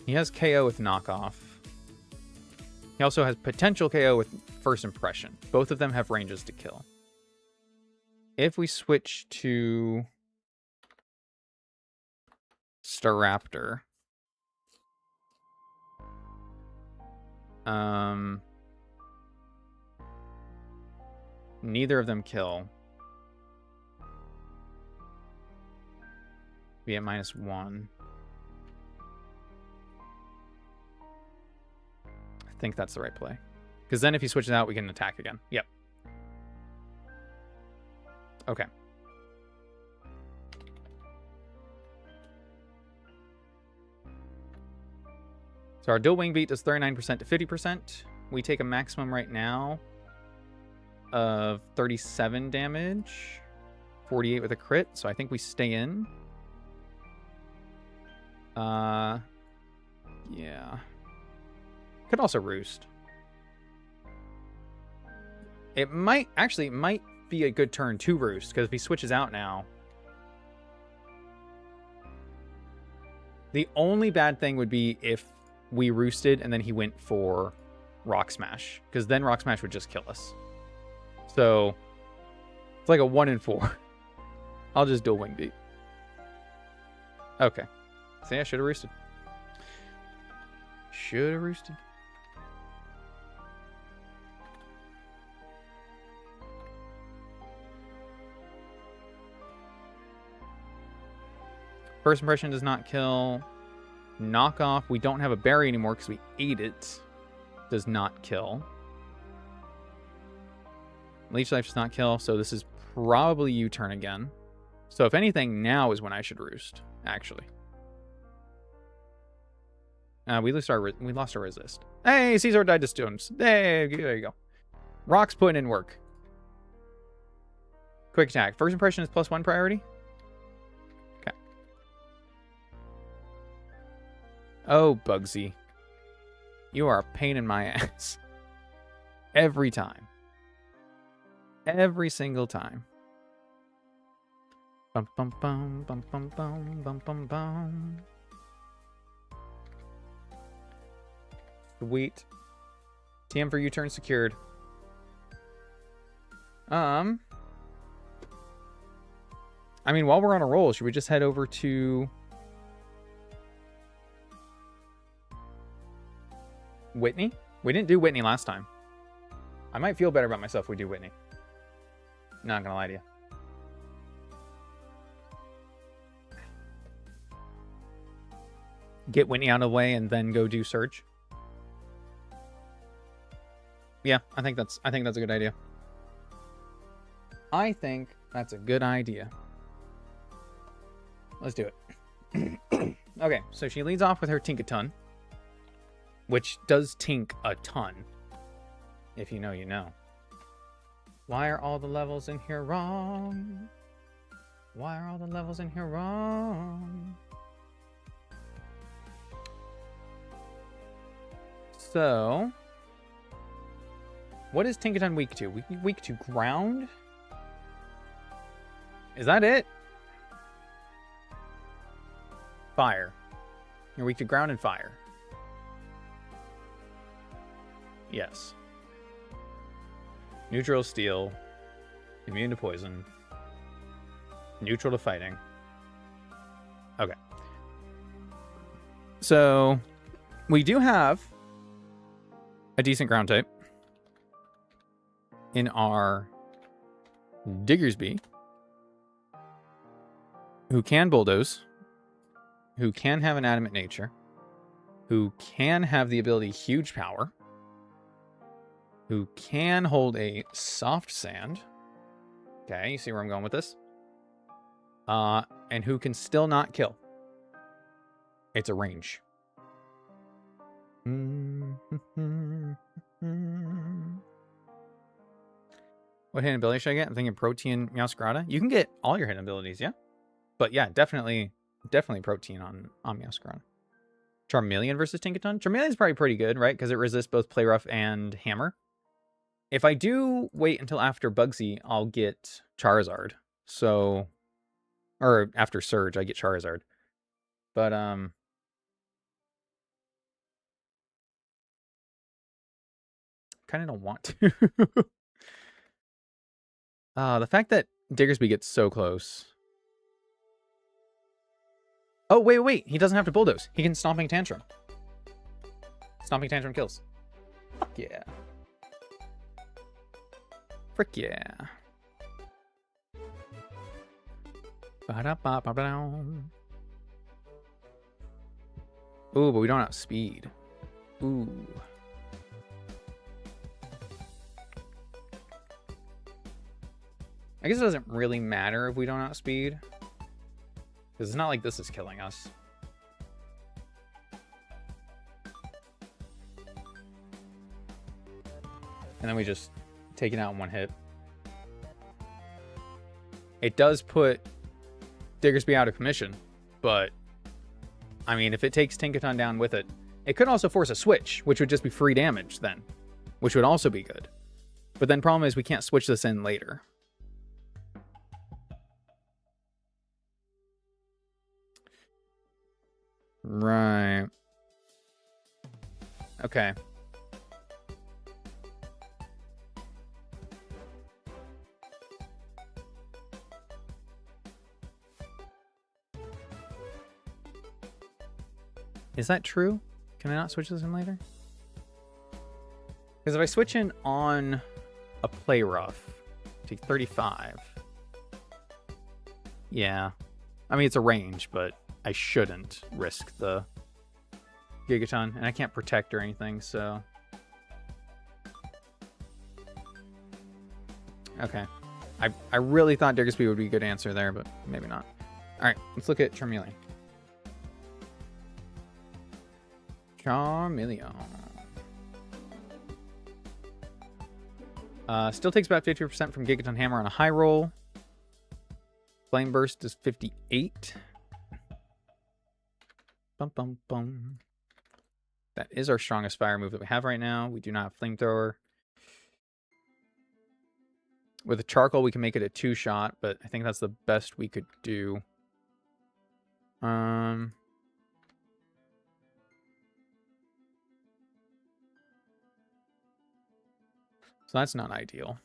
He has KO with Knockoff. He also has potential KO with First Impression. Both of them have ranges to kill. If we switch to Staraptor, neither of them kill. Be at -1. I think that's the right play. Because then if he switches out, we can attack again. Yep. Okay. So our Dual Wing Beat does 39% to 50%. We take a maximum right now of 37 damage. 48 with a crit, so I think we stay in. Yeah. Could also Roost. It might be a good turn to Roost, because if he switches out now... the only bad thing would be if we Roosted and then he went for Rock Smash, because then Rock Smash would just kill us. So, it's like a 1 in 4. I'll just dual wing beat. Okay. See, I should have roosted. Should have roosted. First impression does not kill. Knockoff. We don't have a berry anymore because we ate it. Does not kill. Leech Life does not kill, so this is probably U-turn again. So if anything, now is when I should roost, actually. We lost our resist. Hey, Caesar died to stones. Hey, there you go. Rock's putting in work. Quick attack. First impression is +1 priority. Okay. Oh, Bugsy. You are a pain in my ass. Every time. Every single time. Bum bum bum bum bum bum bum bum bum. Sweet. TM for U-turn secured. I mean, while we're on a roll, should we just head over to Whitney? We didn't do Whitney last time. I might feel better about myself if we do Whitney. Not gonna lie to you. Get Whitney out of the way and then go do Surge. Yeah, I think that's a good idea. I think that's a good idea. Let's do it. Okay, so she leads off with her Tink-a-ton, which does tink a ton. If you know, you know. Why are all the levels in here wrong? Why are all the levels in here wrong? So, what is Tink-a-ton weak to? Weak to ground? Is that it? Fire. You're weak to ground and fire. Yes. Neutral steel. Immune to poison. Neutral to fighting. Okay. So, we do have a decent ground type in our Diggersby, who can bulldoze, who can have an adamant nature, who can have the ability huge power, who can hold a soft sand. Okay, you see where I'm going with this? And who can still not kill. It's a range. What hidden ability should I get? I'm thinking Protein Meowscarada. You can get all your hidden abilities, yeah? But yeah, definitely Protein on Meowscarada. Charmeleon versus Tink-a-ton? Charmeleon's probably pretty good, right? Because it resists both Play Rough and Hammer. If I do wait until after Bugsy, I'll get Charizard. So, or after Surge, I get Charizard. But, kind of don't want to. The fact that Diggersby gets so close. Oh, wait. He doesn't have to bulldoze. He can Stomping Tantrum. Stomping Tantrum kills. Fuck yeah. Frick yeah. Ooh, but we don't have speed. Ooh. I guess it doesn't really matter if we don't outspeed. Because it's not like this is killing us. And then we just take it out in one hit. It does put Diggersby out of commission, but I mean, if it takes Tink-a-ton down with it, it could also force a switch, which would just be free damage then, which would also be good. But then problem is we can't switch this in later. Right. Okay. Is that true? Can I not switch this in later? Because if I switch in on a play rough, take 35. Yeah. I mean, it's a range, but I shouldn't risk the Gigaton. And I can't protect or anything, so... Okay. I really thought Diggersby would be a good answer there, but maybe not. Alright, let's look at Charmeleon. Charmeleon. Still takes about 50% from Gigaton Hammer on a high roll. Flame Burst is 58. Bum, bum, bum. That is our strongest fire move that we have right now. We do not have Flamethrower. With a Charcoal, we can make it a 2-shot, but I think that's the best we could do. So that's not ideal.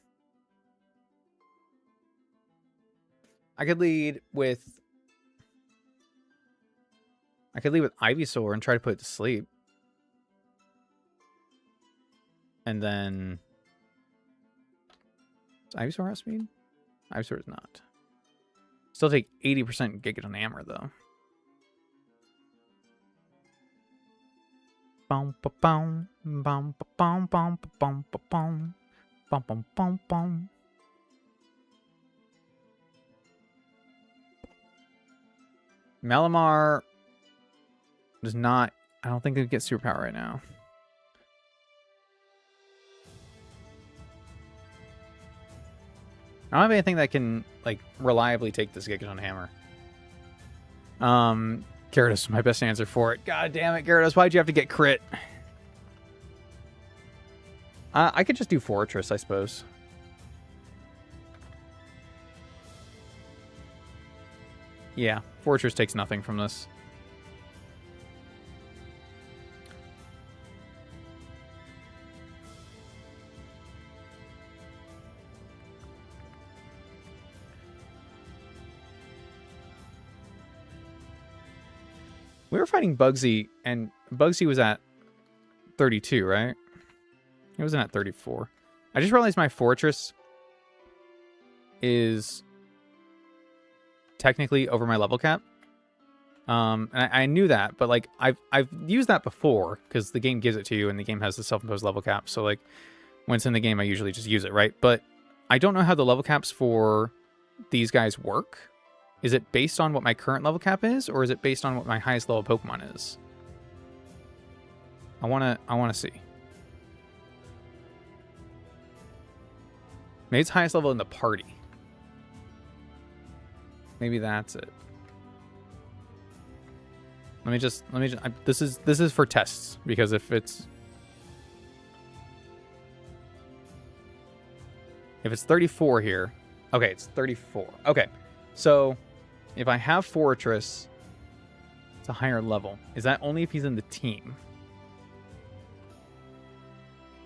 I could lead with Ivysaur and try to put it to sleep. And then is Ivysaur outspeed? Ivysaur is not. Still take 80% Gigaton Hammer though. Bum ba bum bum ba bum bum ba bum ba bum bum bum bum bum. Malamar does not. I don't think it gets superpower right now. I don't have anything that can like reliably take this Gigaton Hammer. Gyarados is my best answer for it. God damn it, Gyarados! Why'd you have to get crit? I could just do Fortress, I suppose. Yeah, Fortress takes nothing from this. We were fighting Bugsy, and Bugsy was at 32, right? He wasn't at 34. I just realized my Fortress is technically over my level cap. And I knew that, but like I've used that before because the game gives it to you, and the game has the self-imposed level cap. So like when it's in the game, I usually just use it, right? But I don't know how the level caps for these guys work. Is it based on what my current level cap is, or is it based on what my highest level Pokemon is? I wanna see. Maybe it's highest level in the party. Maybe that's it. Let me just this is for tests, because if it's 34 here. Okay, it's 34. Okay. So if I have Fortress, it's a higher level. Is that only if he's in the team?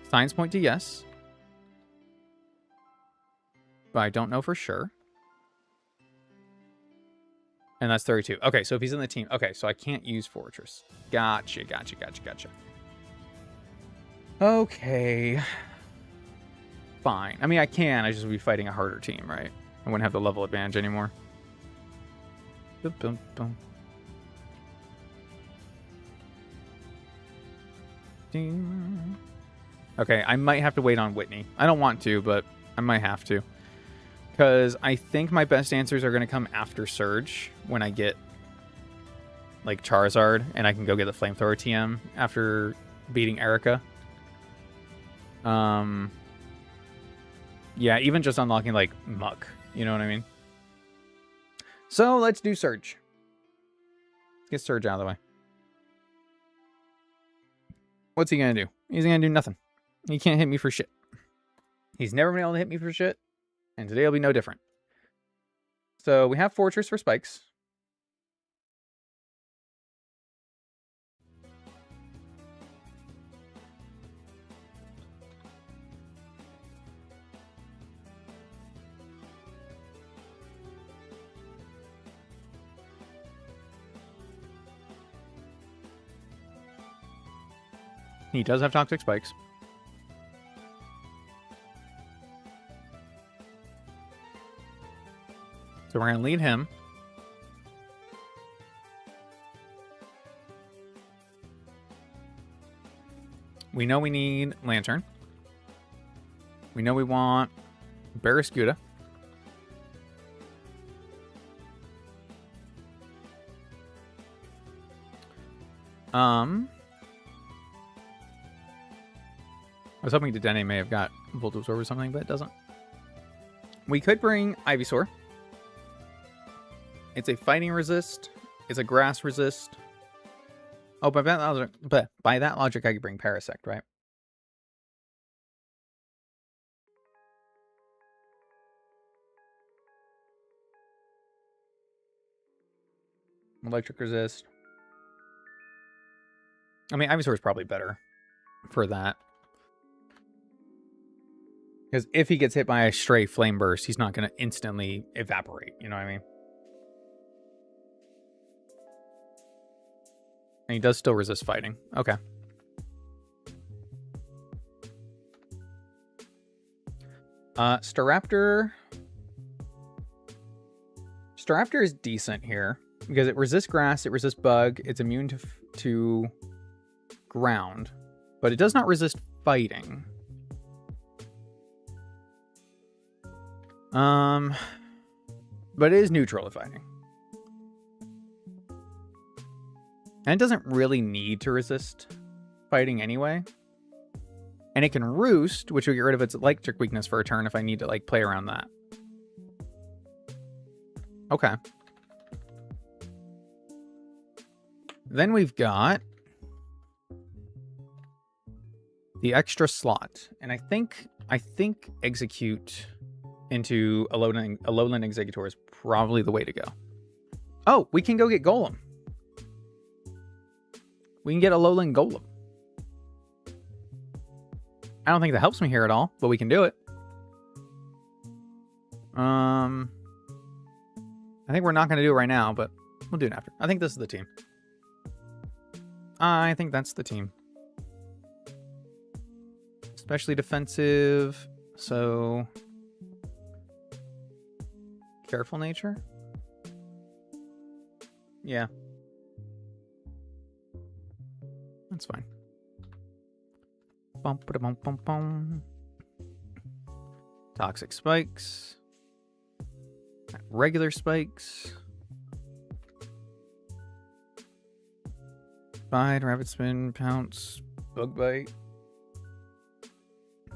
Signs point to yes. But I don't know for sure. And that's 32. Okay, so if he's in the team. Okay, so I can't use Fortress. Gotcha. Okay. Fine. I mean, I can. I just would be fighting a harder team, right? I wouldn't have the level advantage anymore. Boom, boom, boom. Ding. Okay, I might have to wait on Whitney. I don't want to, but I might have to. Because I think my best answers are going to come after Surge when I get, like, Charizard, and I can go get the Flamethrower TM after beating Erica. Yeah, even just unlocking, like, Muck. You know what I mean? So, let's do Surge. Let's get Surge out of the way. What's he going to do? He's going to do nothing. He can't hit me for shit. He's never been able to hit me for shit. And today will be no different. So we have Fortress for spikes. He does have toxic spikes. So we're going to lead him. We know we need Lantern. We know we want Barraskewda. I was hoping Dedenne may have got Volt Absorb or something, but it doesn't. We could bring Ivysaur. It's a fighting resist. It's a grass resist. Oh, by that logic, I could bring Parasect, right? Electric resist. I mean, Ivysaur is probably better for that. Because if he gets hit by a stray Flame Burst, he's not going to instantly evaporate. You know what I mean? And he does still resist fighting. Okay. Staraptor. Staraptor is decent here. Because it resists grass, it resists bug, it's immune to ground. But it does not resist fighting. But it is neutral to fighting. And it doesn't really need to resist fighting anyway. And it can roost, which will get rid of its electric weakness for a turn if I need to like play around that. Okay. Then we've got the extra slot. And I think execute into a lowland Executor is probably the way to go. Oh, we can go get Golem. We can get a lowland Golem. I don't think that helps me here at all, but we can do it. I think we're not going to do it right now, but we'll do it after. I think this is the team. I think that's the team. Especially defensive, so careful nature. Yeah. That's fine. Bum, bum, bum, bum. Toxic spikes. Regular spikes. Bite, Rapid Spin, Pounce, Bug Bite.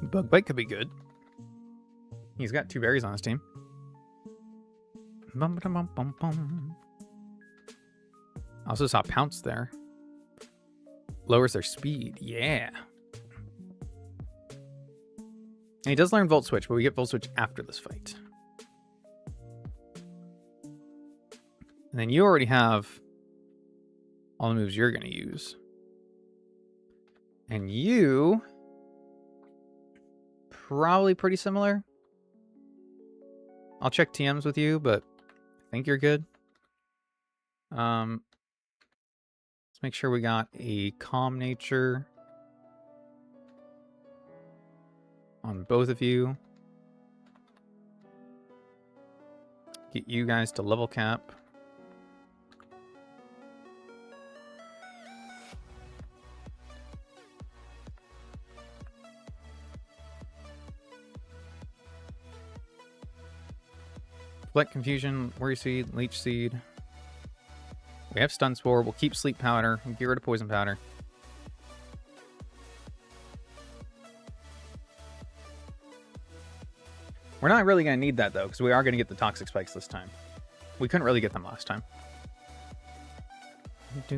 Bug Bite could be good. He's got 2 berries on his team. Bum, bum, bum, bum, bum. I also saw Pounce there. Lowers their speed. Yeah. And he does learn Volt Switch, but we get Volt Switch after this fight. And then you already have all the moves you're going to use. And you... probably pretty similar. I'll check TMs with you, but I think you're good. Let's make sure we got a Calm Nature on both of you. Get you guys to level cap. Fleck Confusion, Worry Seed, Leech Seed. We have Stun Spore. We'll keep Sleep Powder. We'll get rid of Poison Powder. We're not really going to need that, though, because we are going to get the Toxic Spikes this time. We couldn't really get them last time. We'll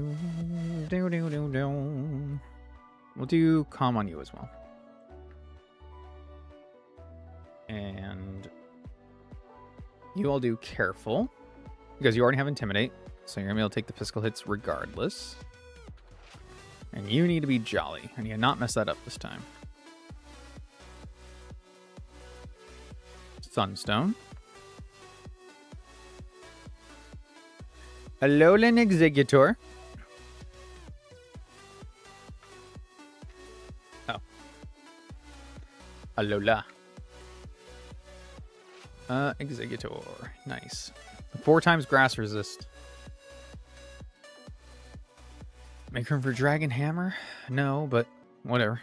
do Calm on you as well. And you all do Careful, because you already have Intimidate. So you're going to be able to take the physical hits regardless. And you need to be Jolly. And you not mess that up this time. Sunstone. Alolan Executor. Alola. Executor. Nice. 4 times grass resist. Make room for Dragon Hammer? No, but whatever.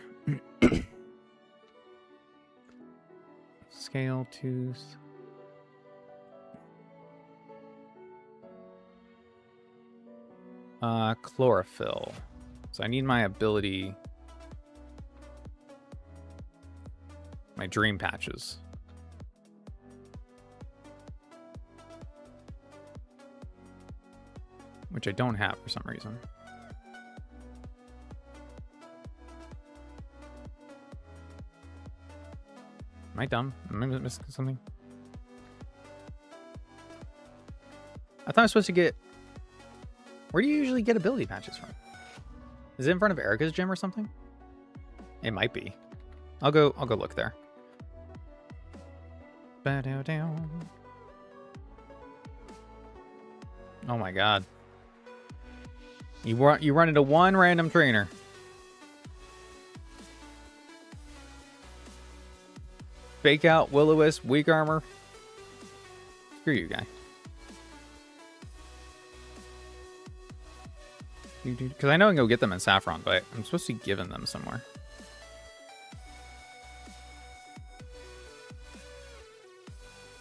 Scale Tooth. Chlorophyll. So I need my ability. My dream patches. Which I don't have for some reason. Am I dumb? Am I missing something? I thought I was supposed to get... Where do you usually get ability patches from? Is it in front of Erica's gym or something? It might be. I'll go look there. Oh my god. You run into one random trainer. Fake out, Will-O-Wisp, weak armor. Screw you, guy. Because I know I can go get them in Saffron, but I'm supposed to be giving them somewhere.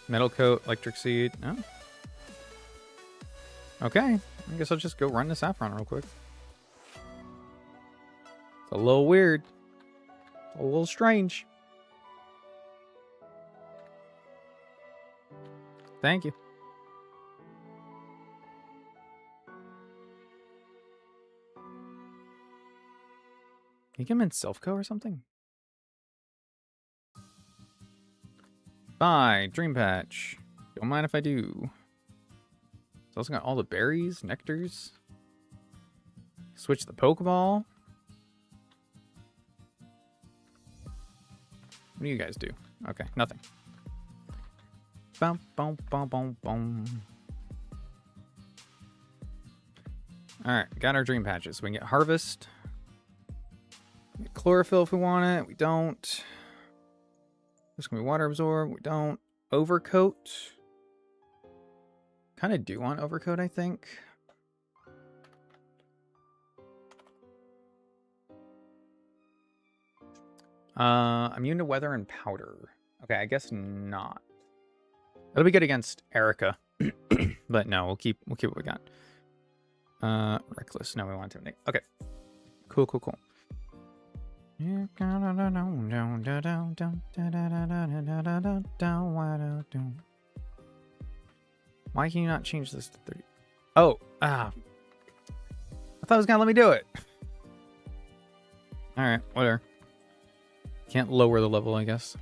Metal Coat, Electric Seed. Oh. Okay. I guess I'll just go run to Saffron real quick. It's a little weird. A little strange. Thank you. Can you get him in Selfco or something? Bye, Dream Patch. Don't mind if I do. It's also got all the berries, nectars. Switch the Pokeball. What do you guys do? Okay, nothing. Bum, bum, bum, bum, bum. Alright, got our Dream Patches. We can get Harvest. Get Chlorophyll if we want it. We don't. This can be Water Absorb. We don't. Overcoat. Kind of do want Overcoat, I think. Immune to Weather and Powder. Okay, I guess not. It'll be good against Erica. But no, we'll keep what we got. Reckless. No, we want to. Okay. Cool. Why can you not change this to 30? Oh, I thought it was gonna let me do it. Alright, whatever. Can't lower the level, I guess.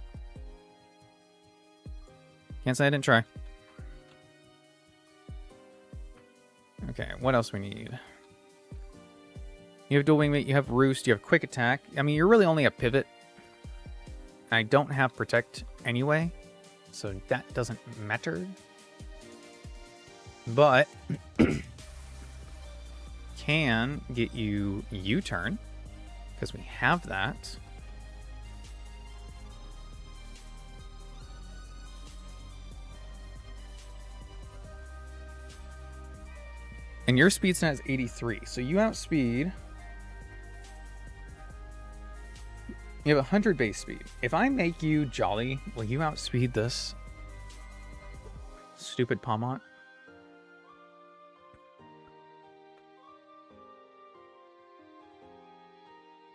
Can't say I didn't try. Okay, what else we need? You have Dual Wing Mate, you have Roost, you have Quick Attack. I mean, you're really only a Pivot. I don't have Protect anyway, so that doesn't matter. But can get you U-Turn, because we have that. And your speed stat is 83, so you outspeed. You have 100 base speed. If I make you Jolly, will you outspeed this stupid Palmont?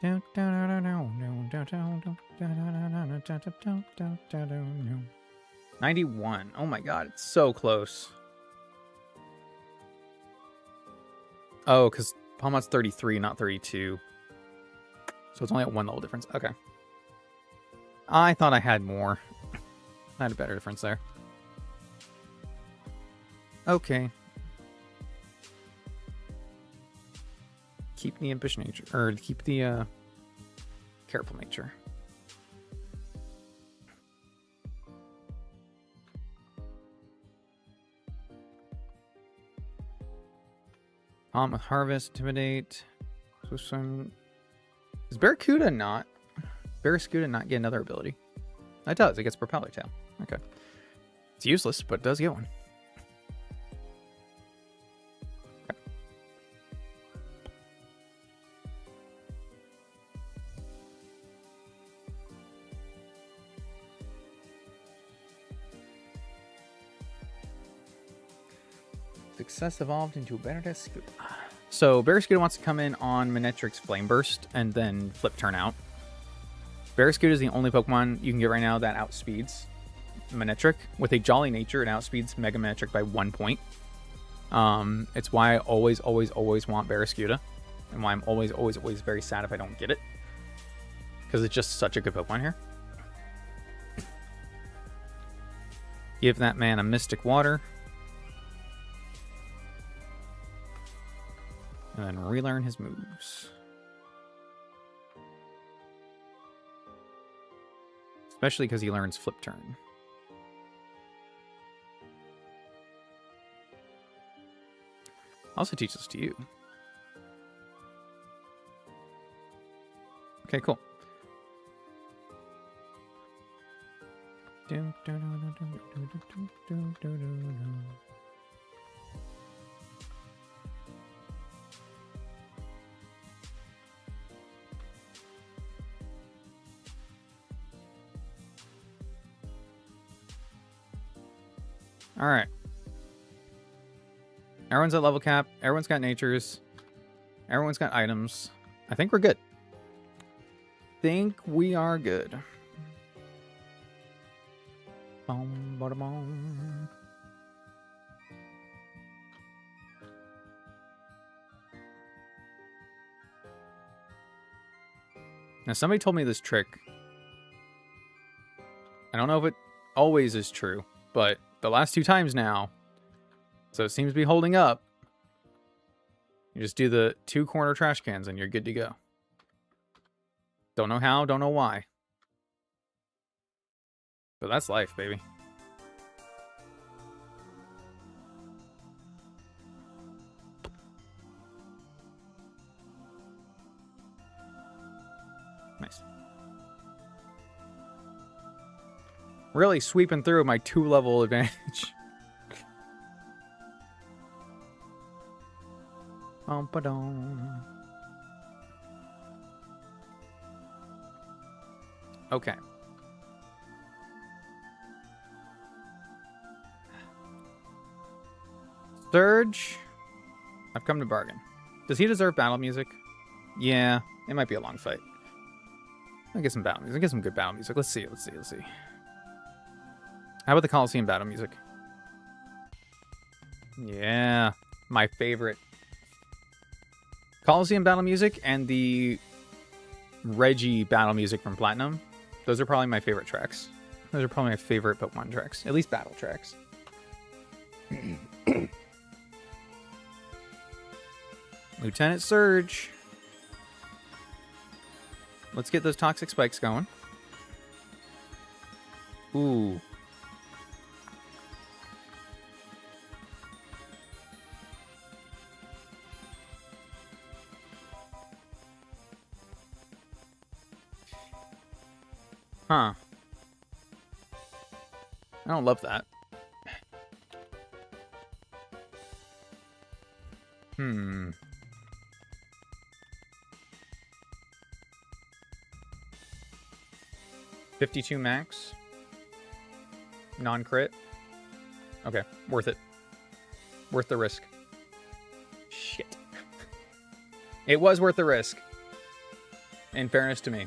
$91. Oh my god, it's so close. Oh, because Palmont's 33, not 32. So it's only at 1 level difference. Okay. I thought I had more. I had a better difference there. Okay. Keep the impish nature, or keep the careful nature. With Harvest, Intimidate. So some... Is Barracuda not get another ability? It does. It gets propeller tail. Okay. It's useless, but it does get one. Okay. Success evolved into a better Barraskewda. So Barraskewda wants to come in on Manectric's Flame Burst and then flip turn out. Barraskewda is the only Pokemon you can get right now that outspeeds Manectric. With a Jolly Nature, it outspeeds Mega Manectric by 1 point. It's why I always want Barraskewda. And why I'm always very sad if I don't get it. Because it's just such a good Pokemon here. Give that man a Mystic Water. And then relearn his moves. Especially because he learns Flip Turn. Also teaches to you. Okay, cool. All right. Everyone's at level cap. Everyone's got natures. Everyone's got items. I think we're good. Think we are good. Boom, bada, boom. Now, somebody told me this trick. I don't know if it always is true, but the last 2 times now, so it seems to be holding up. You just do the 2 corner trash cans and you're good to go. Don't know how, don't know why. But that's life, baby. Nice. Really sweeping through my 2-level advantage. Okay. Surge. I've come to bargain. Does he deserve battle music? Yeah, it might be a long fight. I'll get some battle music. I'll get some good battle music. Let's see. How about the Coliseum battle music? Yeah, my favorite. Coliseum battle music and the Reggie battle music from Platinum. Those are probably my favorite tracks. Those are probably my favorite Pokemon tracks. At least battle tracks. Lieutenant Surge. Let's get those toxic spikes going. Ooh. Huh. I don't love that. 52 max. Non-crit. Okay, worth it. Worth the risk. Shit. It was worth the risk. In fairness to me.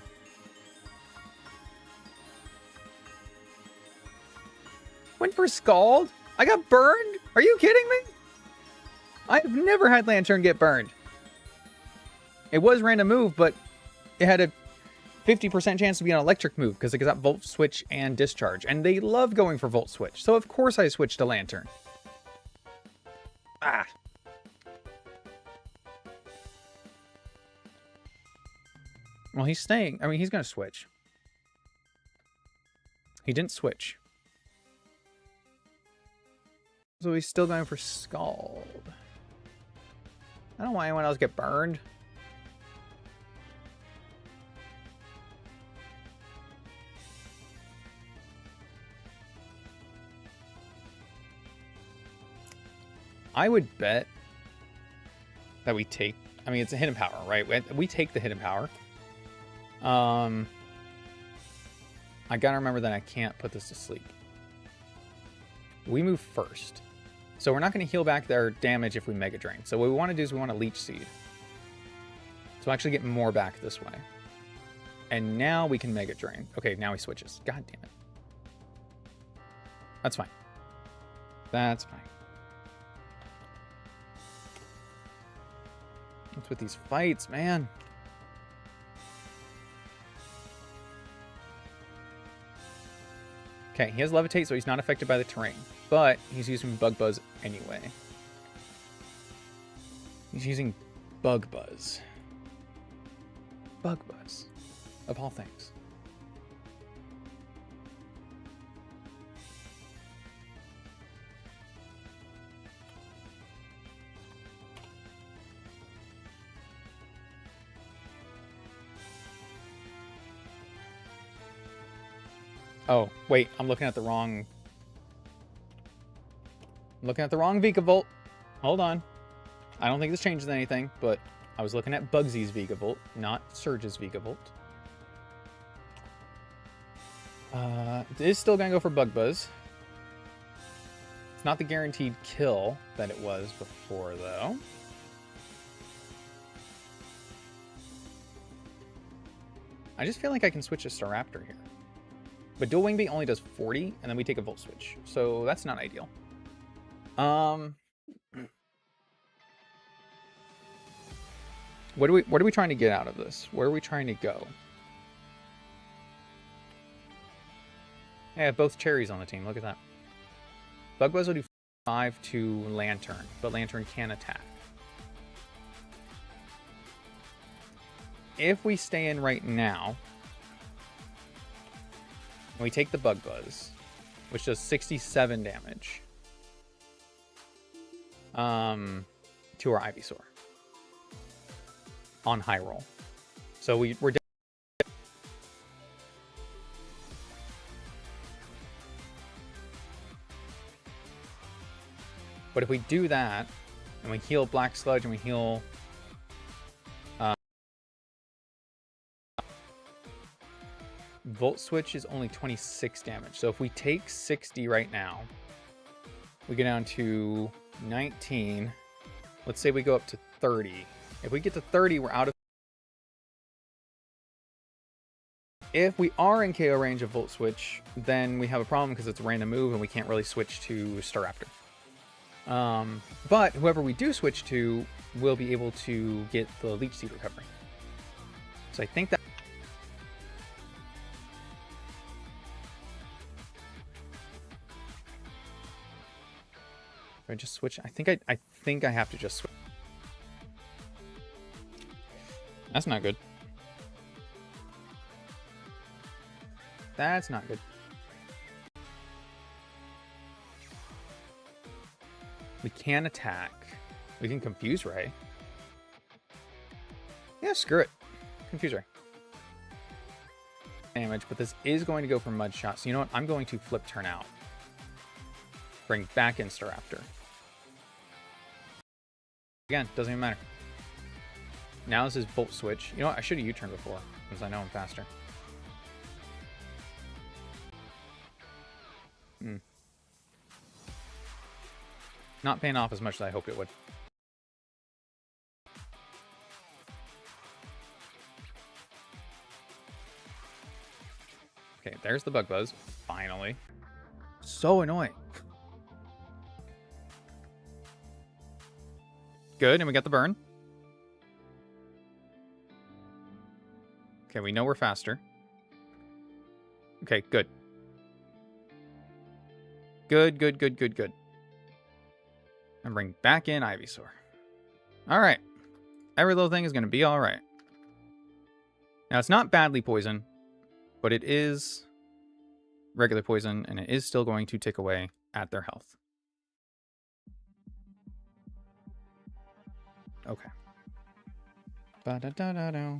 Went for Scald? I got burned? Are you kidding me? I've never had Lantern get burned. It was random move, but it had a 50% chance to be an electric move because it got Volt Switch and Discharge. And they love going for Volt Switch. So of course I switched to Lantern. Ah. Well, he's staying. I mean, he's going to switch. He didn't switch. So he's still going for Scald. I don't want anyone else to get burned. I would bet that we take... I mean, it's a hidden power, right? We take the hidden power. I gotta remember that I can't put this to sleep. We move first. So we're not going to heal back their damage if we Mega Drain. So what we want to do is we want to Leech Seed. So we'll actually get more back this way. And now we can Mega Drain. Okay, now he switches. God damn it. That's fine. That's fine. What's with these fights, man? Okay, he has Levitate, so he's not affected by the terrain. But he's using Bug Buzz anyway. He's using Bug Buzz. Bug Buzz. Of all things. Oh, wait, I'm looking at the wrong... I'm looking at the wrong Vikavolt. Hold on. I don't think this changes anything, but I was looking at Bugsy's Vikavolt, not Surge's Vikavolt. It is still going to go for Bug Buzz. It's not the guaranteed kill that it was before, though. I just feel like I can switch to Staraptor here. But Dual Wing Beat only does 40, and then we take a Volt Switch. So that's not ideal. What are we trying to get out of this? Where are we trying to go? I have both cherries on the team. Look at that. Bug Buzz will do 5 to Lantern, but Lantern can attack. If we stay in right now, and we take the Bug Buzz, which does 67 damage, to our Ivysaur on high roll. So we're but if we do that, and we heal Black Sludge, and we heal Volt Switch is only 26 damage. So if we take 60 right now, we get down to 19. Let's say we go up to 30. If we get to 30, we're out of... If we are in KO range of Volt Switch, then we have a problem because it's a random move and we can't really switch to Staraptor. But whoever we do switch to will be able to get the Leech Seed recovery. So I think that... I just switch. I think I have to just switch. That's not good. That's not good. We can attack. We can Confuse Ray. Yeah, screw it. Confuse Ray. Damage, but this is going to go for Mud Shot. So you know what? I'm going to flip turn out. Bring back in Staraptor. Again, doesn't even matter. Now this is Volt Switch. You know what? I should have U-turned before, because I know I'm faster. Not paying off as much as I hoped it would. Okay, there's the Bug Buzz. Finally. So annoying. Good, and we got the burn. Okay, we know we're faster. Okay, good. Good, good, good, good, good. And bring back in Ivysaur. Alright. Every little thing is going to be alright. Now, it's not badly poison, but it is regular poison, and it is still going to tick away at their health. Okay.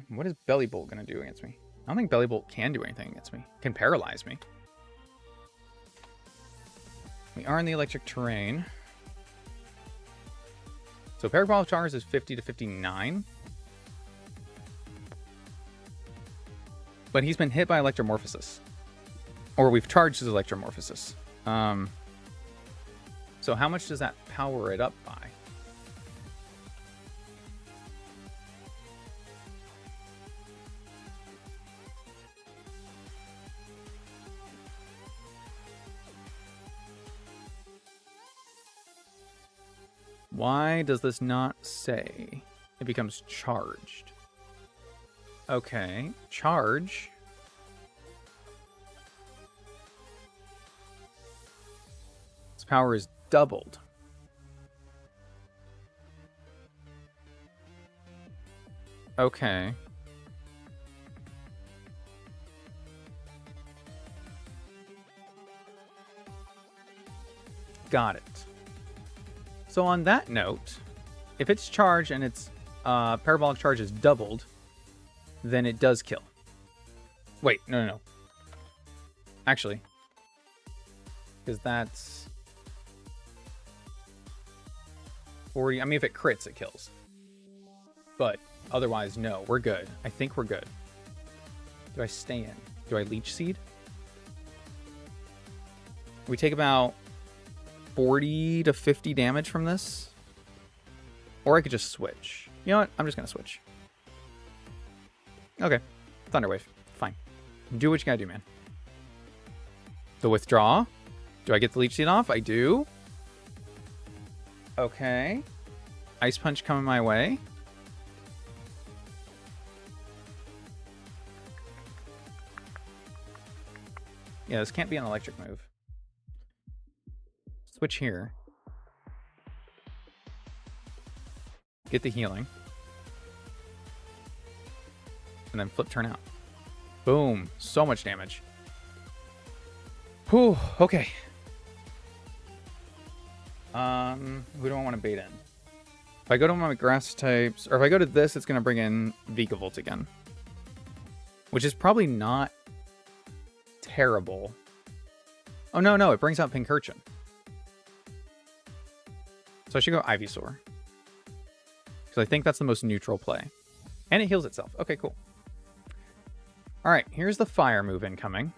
What is Belly Bolt going to do against me? I don't think Belly Bolt can do anything against me. It can paralyze me. We are in the electric terrain. So Parabolic Charge is 50 to 59. But he's been hit by Electromorphosis. Or we've charged his Electromorphosis. So how much does that power it up by? Why does this not say it becomes charged? Okay, charge. Its power is doubled. Okay. Got it. So on that note, if it's charged and its parabolic charge is doubled, then it does kill. Wait, no. Actually, because that's 40. I mean, if it crits, it kills. But otherwise, no, we're good. I think we're good. Do I stay in? Do I leech seed? We take about 40 to 50 damage from this. Or I could just switch. You know what? I'm just going to switch. Okay. Thunderwave. Fine. Do what you gotta do, man. The withdraw. Do I get the leech seed off? I do. Okay. Ice punch coming my way. Yeah, this can't be an electric move. Switch here. Get the healing. And then flip turn out. Boom. So much damage. Whew. Okay. Who do I want to bait in? If I go to my grass types, or if I go to this, it's going to bring in Vikavolt again. Which is probably not terrible. Oh, no. It brings out Pincurchin. So I should go Ivysaur. Because I think that's the most neutral play. And it heals itself. Okay, cool. Alright, here's the fire move incoming.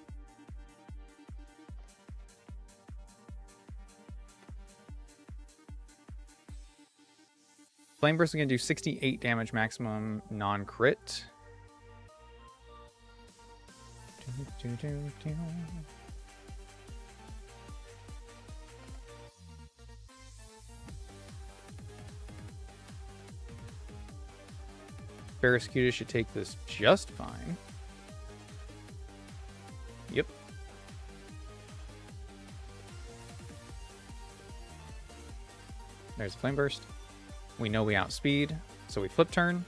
Flame Burst is going to do 68 damage maximum non-crit. Barraskewda should take this just fine. Yep. There's a Flame Burst. We know we outspeed, so we flip turn.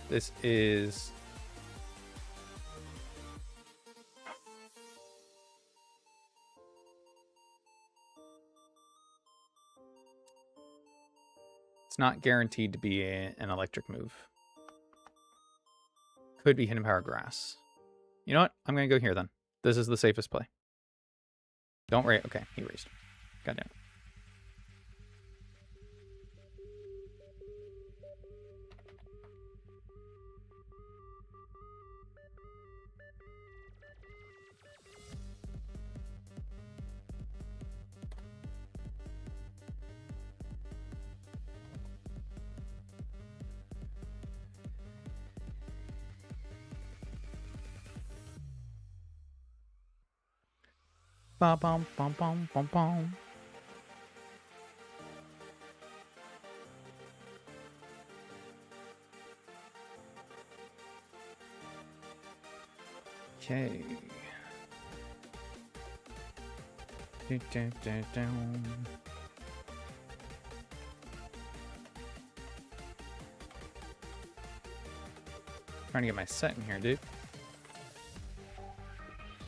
This is... It's not guaranteed to be an electric move. Could be Hidden Power Grass. You know what? I'm going to go here then. This is the safest play. Don't raise. Okay, he raised. Goddamn. Bum, bum, bum, bum, bum, bum. Okay. Trying to get my set in here, dude.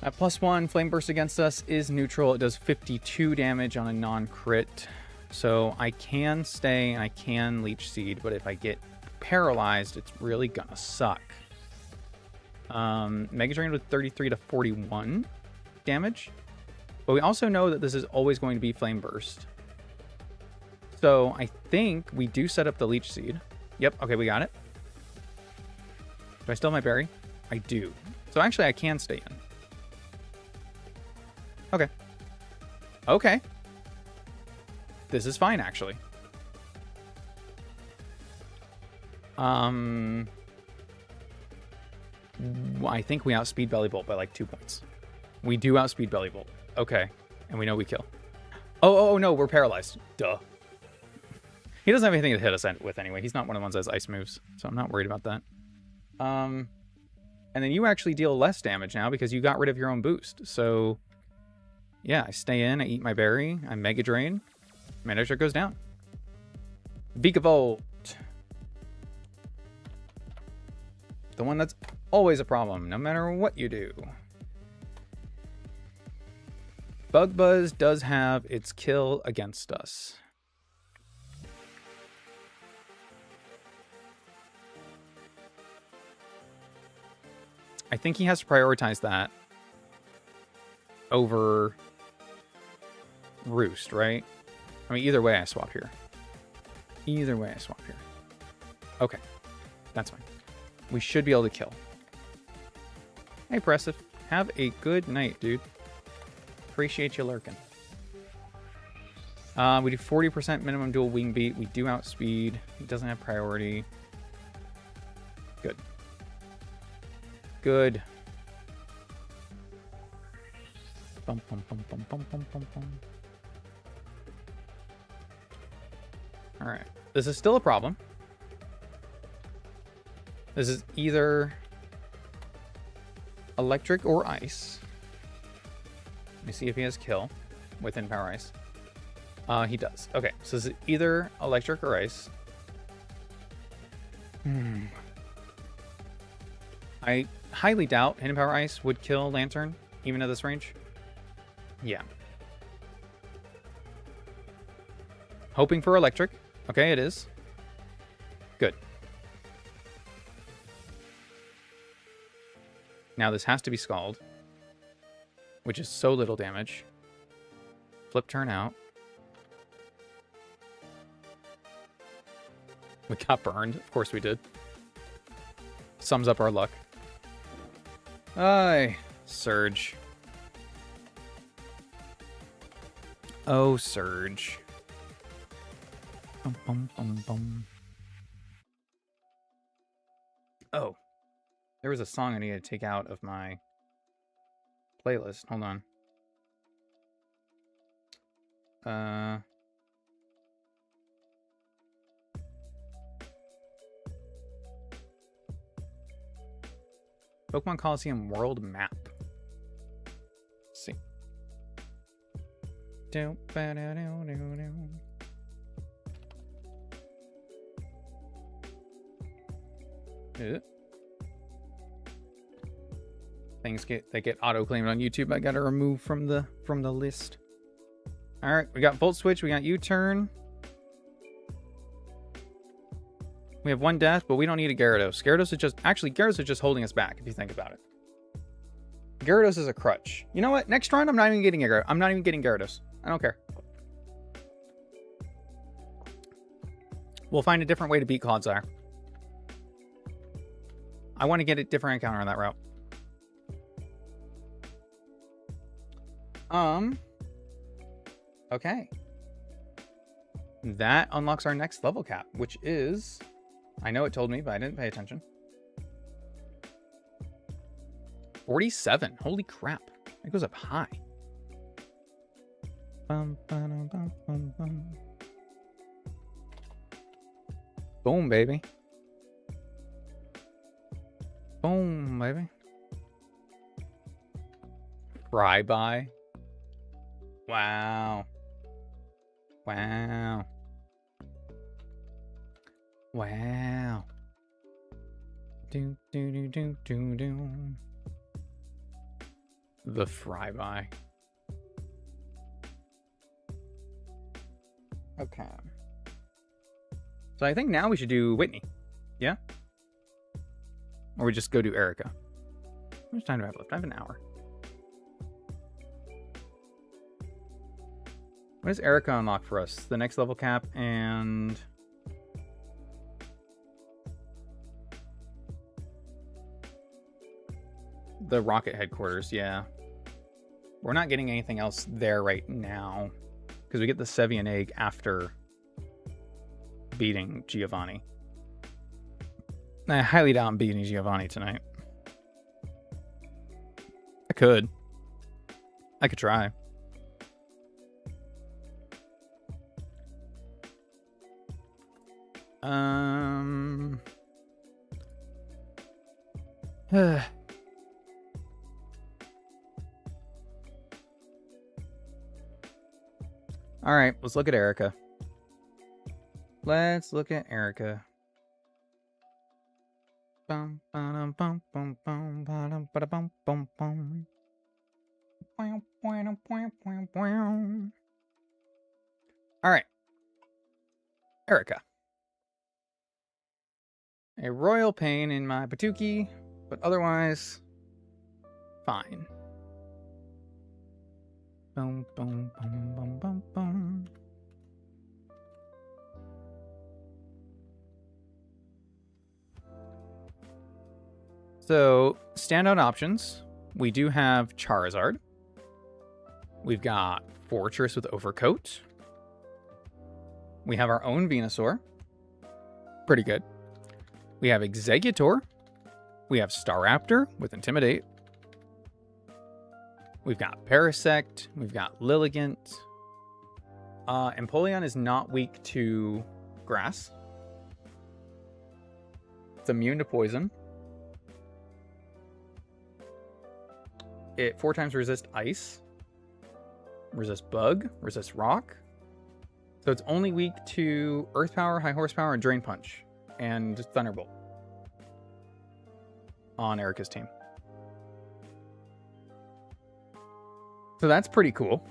At +1, Flame Burst against us is neutral. It does 52 damage on a non-crit. So I can stay and I can Leech Seed, but if I get paralyzed, it's really gonna suck. Mega Drain with 33 to 41 damage. But we also know that this is always going to be Flame Burst. So I think we do set up the leech seed. Yep. Okay, we got it. Do I still have my berry? I do. So actually, I can stay in. Okay. Okay. This is fine, actually. I think we outspeed Belly Bolt by like 2 points. We do outspeed Belly Bolt. Okay. And we know we kill. Oh, no, we're paralyzed. Duh. He doesn't have anything to hit us with anyway. He's not one of the ones that has ice moves, so I'm not worried about that. And then you actually deal less damage now because you got rid of your own boost. So, yeah, I stay in, I eat my berry, I Mega Drain, Manager goes down. Vikavolt. The one that's always a problem, no matter what you do. Bug Buzz does have its kill against us. I think he has to prioritize that over Roost, right? I mean, either way I swap here. Either way I swap here. Okay, that's fine. We should be able to kill. Hey, Pressive. Have a good night, dude. Appreciate you lurking. We do 40% minimum dual wing beat. We do outspeed. He doesn't have priority. Good. Good. Bum, bum, bum, bum, bum, bum, bum, bum. All right. This is still a problem. This is either electric or ice. Let me see if he has kill within Power Ice. He does. Okay, so this is either electric or ice. I highly doubt Hidden Power Ice would kill Lantern, even at this range. Yeah. Hoping for electric. Okay, it is. Good. Now this has to be Scald, which is so little damage. Flip turn out. We got burned. Of course we did. Sums up our luck. Aye, Surge. Oh, Surge. Bum, bum, bum, bum. Oh. There was a song I needed to take out of my playlist. Hold on. Pokemon Coliseum World Map. Let's see. Things get auto-claimed on YouTube. I gotta remove from the list. All right, we got Volt Switch, we got U-Turn. We have one death, but we don't need a Gyarados. Gyarados is just holding us back if you think about it. Gyarados is a crutch. You know what? Next round, I'm not even getting Gyarados. I don't care. We'll find a different way to beat Clodsire. I want to get a different encounter on that route. Okay. That unlocks our next level cap, which is... I know it told me, but I didn't pay attention. 47. Holy crap. It goes up high. Bum, bum, bum, bum, bum. Boom, baby. Boom, baby. Fryby. Wow. Wow. Wow. Do, do, do, do, do, do. The Fryby. Okay. So I think now we should do Whitney. Yeah? Or we just go do Erica. How much time do I have left? I have an hour. What does Erica unlock for us? The next level cap and... the rocket headquarters, yeah. We're not getting anything else there right now. Because we get the Sevian egg after beating Giovanni. I highly doubt I'm beating Giovanni tonight. I could try. All right, let's look at Erica. Let's look at Erica. Bum, ba-dum, bum, bum, bum, ba-dum, ba-da-bum, bum, bum. All right, Erica. A royal pain in my patuki, but otherwise fine. Boom, boom, boom, boom, boom, boom. So, standout options. We do have Charizard. We've got Fortress with Overcoat. We have our own Venusaur. Pretty good. We have Exeggutor. We have Staraptor with Intimidate. We've got Parasect. We've got Lilligant. Empoleon is not weak to grass. It's immune to poison. It 4 times resists ice. Resist bug. Resist rock. So it's only weak to Earth Power, High Horsepower, and Drain Punch. And Thunderbolt. On Erica's team. So that's pretty cool.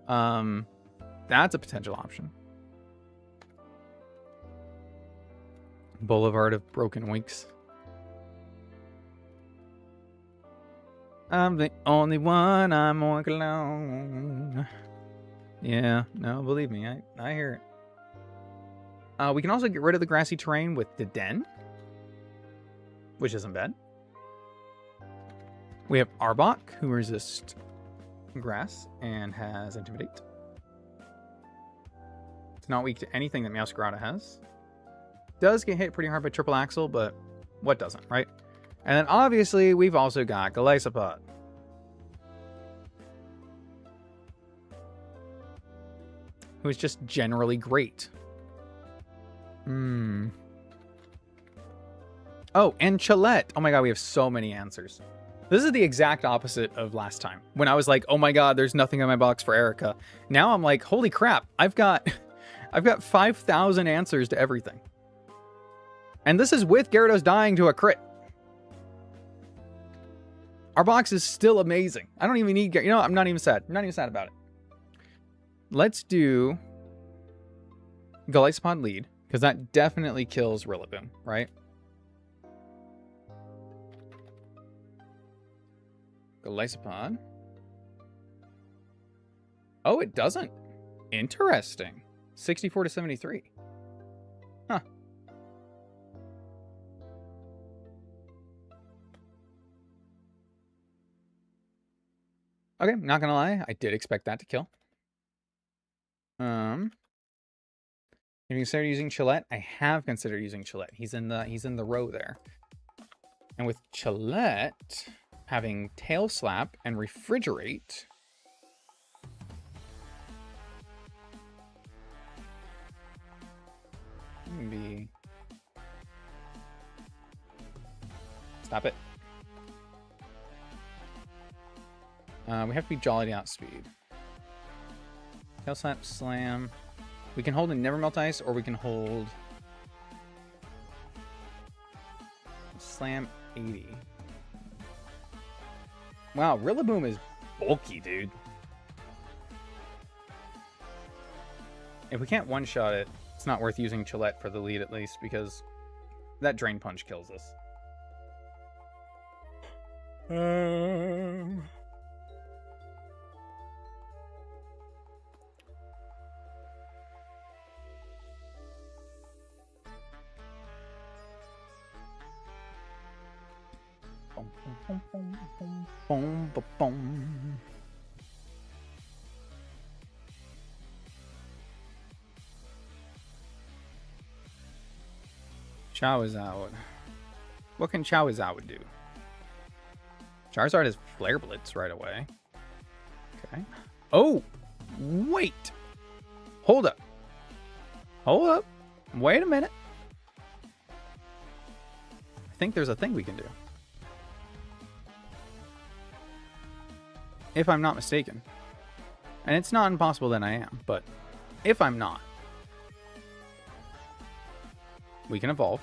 That's a potential option. Boulevard of Broken Winks. I'm the only one, I'm all alone. Yeah, no, believe me, I hear it. We can also get rid of the grassy terrain with the Den, which isn't bad. We have Arbok, who resists grass and has Intimidate. It's not weak to anything that Meowscarada has. Does get hit pretty hard by Triple Axle, but what doesn't, right? And then obviously we've also got Golisopod. Who is just generally great. Oh, and Chillette. Oh my god, we have so many answers. This is the exact opposite of last time. When I was like, oh my god, there's nothing in my box for Erica. Now I'm like, holy crap, I've got 5,000 answers to everything. And this is with Gyarados dying to a crit. Our box is still amazing. I don't even need... You know, I'm not even sad. I'm not even sad about it. Let's do Golisopod lead, because that definitely kills Rillaboom, right? Golisopod. Oh, it doesn't. Interesting. 64 to 73. Huh. Okay, not gonna lie, I did expect that to kill. Have you considered using Chillette? I have considered using Chillette. He's in the row there. And with Chillette having Tail Slap and Refrigerate, maybe stop it. We have to be Jolly outspeed. Tail Slap, Slam. We can hold a Never Melt Ice, or we can hold Slam 80. Wow, Rillaboom is bulky, dude. If we can't one-shot it, it's not worth using Chillette for the lead at least, because that Drain Punch kills us. Charizard. What can Charizard do? Charizard has Flare Blitz right away. Okay. Oh! Wait! Hold up. Hold up. Wait a minute. I think there's a thing we can do. If I'm not mistaken. And it's not impossible that I am, but if I'm not, we can evolve.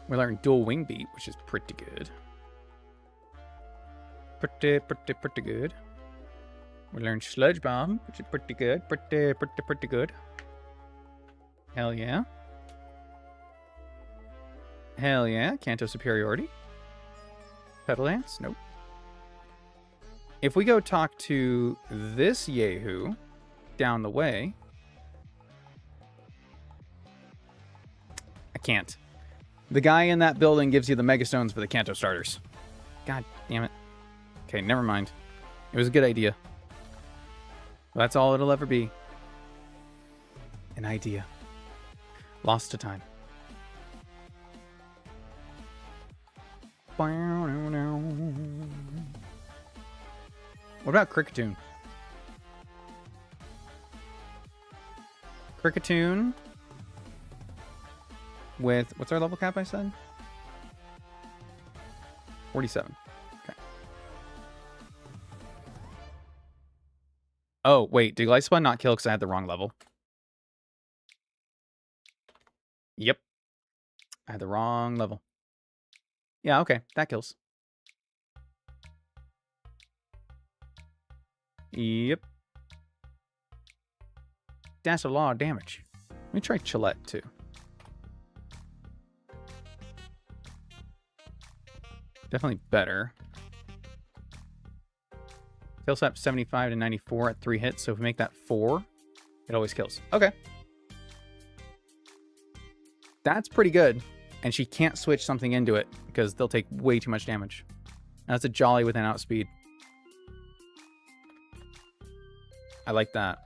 We learn Dual Wing Beat, which is pretty good. Pretty good. We learn Sludge Bomb, which is pretty good. Pretty good. Hell yeah. Hell yeah. Kanto Superiority. Petal Dance? Nope. If we go talk to this Yahoo down the way... I can't. The guy in that building gives you the Mega Stones for the Kanto starters. God damn it. Okay, never mind. It was a good idea. That's all it'll ever be. An idea. Lost to time. What about Kricketune? Kricketune with... What's our level cap, I said? 47. Okay. Oh, wait. Did Glyspon not kill because I had the wrong level? Yep. I had the wrong level. Yeah, okay. That kills. Yep. That's a lot of damage. Let me try Chillette, too. Definitely better. Kill slap 75 to 94 at 3 hits, so if we make that 4, it always kills. Okay. That's pretty good. And she can't switch something into it, because they'll take way too much damage. That's a Jolly with an outspeed. I like that.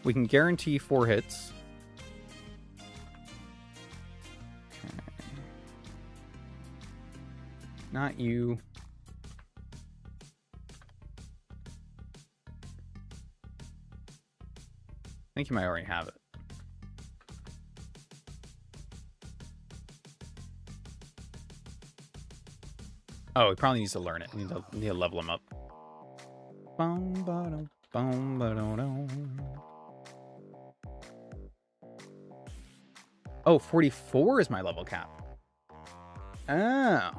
We can guarantee 4 hits. Okay. Not you. I think you might already have it. Oh, he probably needs to learn it. We need to level him up. Oh, 44 is my level cap. Oh.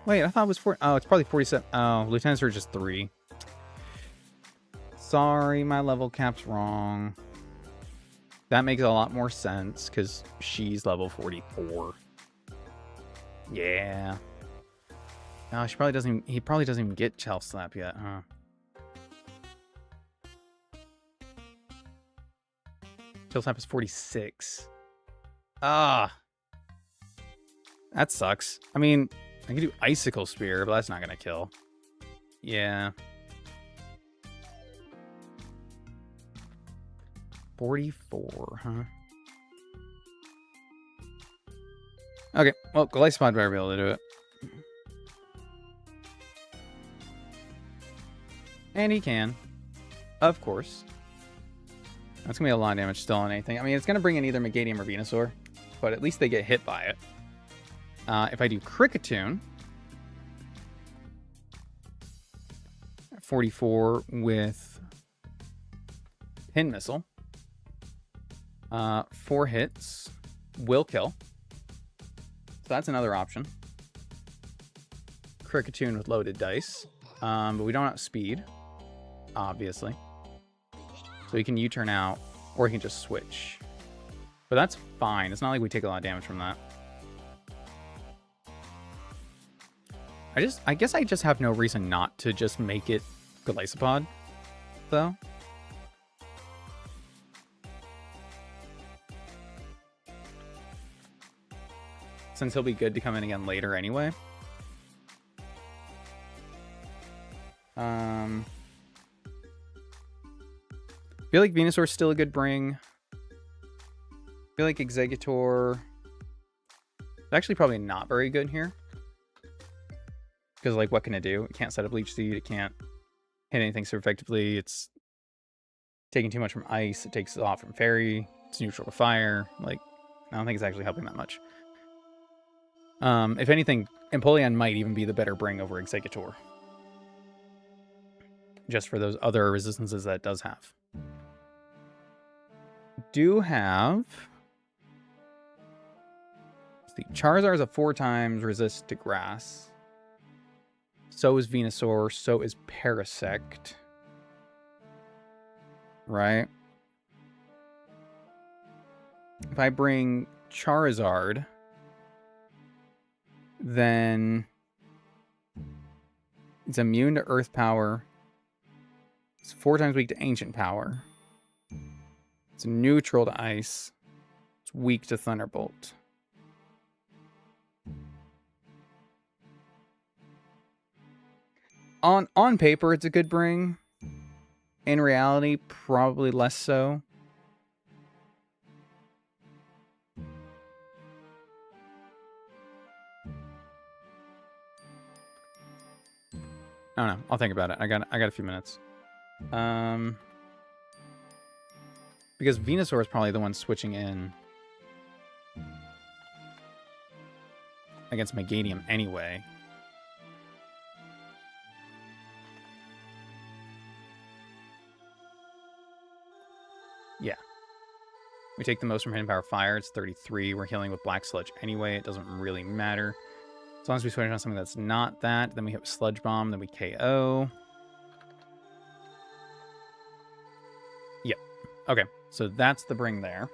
Wait, I thought it was 4. Oh, it's probably 47. Oh, lieutenants are just 3. Sorry, my level cap's wrong. That makes a lot more sense because she's level 44. Yeah. No, she probably doesn't. He probably doesn't even get Shell Slap yet, huh? Shell Slap is 46. Ah, that sucks. I mean, I can do Icicle Spear, but that's not gonna kill. Yeah. 44, huh? Okay, well, Glyspod better be able to do it. And he can. Of course. That's going to be a lot of damage still on anything. I mean, it's going to bring in either Megadium or Venusaur, but at least they get hit by it. If I do Kricketune, 44 with Pin Missile, 4 hits, will kill. So that's another option. Kricketune with loaded dice, but we don't have speed, obviously. So he can U-turn out, or he can just switch. But that's fine. It's not like we take a lot of damage from that. I guess I just have no reason not to just make it Golisopod, though. Since he'll be good to come in again later anyway. I feel like Venusaur's still a good bring. I feel like Exeggutor is actually probably not very good here. Because, like, what can it do? It can't set up Leech Seed. It can't hit anything so effectively. It's taking too much from Ice. It takes a lot from Fairy. It's neutral to Fire. Like, I don't think it's actually helping that much. If anything, Empoleon might even be the better bring over Exeggutor. Just for those other resistances that it does have. Do have... Let's see. Charizard is a 4x resist to grass. So is Venusaur. So is Parasect. Right? If I bring Charizard, then it's immune to Earth Power. It's 4x weak to Ancient Power. It's neutral to Ice. It's weak to Thunderbolt. On paper, it's a good bring. In reality, probably less so. I don't know. I'll think about it. I got a few minutes. Because Venusaur is probably the one switching in against Meganium anyway. Yeah. We take the most from Hidden Power Fire. It's 33. We're healing with Black Sludge anyway. It doesn't really matter. As long as we switch on something that's not that, then we hit with Sludge Bomb, then we KO. Yep. Okay, so that's the bring there.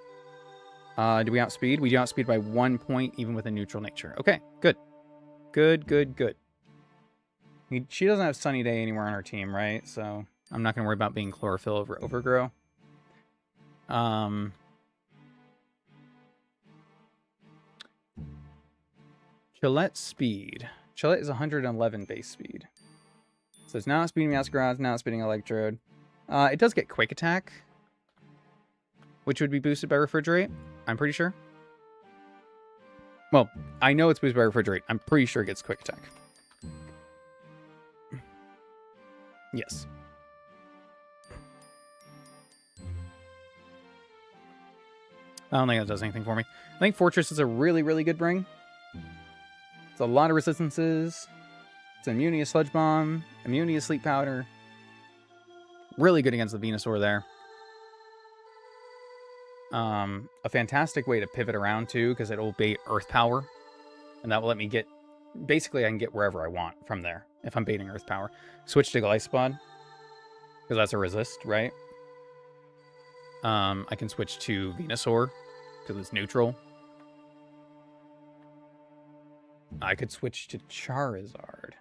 Do we outspeed? We do outspeed by 1 point, even with a neutral nature. Okay, good. Good, good, good. She doesn't have Sunny Day anywhere on her team, right? So I'm not going to worry about being Chlorophyll over Overgrow. Chillet speed. Chillet is 111 base speed. So it's now speeding Meowscarada, now speeding Electrode. It does get Quick Attack, which would be boosted by Refrigerate, I'm pretty sure. Well, I know it's boosted by Refrigerate. I'm pretty sure it gets Quick Attack. Yes. I don't think that does anything for me. I think Fortress is a really, really good bring. It's a lot of resistances. It's immunity to Sludge Bomb, immunity to Sleep Powder. Really good against the Venusaur there. A fantastic way to pivot around too, because it'll bait Earth Power. And that will let me get... Basically, I can get wherever I want from there, if I'm baiting Earth Power. Switch to Golisopod, because that's a resist, right? I can switch to Venusaur, because it's neutral. I could switch to Charizard.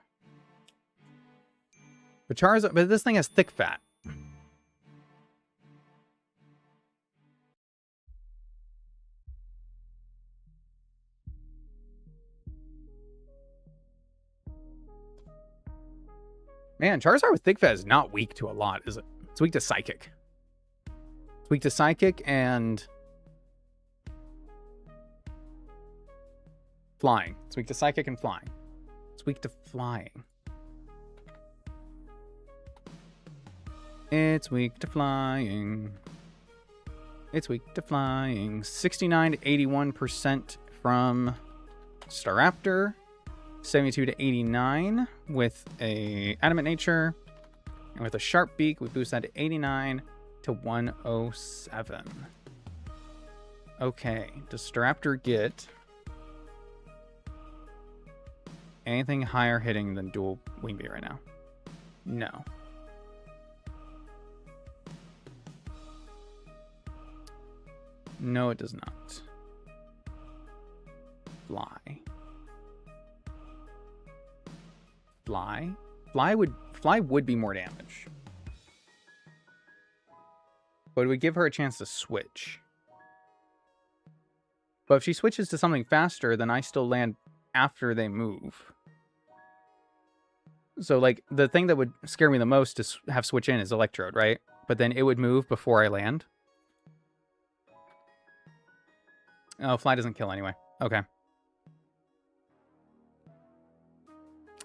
But this thing has Thick Fat. Man, Charizard with Thick Fat is not weak to a lot, is it? It's weak to Psychic. It's weak to Psychic and... Flying. It's weak to Psychic and Flying. It's weak to Flying. It's weak to Flying. It's weak to Flying. 69 to 81% from Staraptor. 72 to 89 with a Adamant Nature. And with a Sharp Beak, we boost that to 89 to 107. Okay, does Staraptor get anything higher hitting than dual Wing Beat right now? No. No, it does not. Fly. Fly. Fly would be more damage. But it would give her a chance to switch. But if she switches to something faster, then I still land after they move. So, like, the thing that would scare me the most to have switch in is Electrode, right? But then it would move before I land. Oh, Fly doesn't kill anyway. Okay.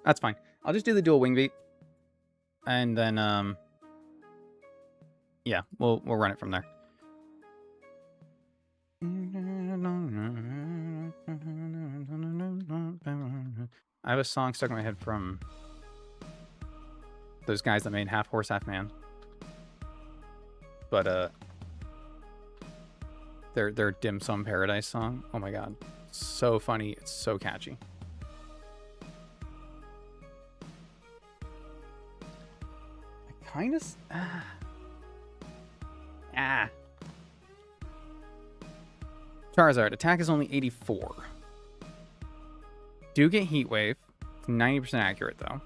That's fine. I'll just do the dual wing beat. And then, yeah, we'll run it from there. I have a song stuck in my head from those guys that made Half Horse, Half Man. But, their Dim Sum Paradise song. Oh my god. So funny. It's so catchy. I kind of... Charizard. Attack is only 84. Do get Heat Wave. It's 90% accurate, though.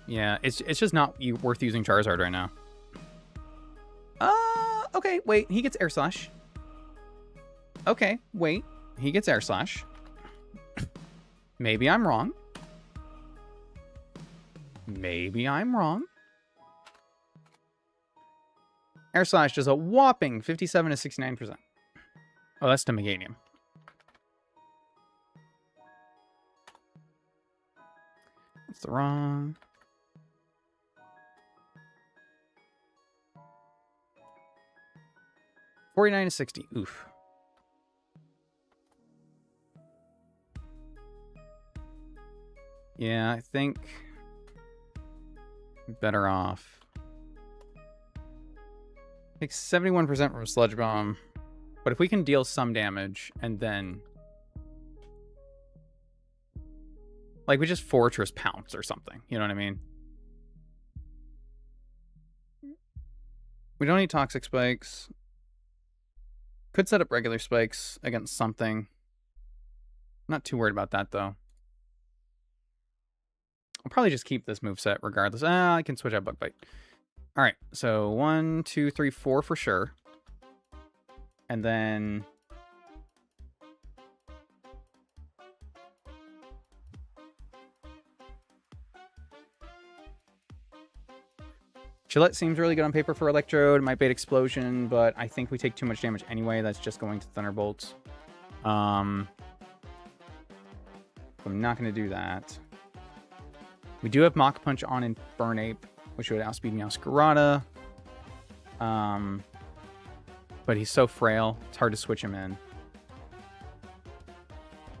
Yeah, it's just not worth using Charizard right now. Okay, wait. He gets Air Slash. Okay, wait. He gets Air Slash. Maybe I'm wrong. Maybe I'm wrong. Air Slash does a whopping 57 to 69%. Oh, that's to Meganium. That's the wrong... 49 to 60. Oof. Yeah, I think I'm better off. Takes 71% from Sludge Bomb. But if we can deal some damage and then... like, we just Fortress Pounce or something. You know what I mean? We don't need Toxic Spikes. Could set up regular spikes against something. Not too worried about that, though. I'll probably just keep this moveset regardless. I can switch out Bug Bite. All right, so 1, 2, 3, 4 for sure. And then... Gillette seems really good on paper for Electrode. Might bait Explosion, but I think we take too much damage anyway. That's just going to Thunderbolt. I'm not going to do that. We do have Mach Punch on in Burnape, which would outspeed Meowscarada. But he's so frail, it's hard to switch him in.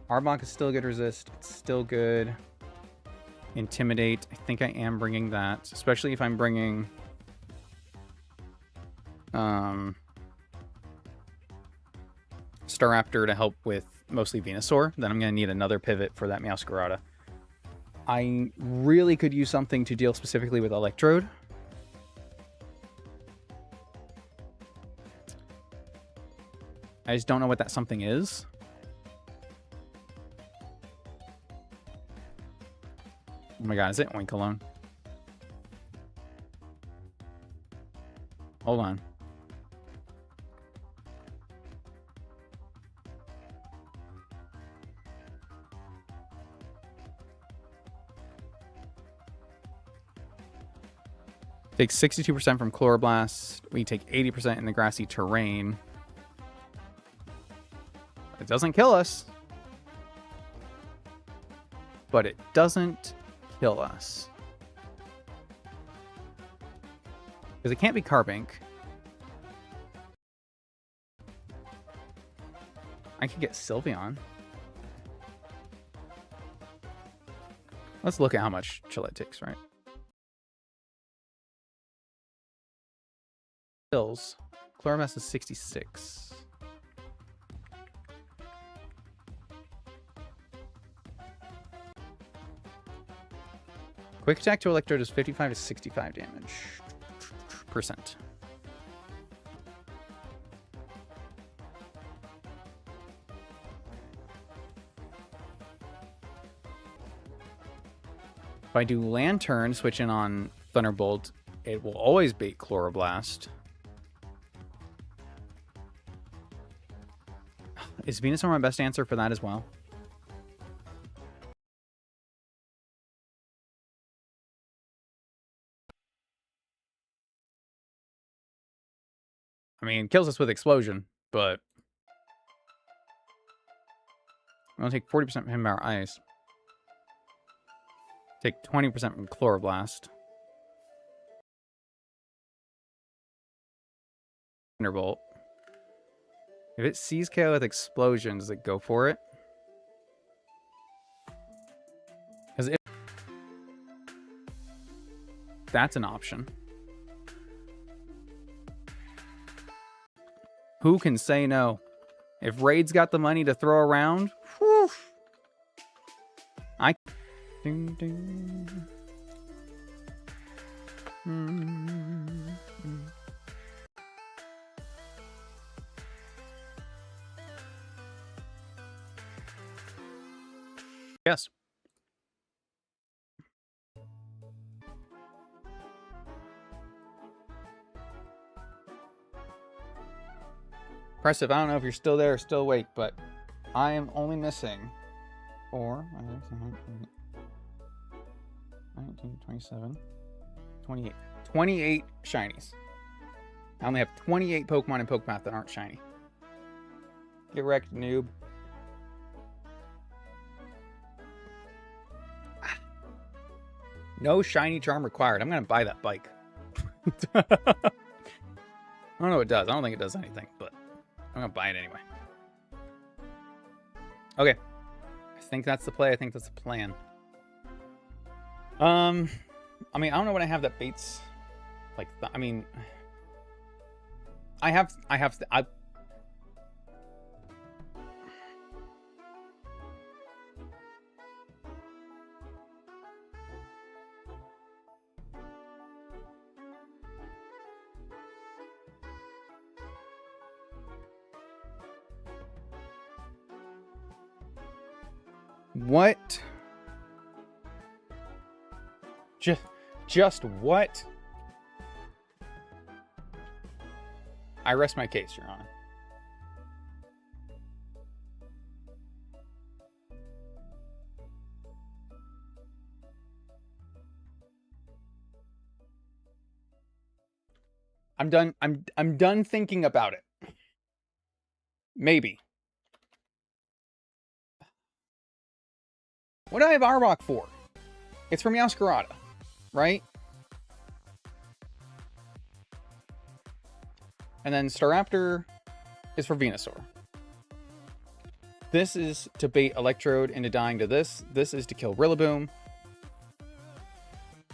Arbok is still good resist. It's still good. Intimidate. I think I am bringing that, especially if I'm bringing... Staraptor to help with mostly Venusaur. Then I'm going to need another pivot for that Meowscarada. I really could use something to deal specifically with Electrode. I just don't know what that something is. Oh my god, is it Oinkologne? Hold on. Take 62% from Chloroblast. We take 80% in the grassy terrain. It doesn't kill us. But it doesn't kill us. Because it can't be Carbink. I could get Sylveon. Let's look at how much Gillette takes, right? Kills. Chloromass is 66. Quick attack to Electrode does 55 to 65 damage. If I do Lantern, switch in on Thunderbolt, it will always bait Chloroblast. Is Venusaur my best answer for that as well? I mean, it kills us with Explosion, but we'll take 40% from him our Ice. Take 20% from Chloroblast. Thunderbolt. If it sees KO with Explosion, does it go for it? Because if that's an option. Who can say no? If Raid's got the money to throw around, whew, I... Ding, ding. Yes. Impressive. I don't know if you're still there or still awake, but I am only missing 4, 19, 27, 28. 28 shinies. I only have 28 Pokemon in Pokepath that aren't shiny. Get wrecked, noob. No shiny charm required. I'm going to buy that bike. I don't know what it does. I don't think it does anything, but I'm going to buy it anyway. Okay. I think that's the play. I think that's the plan. I mean, I don't know what I have that baits. Like, I mean, I what? Just what? I rest my case, Your Honor. I'm done thinking about it. Maybe. What do I have Arbok for? It's from Meowscarada, right? And then Staraptor is for Venusaur. This is to bait Electrode into dying to this. This is to kill Rillaboom.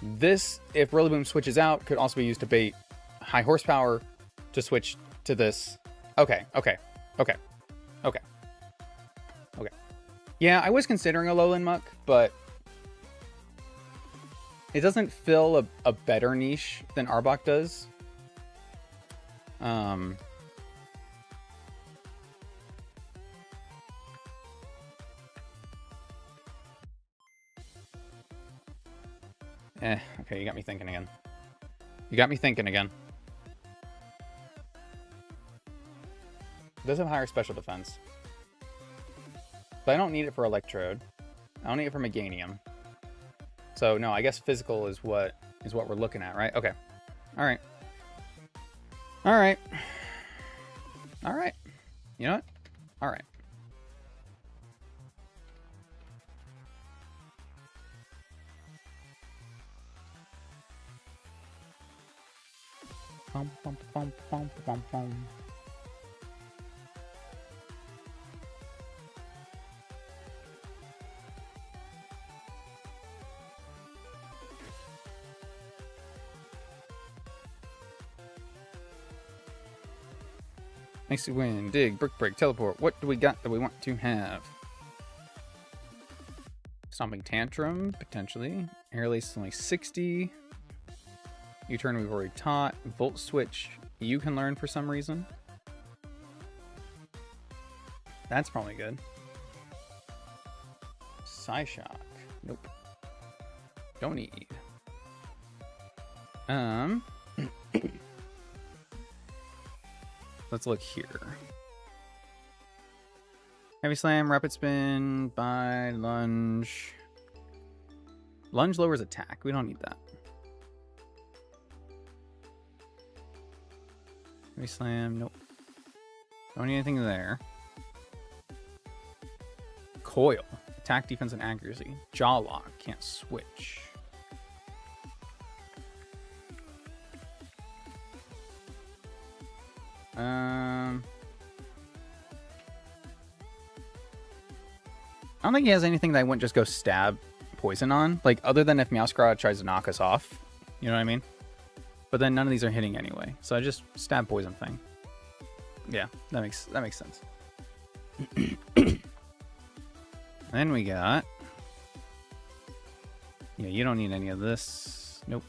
This, if Rillaboom switches out, could also be used to bait High Horsepower to switch to this. Okay. Yeah, I was considering a Lowland Muck, but it doesn't fill a better niche than Arbok does. Okay, you got me thinking again. It does have higher special defense. But I don't need it for Electrode. I don't need it for Meganium. So no, I guess physical is what we're looking at, right? Okay. Alright. You know what? Alright. Bum, bum, bum, bum, bum, bum. Nice win, dig, brick break, teleport. What do we got that we want to have? Stomping Tantrum, potentially. Air Lace is only 60. U-turn we've already taught. Volt Switch, you can learn for some reason. That's probably good. Psyshock. Nope. Don't need. Let's look here. Heavy slam, rapid spin, bite, lunge. Lunge lowers attack. We don't need that. Heavy slam, nope. Don't need anything there. Coil. Attack, defense, and accuracy. Jaw lock. Can't switch. I don't think he has anything that I wouldn't just go stab poison on. Like, other than if Meowscraw tries to knock us off. You know what I mean? But then none of these are hitting anyway. So I just stab poison thing. Yeah, that makes sense. Then we got... Yeah, you don't need any of this. Nope.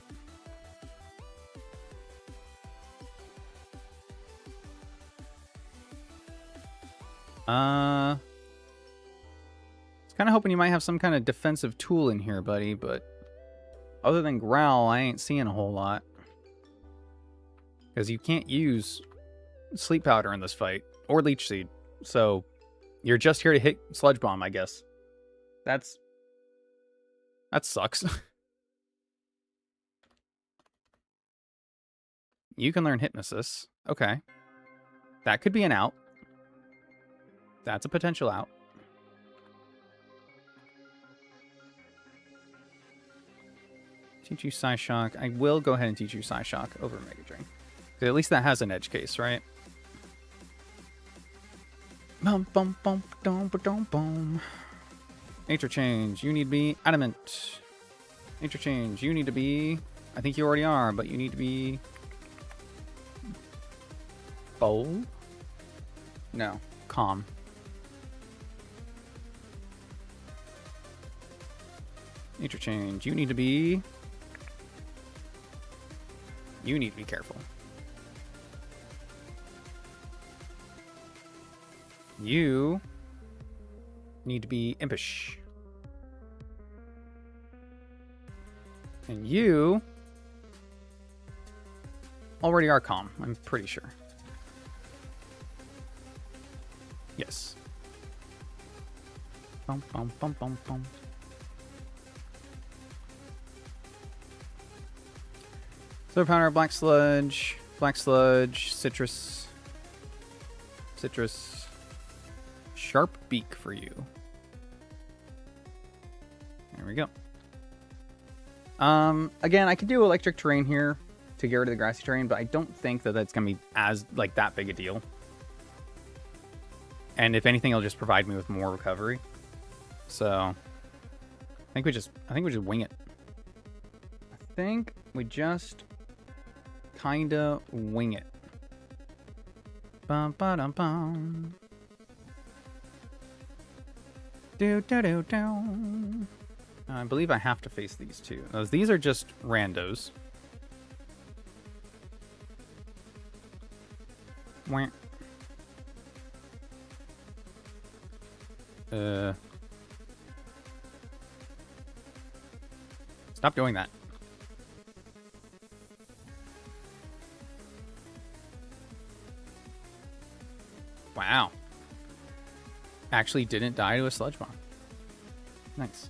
I was kind of hoping you might have some kind of defensive tool in here, buddy, but other than Growl, I ain't seeing a whole lot. Because you can't use Sleep Powder in this fight, or Leech Seed, so you're just here to hit Sludge Bomb, I guess. That sucks. You can learn Hypnosis. Okay. That could be an out. That's a potential out. Teach you Psyshock. I will go ahead and teach you Psyshock over Mega Drain. At least that has an edge case, right? Bum, bum, bum, bum, bum, bum. Nature Change. You need to be Adamant. Nature Change. You need to be... I think you already are, but you need to be... Bold? No. Calm. Nature Change. You need to be... You need to be careful. You need to be impish. And you already are calm, I'm pretty sure. Yes. Bum, bum, bum, bum, bum. Solar Powder, Black Sludge, Citrus, Sharp Beak for you. There we go. Again, I could do Electric Terrain here to get rid of the Grassy Terrain, but I don't think that that's gonna be as like that big a deal. And if anything, it'll just provide me with more recovery. So I think we just wing it. I think we just kinda wing it. Bum ba dum bum. Do do do do. I believe I have to face these two. These are just randos. Wah. Stop doing that. Wow. Actually didn't die to a Sludge Bomb. Nice.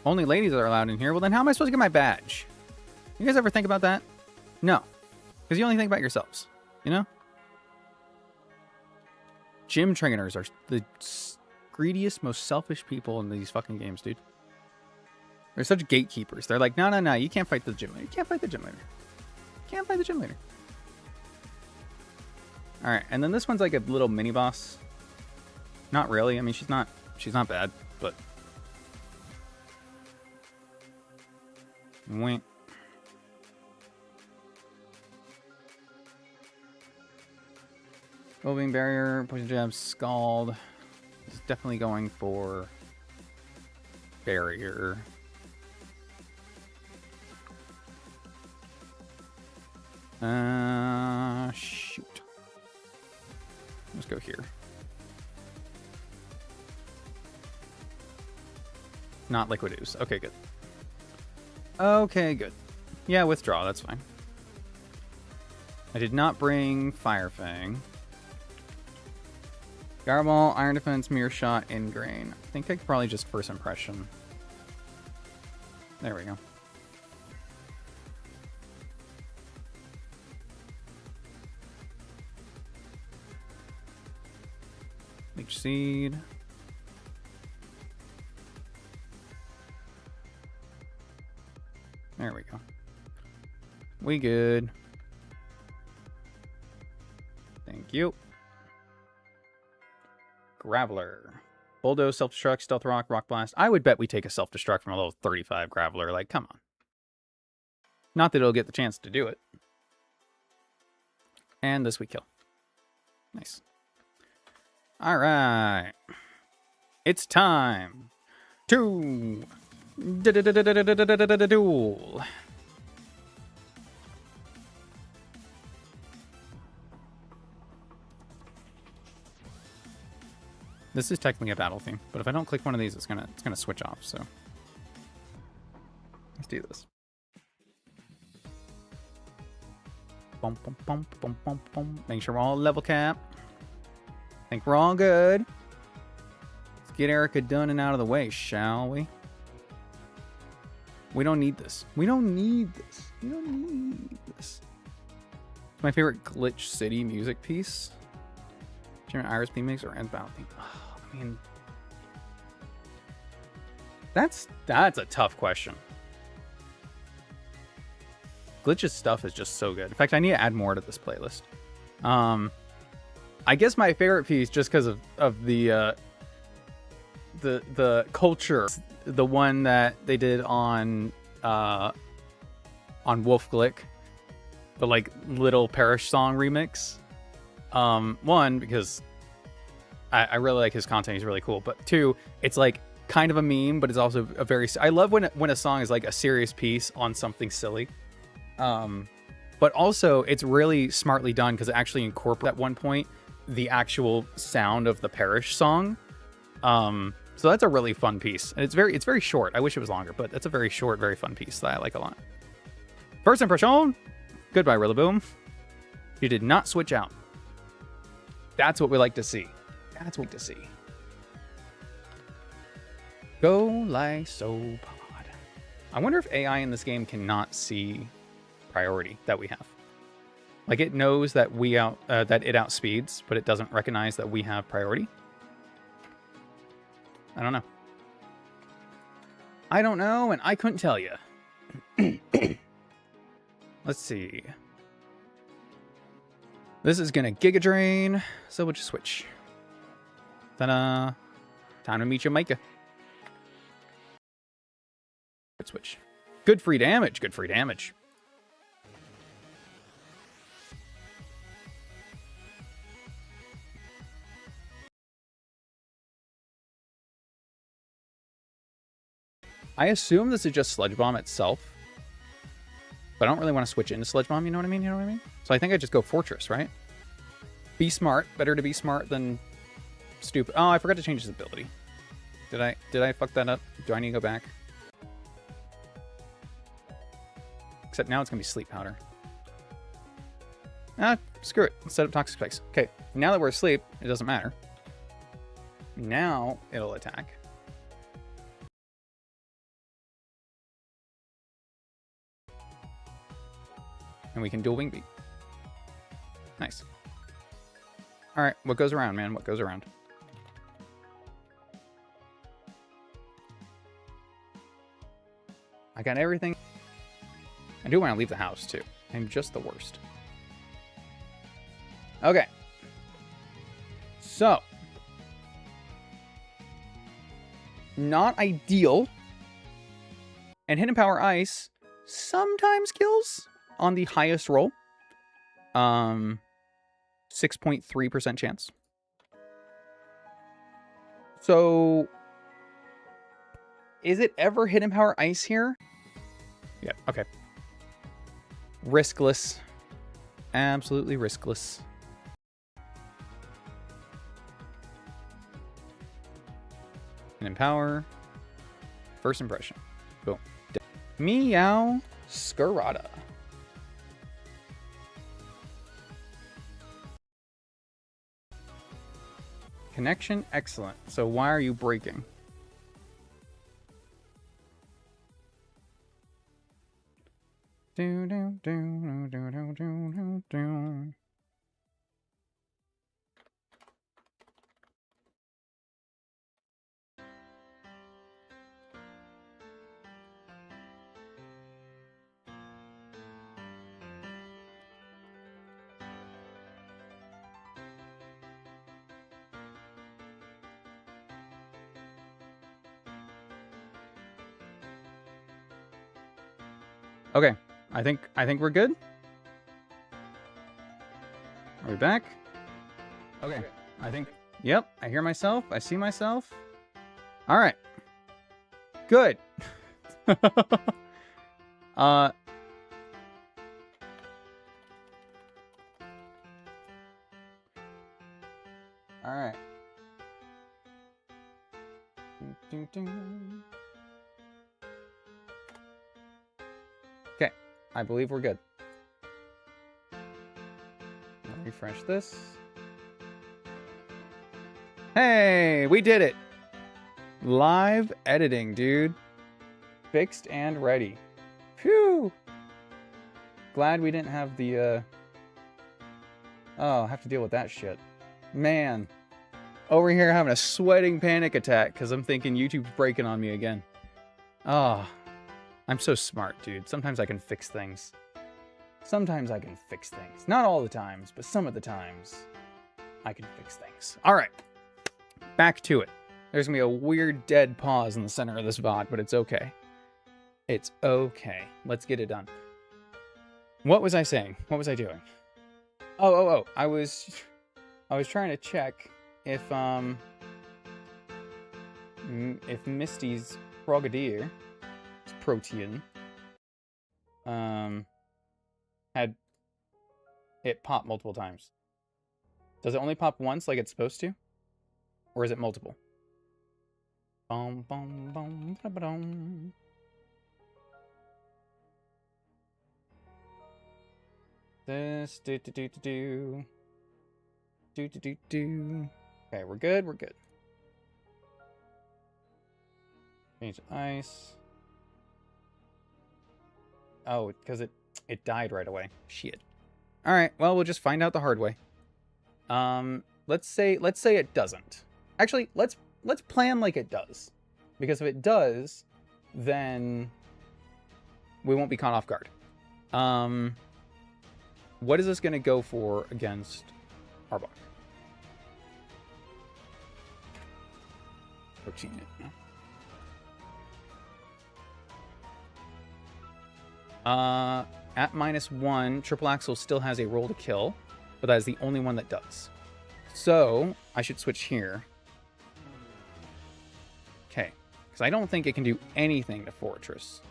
Only ladies are allowed in here. Well, then how am I supposed to get my badge? You guys ever think about that? No. Because you only think about yourselves. You know? Gym trainers are the greediest, most selfish people in these fucking games, dude. They're such gatekeepers. They're like, no, no, no, you can't fight the gym leader. You can't fight the gym leader. You can't fight the gym leader. Alright, and then this one's like a little mini boss. Not really. I mean, she's not bad, but... Wait. Moving barrier, poison jab, scald. He's definitely going for barrier. Shoot. go here. Not Liquid Ooze. Okay, good. Okay, good. Yeah, withdraw. That's fine. I did not bring Fire Fang. Garball, Iron Defense, Mirror Shot, Ingrain. I think I could probably just First Impression. There we go. Leech Seed. There we go. We good. Thank you. Graveler. Bulldoze, Self-Destruct, Stealth Rock, Rock Blast. I would bet we take a Self-Destruct from a level 35 Graveler. Like, come on. Not that it'll get the chance to do it. And this we kill. Nice. Alright. It's time to duel. This is technically a battle theme, but if I don't click one of these, it's gonna switch off. So let's do this. Bum, bum, bum, bum, bum, bum. Make sure we're all level cap. I think we're all good. Let's get Erica done and out of the way, shall we? We don't need this. We don't need this. We don't need this. It's my favorite Glitch City music piece. Iris theme mix or end battle theme? Oh, I mean, that's a tough question. Glitch's stuff is just so good. In fact, I need to add more to this playlist. I guess my favorite piece, just because of the culture, the one that they did on Wolf Glick, the like little Parish song remix. One, because I really like his content, he's really cool, but two, it's like kind of a meme, but it's also a very, I love when a song is like a serious piece on something silly, but also it's really smartly done because it actually incorporates at one point the actual sound of the Parish song, so that's a really fun piece, and it's very short. I wish it was longer, but that's a very short, very fun piece that I like a lot. First impression. Goodbye, Rillaboom. You did not switch out. That's what we like to see. That's what we like to see. Go Lysopod. I wonder if AI in this game cannot see priority that we have. Like it knows that that it outspeeds, but it doesn't recognize that we have priority. I don't know. I don't know, and I couldn't tell you. Let's see. This is gonna Giga Drain, so we'll just switch. Ta-da! Time to meet you, Micah. Good switch. Good free damage. Good free damage. I assume this is just Sludge Bomb itself, but I don't really want to switch into Sludge Bomb. You know what I mean? You know what I mean? So I think I just go Fortress, right? Be smart. Better to be smart than stupid. Oh, I forgot to change his ability. Did I fuck that up? Do I need to go back? Except now it's gonna be Sleep Powder. Ah, screw it. Let's set up Toxic Spikes. Okay, now that we're asleep, it doesn't matter. Now it'll attack. And we can dual Wing Beat. Nice. Alright, what goes around, man? What goes around? I got everything. I do want to leave the house, too. I'm just the worst. Okay. So. Not ideal. And Hidden Power Ice sometimes kills on the highest roll. 6.3% chance. So, is it ever Hidden Power Ice here? Yeah, okay. Riskless. Absolutely riskless. And empower. First impression. Boom. Meow Scarada. Connection excellent. So why are you breaking? Okay, I think we're good. Are we back? Okay, I think. Yep, I hear myself. I see myself. All right. Good. All right. Okay, I believe we're good. I'll refresh this. Hey, we did it! Live editing, dude. Fixed and ready. Phew! Glad we didn't have the, Oh, I have to deal with that shit. Man. Over here having a sweating panic attack because I'm thinking YouTube's breaking on me again. Oh, I'm so smart, dude. Sometimes I can fix things. Sometimes I can fix things. Not all the times, but some of the times I can fix things. All right. Back to it. There's going to be a weird dead pause in the center of this VOD, but it's okay. It's okay. Let's get it done. What was I saying? What was I doing? Oh. I was trying to check if Misty's Frogadier, Protean, had it pop multiple times. Does it only pop once like it's supposed to? Or is it multiple? Boom, boom, boom, ba-ba-dum. This, do. Okay, we're good, we're good. Change ice. Oh, because it died right away. Shit. Alright, well, we'll just find out the hard way. Let's say it doesn't. Actually, let's plan like it does. Because if it does, then we won't be caught off guard. What is this going to go for against Arbok? Protein it. At -1, Triple Axel still has a roll to kill, but that is the only one that does. So, I should switch here. Okay, because I don't think it can do anything to Fortress.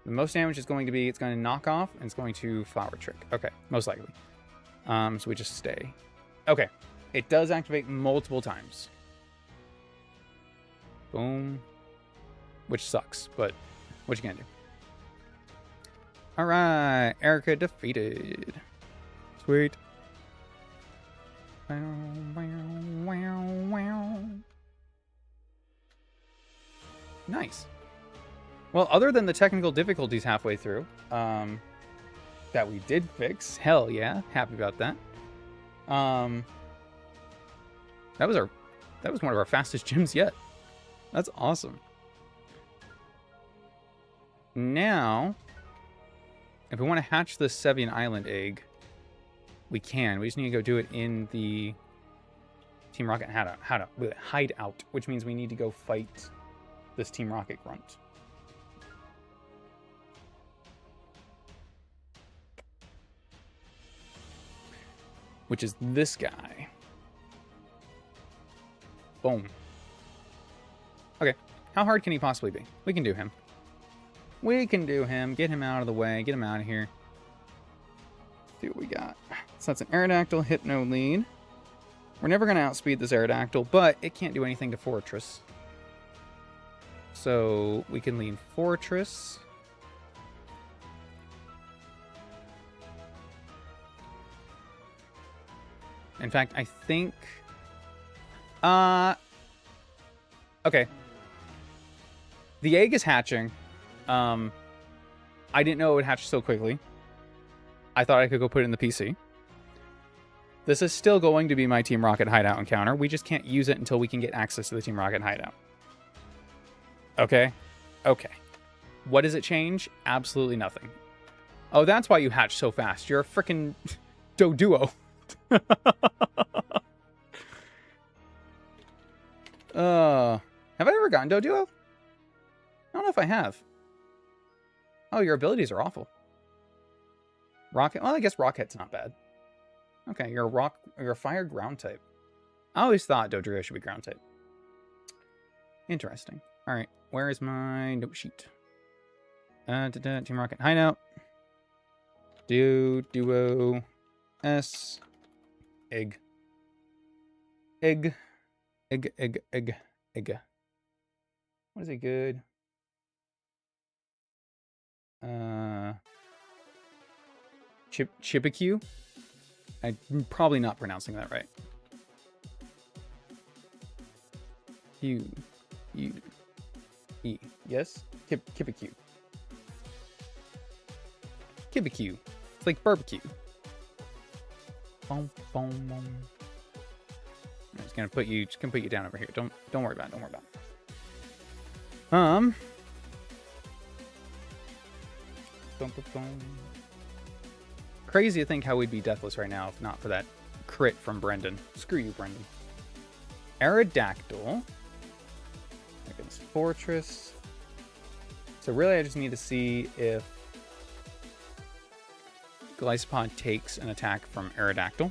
The most damage is going to be, it's going to knock off, and it's going to Flower Trick. Okay, most likely. So we just stay. Okay, it does activate multiple times. Boom. Which sucks, but what you gonna do? Alright, Erica defeated. Sweet. Nice. Well, other than the technical difficulties halfway through, that we did fix, hell yeah, happy about that. That was one of our fastest gyms yet. That's awesome. Now, if we want to hatch the Sevian Island egg, we can. We just need to go do it in the Team Rocket hideout, which means we need to go fight this Team Rocket grunt. Which is this guy. Boom. Okay, how hard can he possibly be? We can do him. We can do him. Get him out of the way. Get him out of here. See what we got. So that's an Aerodactyl, Hypno lead. We're never going to outspeed this Aerodactyl, but it can't do anything to Fortress. So we can lean Fortress. In fact, I think... okay. The egg is hatching. I didn't know it would hatch so quickly. I thought I could go put it in the PC. This is still going to be my Team Rocket hideout encounter. We just can't use it until we can get access to the Team Rocket hideout. Okay? Okay. What does it change? Absolutely nothing. Oh, that's why you hatch so fast. You're a freaking Doduo. Have I ever gotten Doduo? I don't know if I have. Oh, your abilities are awful. Rocket. Well, I guess Rocket's not bad. Okay, you're a fire ground type. I always thought Dodrio should be ground type. Interesting. All right, where is my note sheet? Team Rocket hideout. Duo. S. Egg. What is it good? Chibiq? I'm probably not pronouncing that right. E. Yes? Kibiq. Kibiq. It's like barbecue. Boom, boom, boom. I'm just gonna put you down over here. Don't worry about it. Don't worry about it. Boom. Crazy to think how we'd be deathless right now if not for that crit from Brendan. Screw you, Brendan. Aerodactyl against Fortress. So really I just need to see if Glycopod takes an attack from Aerodactyl.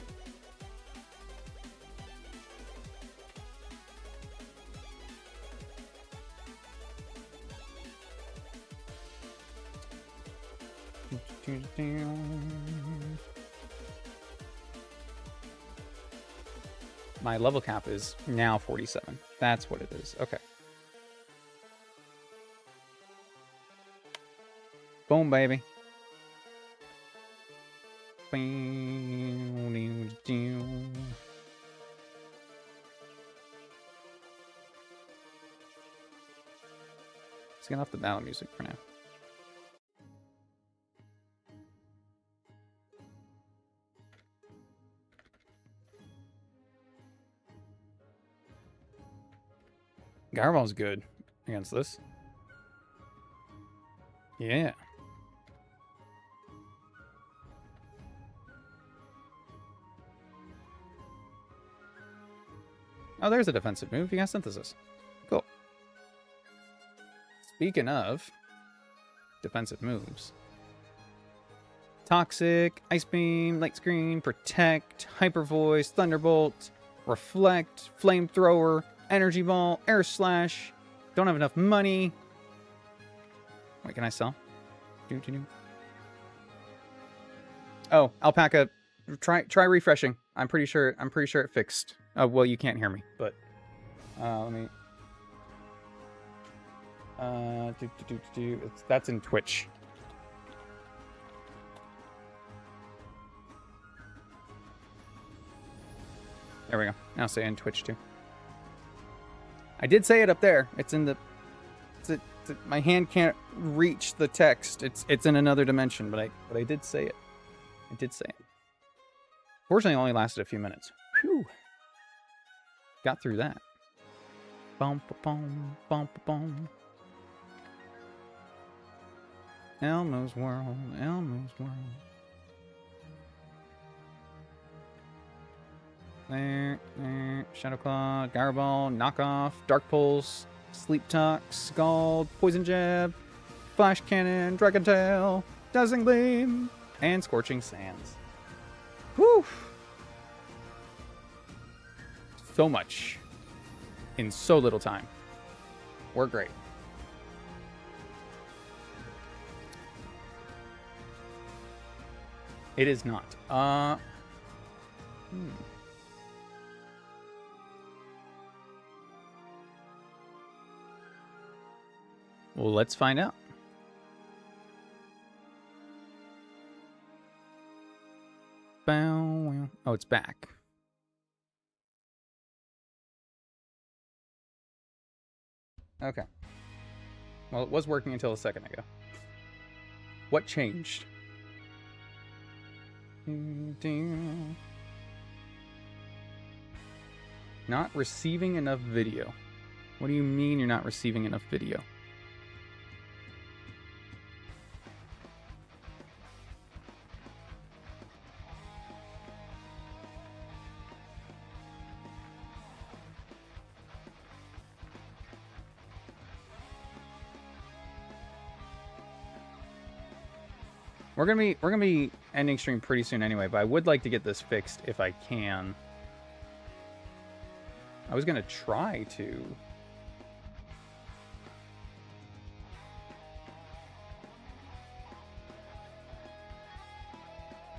My level cap is now 47. That's what it is. Okay. Boom, baby. Let's get off the battle music for now. Garball's good against this. Yeah. Oh, there's a defensive move. You got Synthesis. Cool. Speaking of defensive moves. Toxic, Ice Beam, Light Screen, Protect, Hyper Voice, Thunderbolt, Reflect, Flamethrower, Energy Ball, Air Slash. Don't have enough money. Wait, can I sell? Oh, Alpaca. Try refreshing. I'm pretty sure it fixed. Oh, well, you can't hear me, but let me. That's in Twitch. There we go. Now say in Twitch too. I did say it up there. It's in the. My hand can't reach the text. It's in another dimension, but I did say it. I did say it. Fortunately, it only lasted a few minutes. Whew. Got through that. Bum ba bum bum ba bum. Elmo's World. Elmo's World. There. Shadow Claw, Garball, Knockoff, Dark Pulse, Sleep Talk, Scald, Poison Jab, Flash Cannon, Dragon Tail, Dazzling Gleam, and Scorching Sands. Whew! So much in so little time. We're great. It is not. Well, let's find out. Oh, it's back. Okay. Well, it was working until a second ago. What changed? Not receiving enough video. What do you mean you're not receiving enough video? We're gonna be ending stream pretty soon anyway, but I would like to get this fixed if I can. I was gonna try to.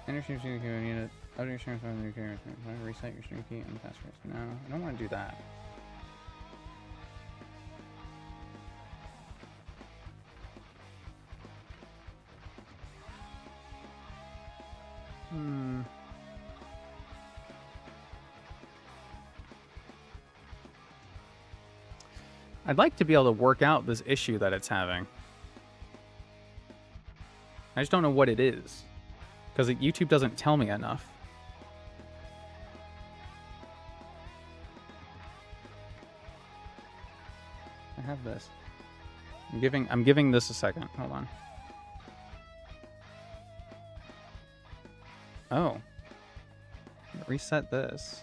Reset your stream key and passwords. No, I don't want to do that. I'd like to be able to work out this issue that it's having. I just don't know what it is. Because YouTube doesn't tell me enough. I have this. I'm giving this a second. Hold on. Oh. Reset this.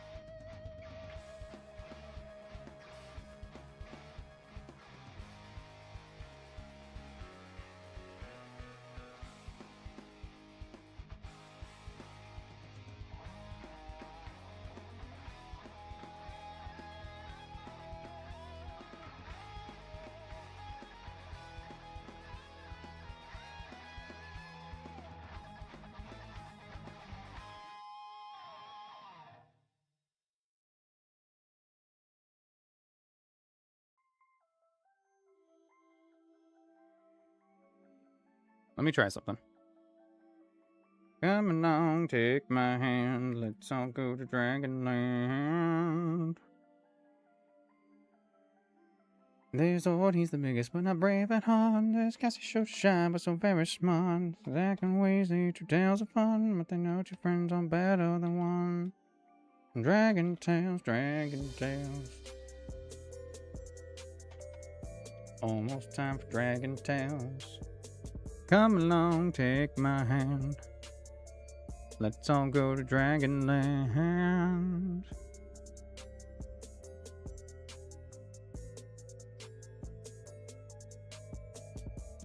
Let me try something. Come along, take my hand, let's all go to Dragonland. There's Ord, he's the biggest, but not brave at heart. There's Cassie, so shy, but so very smart. Acting ways, they two tales of fun, but they know two friends are better than one. Dragon tales, dragon tales. Almost time for dragon tales. Come along, take my hand. Let's all go to Dragonland.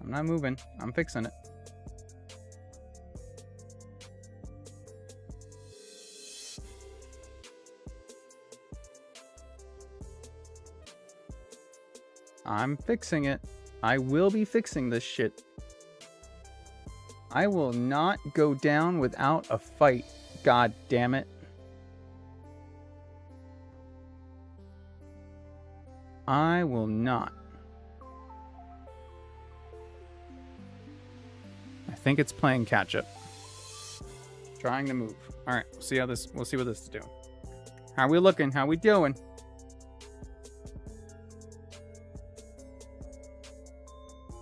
I'm not moving. I'm fixing it. I'm fixing it. I will be fixing this shit. I will not go down without a fight. God damn it. I will not. I think it's playing catch up. Trying to move. All right, we'll see what this is doing. How we looking? How we doing?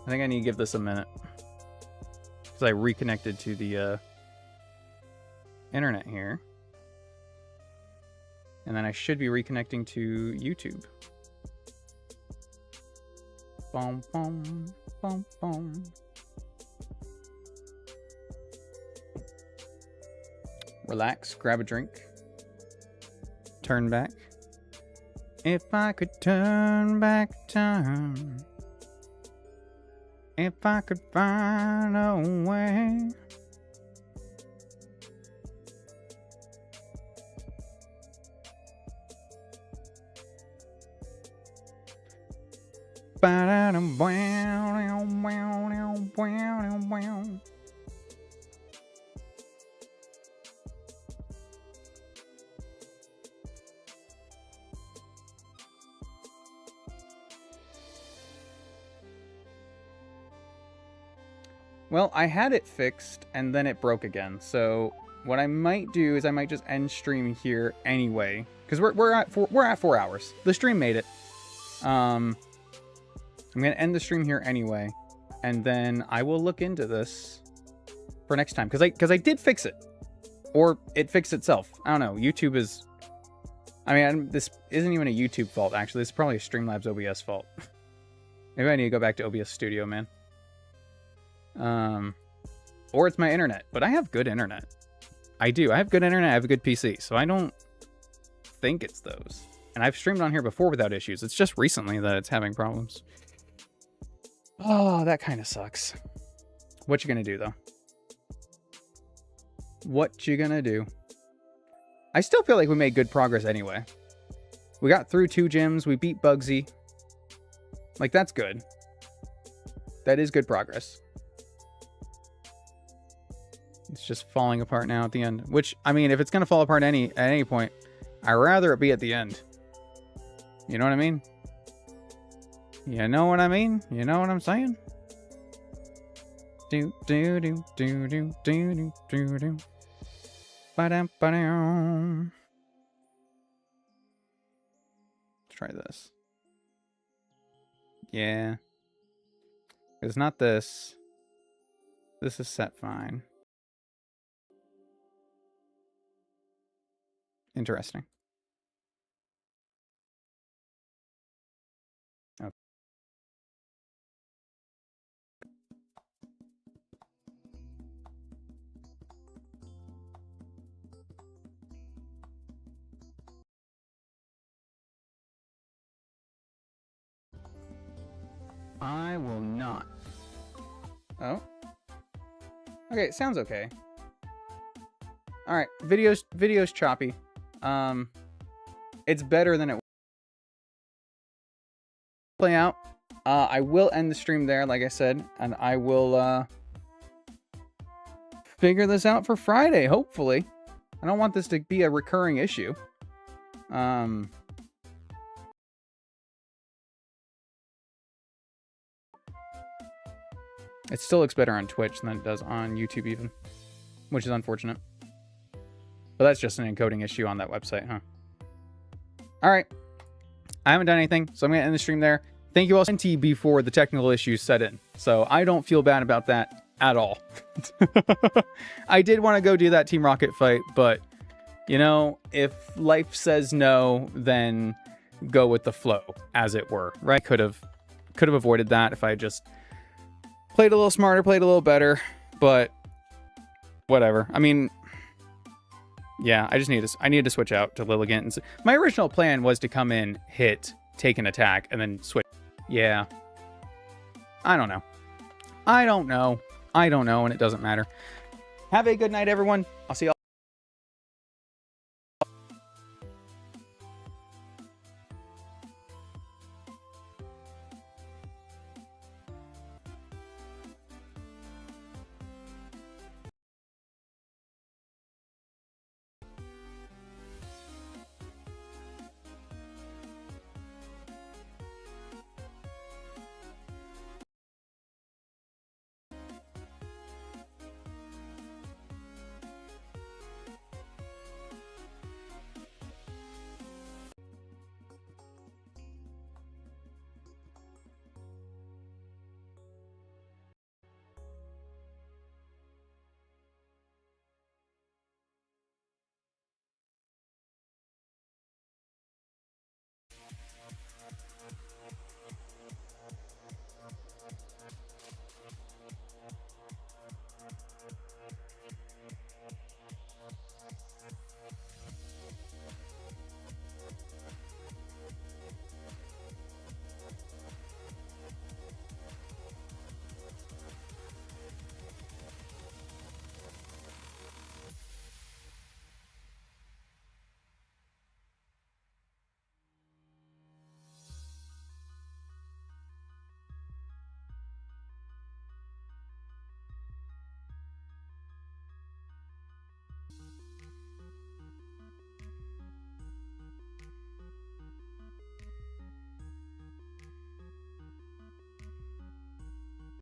I think I need to give this a minute. I reconnected to the internet here, and then I should be reconnecting to YouTube. Boom, boom, boom, boom. Relax, grab a drink, turn back. If I could turn back time. If I could find a way. Well, I had it fixed, and then it broke again. So what I might do is I might just end stream here anyway, because we're at 4 hours. The stream made it. I'm gonna end the stream here anyway, and then I will look into this for next time, because I did fix it, or it fixed itself. I don't know. YouTube is. I mean, this isn't even a YouTube fault, actually. This is probably a Streamlabs OBS fault. Maybe I need to go back to OBS Studio, man. Or it's my internet. But I have good internet. I do. I have good internet. I have a good PC. So I don't think it's those. And I've streamed on here before without issues. It's just recently that it's having problems. Oh, that kind of sucks. What you gonna do, though? What you gonna do? I still feel like we made good progress anyway. We got through 2 gyms. We beat Bugsy. Like, that's good. That is good progress. It's just falling apart now at the end. Which, I mean, if it's going to fall apart at any point, I'd rather it be at the end. You know what I mean? You know what I mean? You know what I'm saying? Do, do, do, do, do, do, do, do, do. Ba-dum, ba-dum. Let's try this. Yeah. It's not this. This is set fine. Interesting. Okay. I will not. Oh. Okay, it sounds okay. Alright, video's choppy. It's better than it play out. I will end the stream there, like I said, and I will figure this out for Friday, hopefully. I don't want this to be a recurring issue. It still looks better on Twitch than it does on YouTube even, which is unfortunate. But that's just an encoding issue on that website, huh? All right. I haven't done anything, so I'm going to end the stream there. Thank you all before the technical issues set in. So I don't feel bad about that at all. I did want to go do that Team Rocket fight, but, you know, if life says no, then go with the flow, as it were. Right? Could have avoided that if I just played a little smarter, played a little better, but whatever. I mean, yeah, I needed to switch out to Lilligant. My original plan was to come in, hit, take an attack, and then switch. Yeah. I don't know. I don't know, and it doesn't matter. Have a good night, everyone. I'll see y'all.